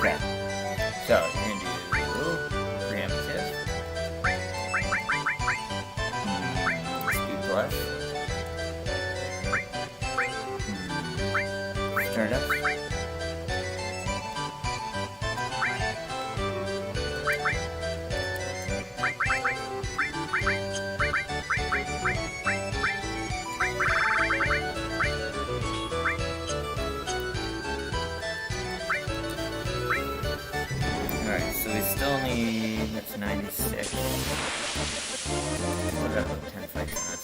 Okay, so you're gonna do preemptive, speed plus, startup, Alright, so we still need, that's 96. Still got about 10 fights in us.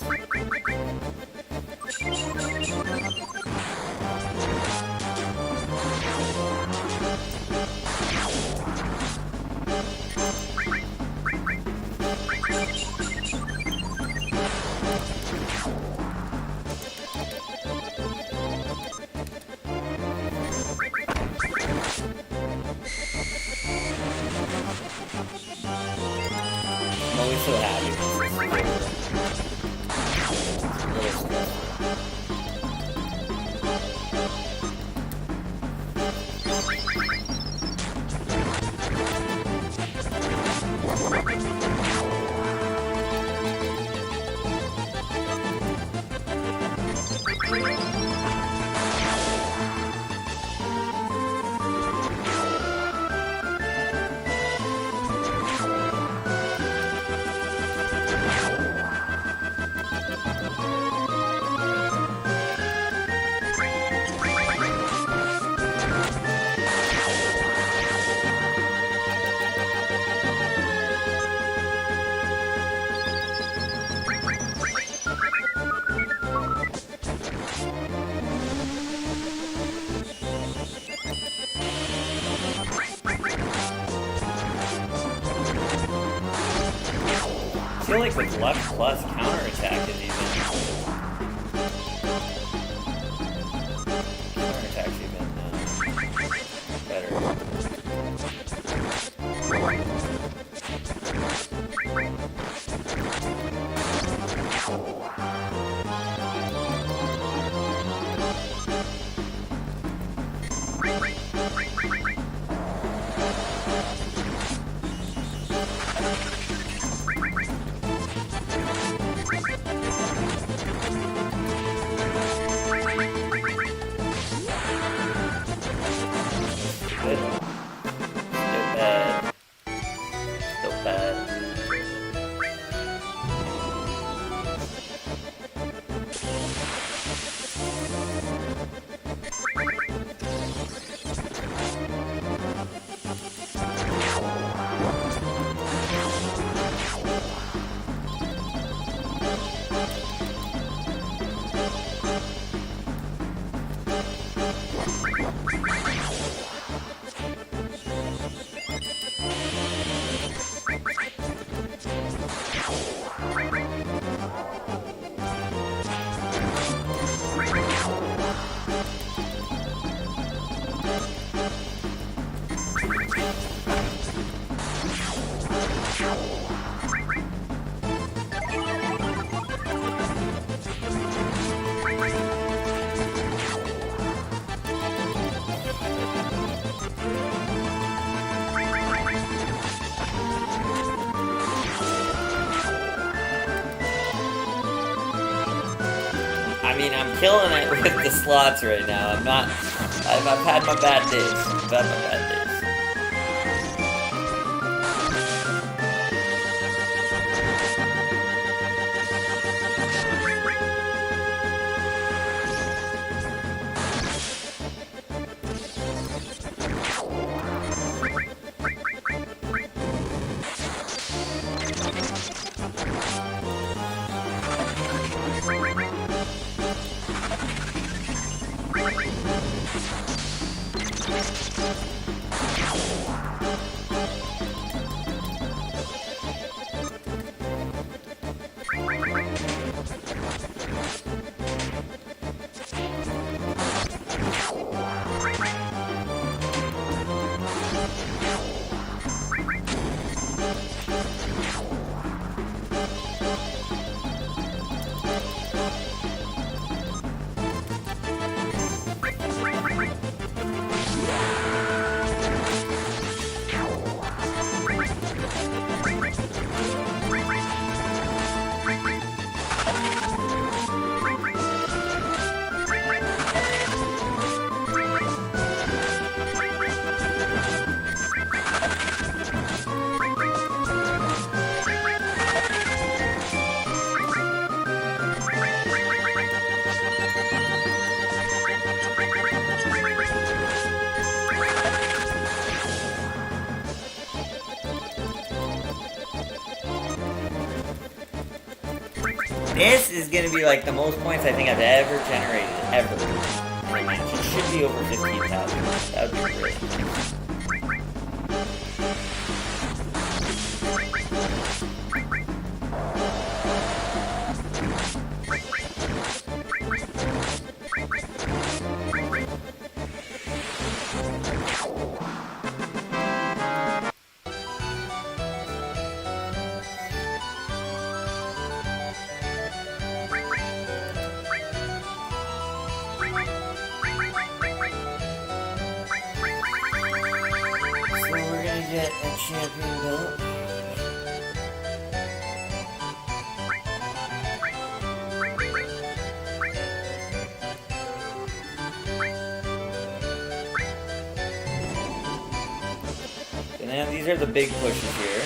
I'm always so happy when this is over. It's a little stressful. I feel like with left plus counterattack is even counterattack's even better. Good. Still bad. Still bad. I mean, I'm killing it with the slots right now. I've had my bad days. I've had my bad days. This is going to be like the most points I think I've ever generated, ever. In a match. It should be over 15,000. That would be great. Get a champion belt. And then these are the big pushes here.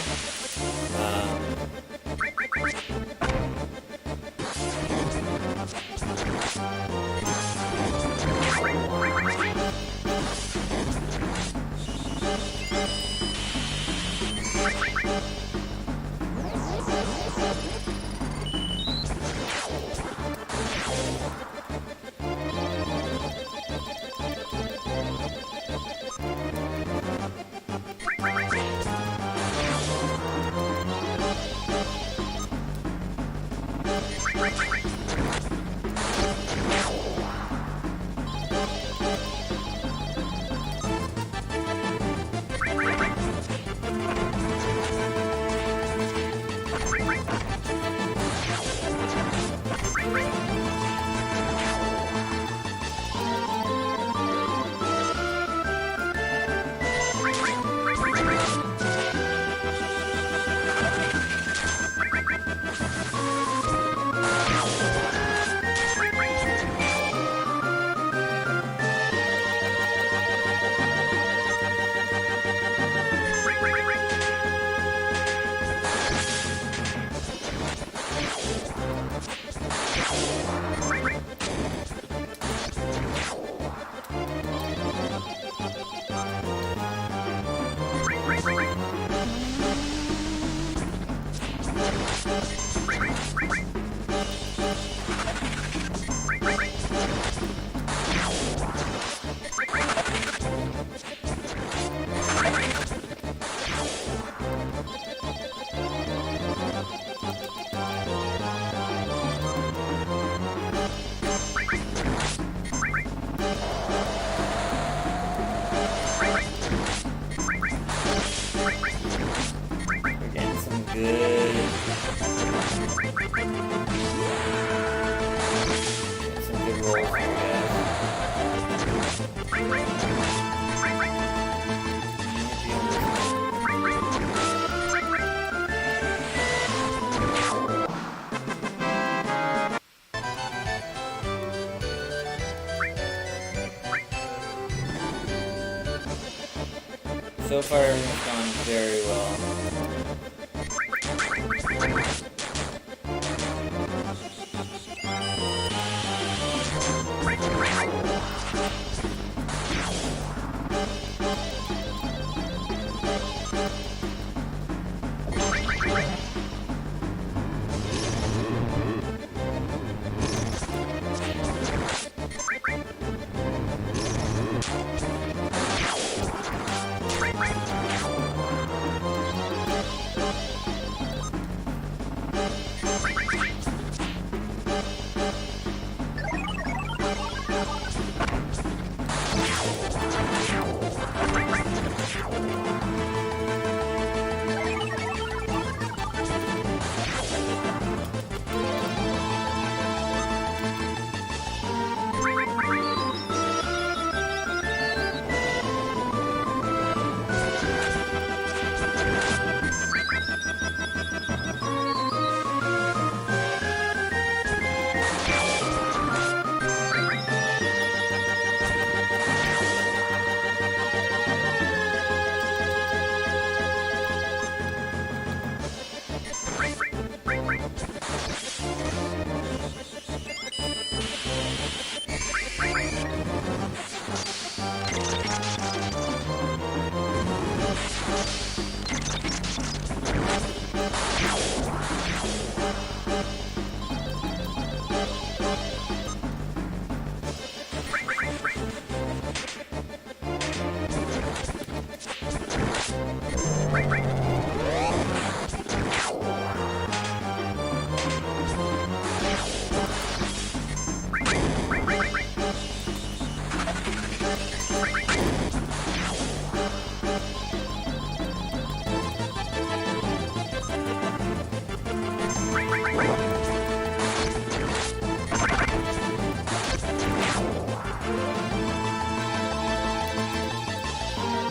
So far, everything's gone very well.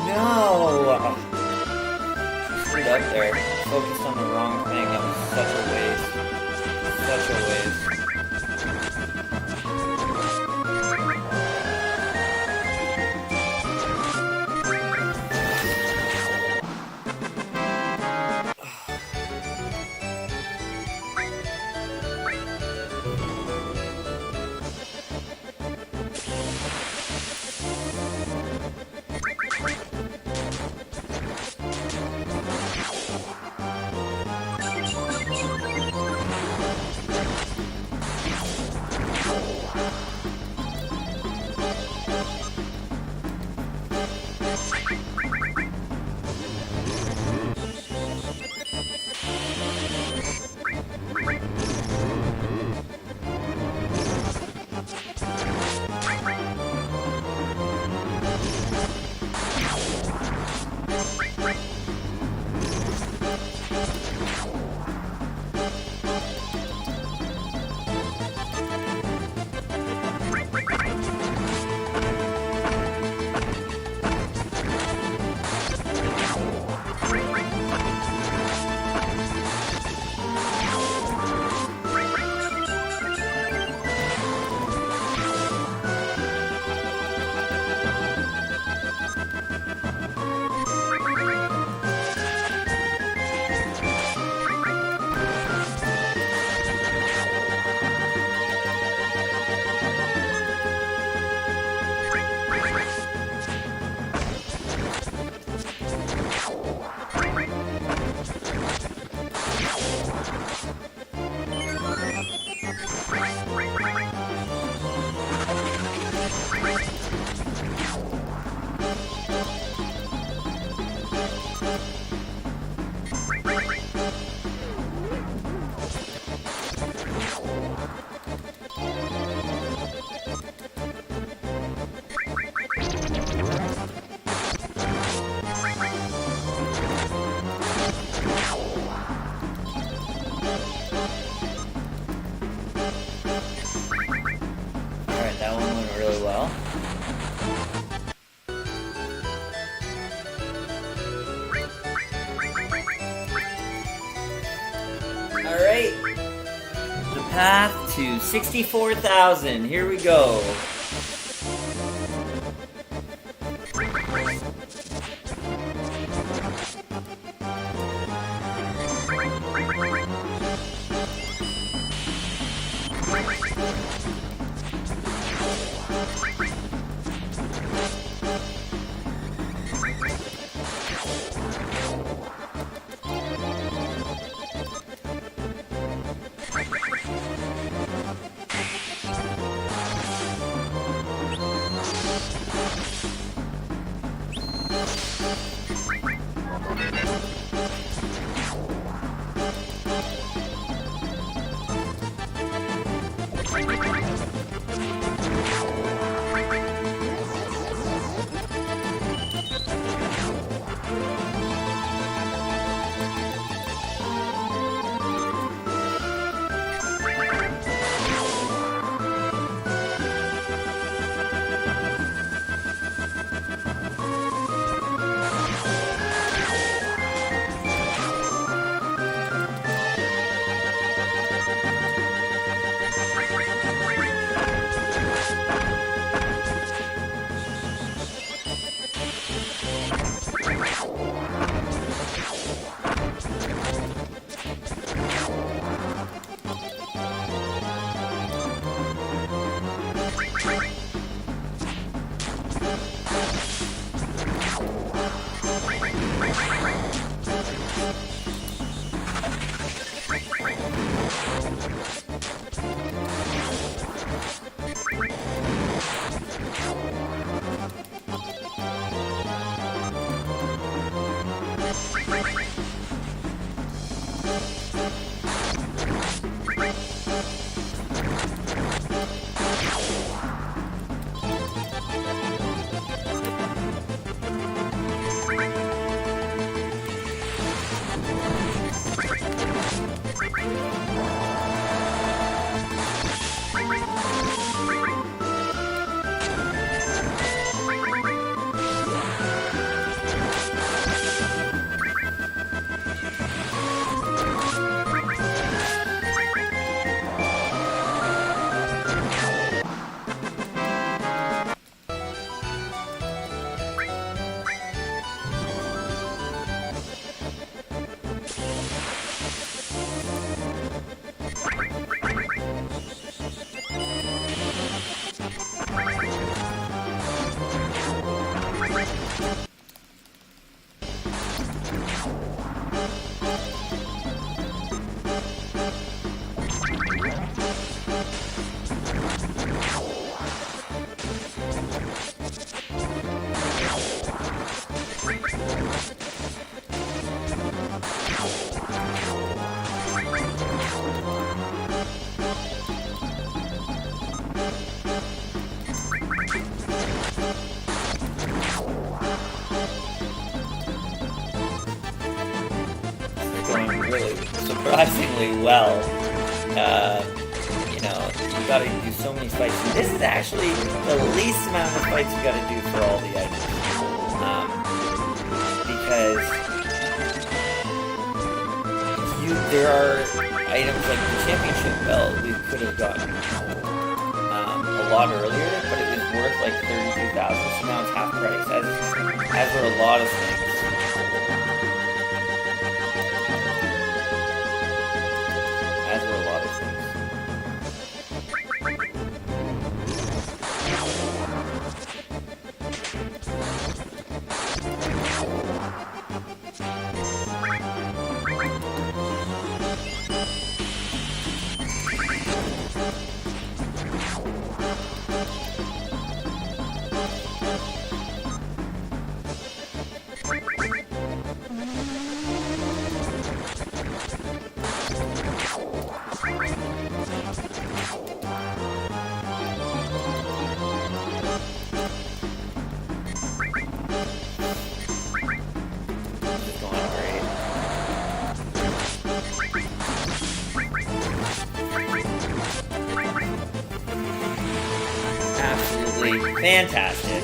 No! Screwed up there. Focused on the wrong thing. That was such a waste. Such a waste. Alright. The path to 64,000. Here we go. really surprisingly well. You know, you gotta do so many fights. And this is actually the least amount of fights you gotta do for all the items. Because there are items like the championship belt we could have gotten a lot earlier, but it was worth like 32,000, so now it's half price, as were a lot of things. As were a lot of things. Fantastic.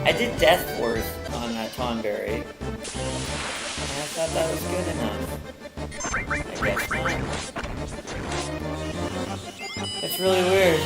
I did Death Force on that Tonberry, and I thought that was good enough. I guess not. It's really weird.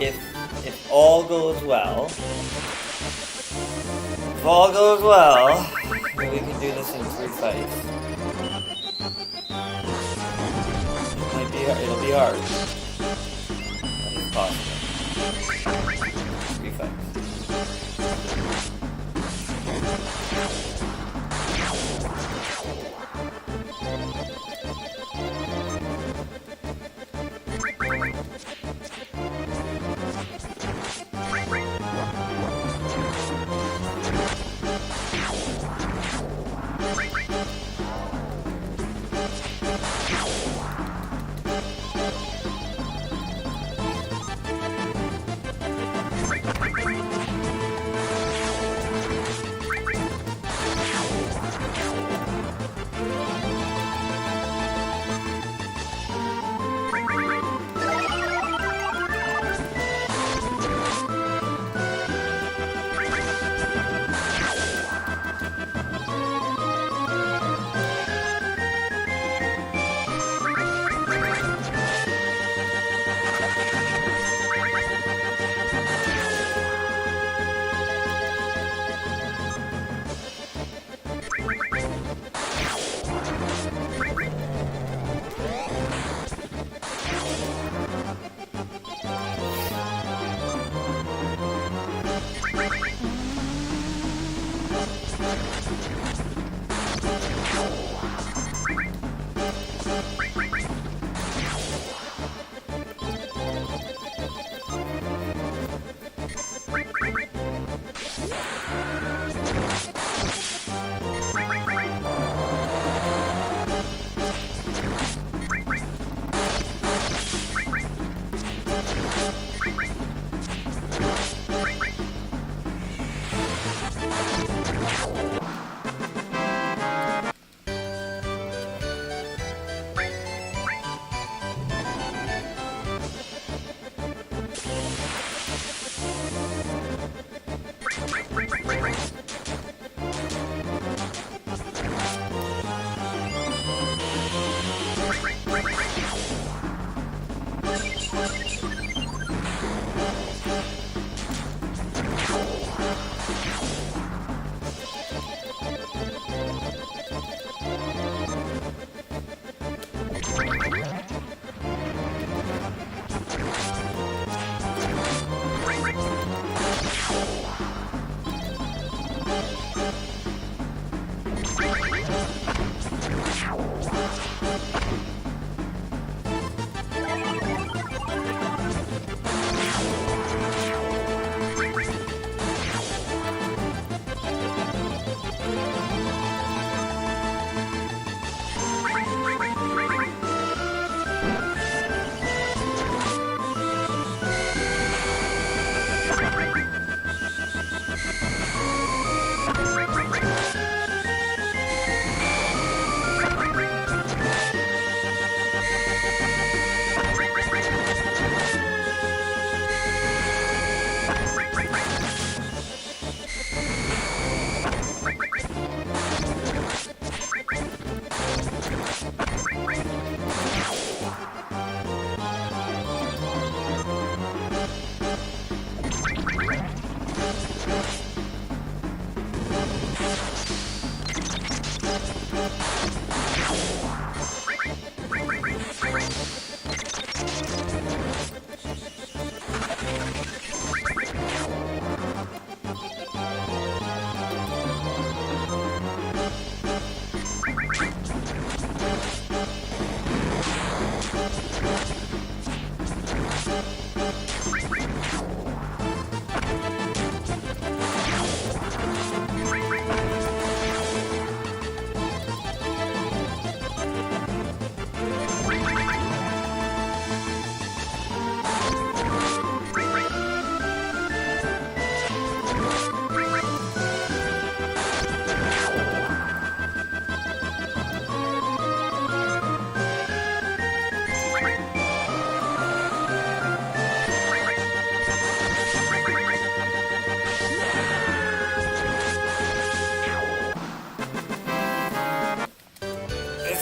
if all goes well, maybe we can do this in 3 fights. It'll be hard, but it's possible. 3 fights.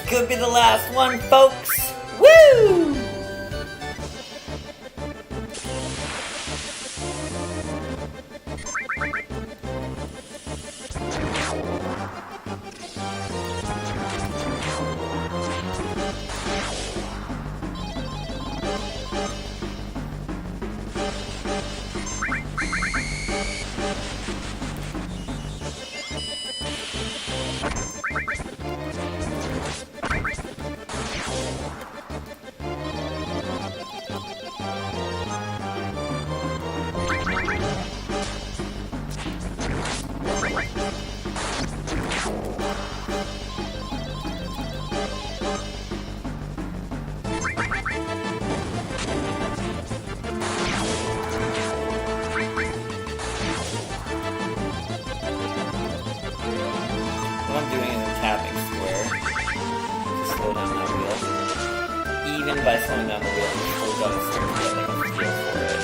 Could be the last one, folks. Woo! I'm doing is tapping square to slow down that wheel. Even by slowing down the wheel, you still gotta start to get like a feel for it.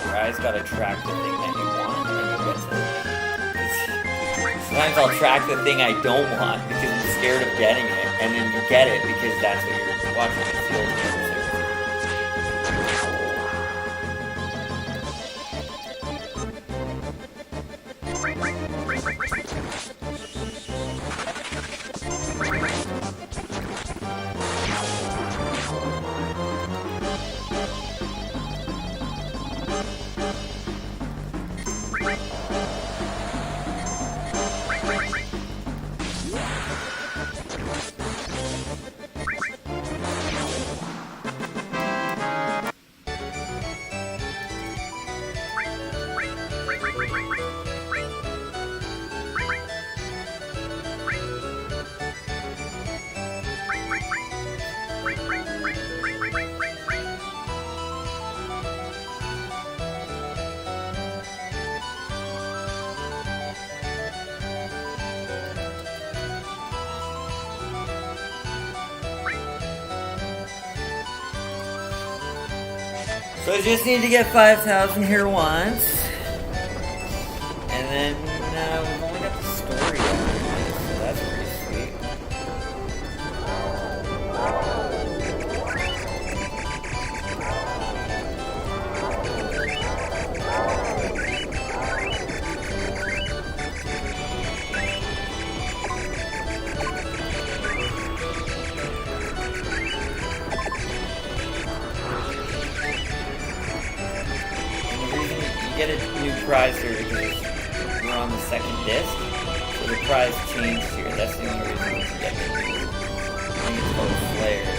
Your eyes gotta track the thing that you want, and then you get to it. Sometimes I'll track the thing I don't want because I'm scared of getting it, and then you get it because that's what you're watching the field of. So I just need to get 5,000 here once, and then we've only got the story yet, so that's pretty sweet. Get a new prize here because we're on the second disc, so the prize changed here. That's the only reason we can get the new. I think it's called a flare.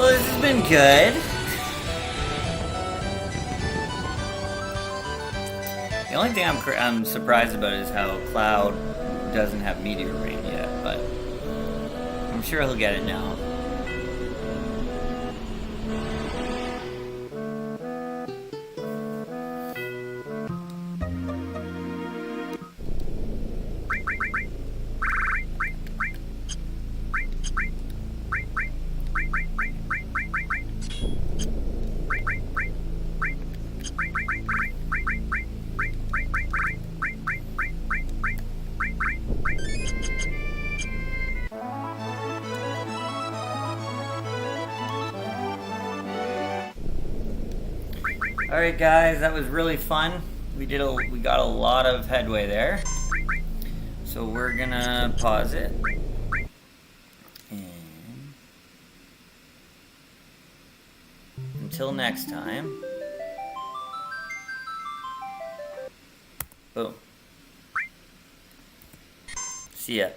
Well, this has been good. The only thing I'm surprised about is how Cloud doesn't have Meteor Rain yet, but I'm sure he'll get it now. Alright guys, that was really fun. We got a lot of headway there. So we're gonna pause it. And until next time. Boom. See ya.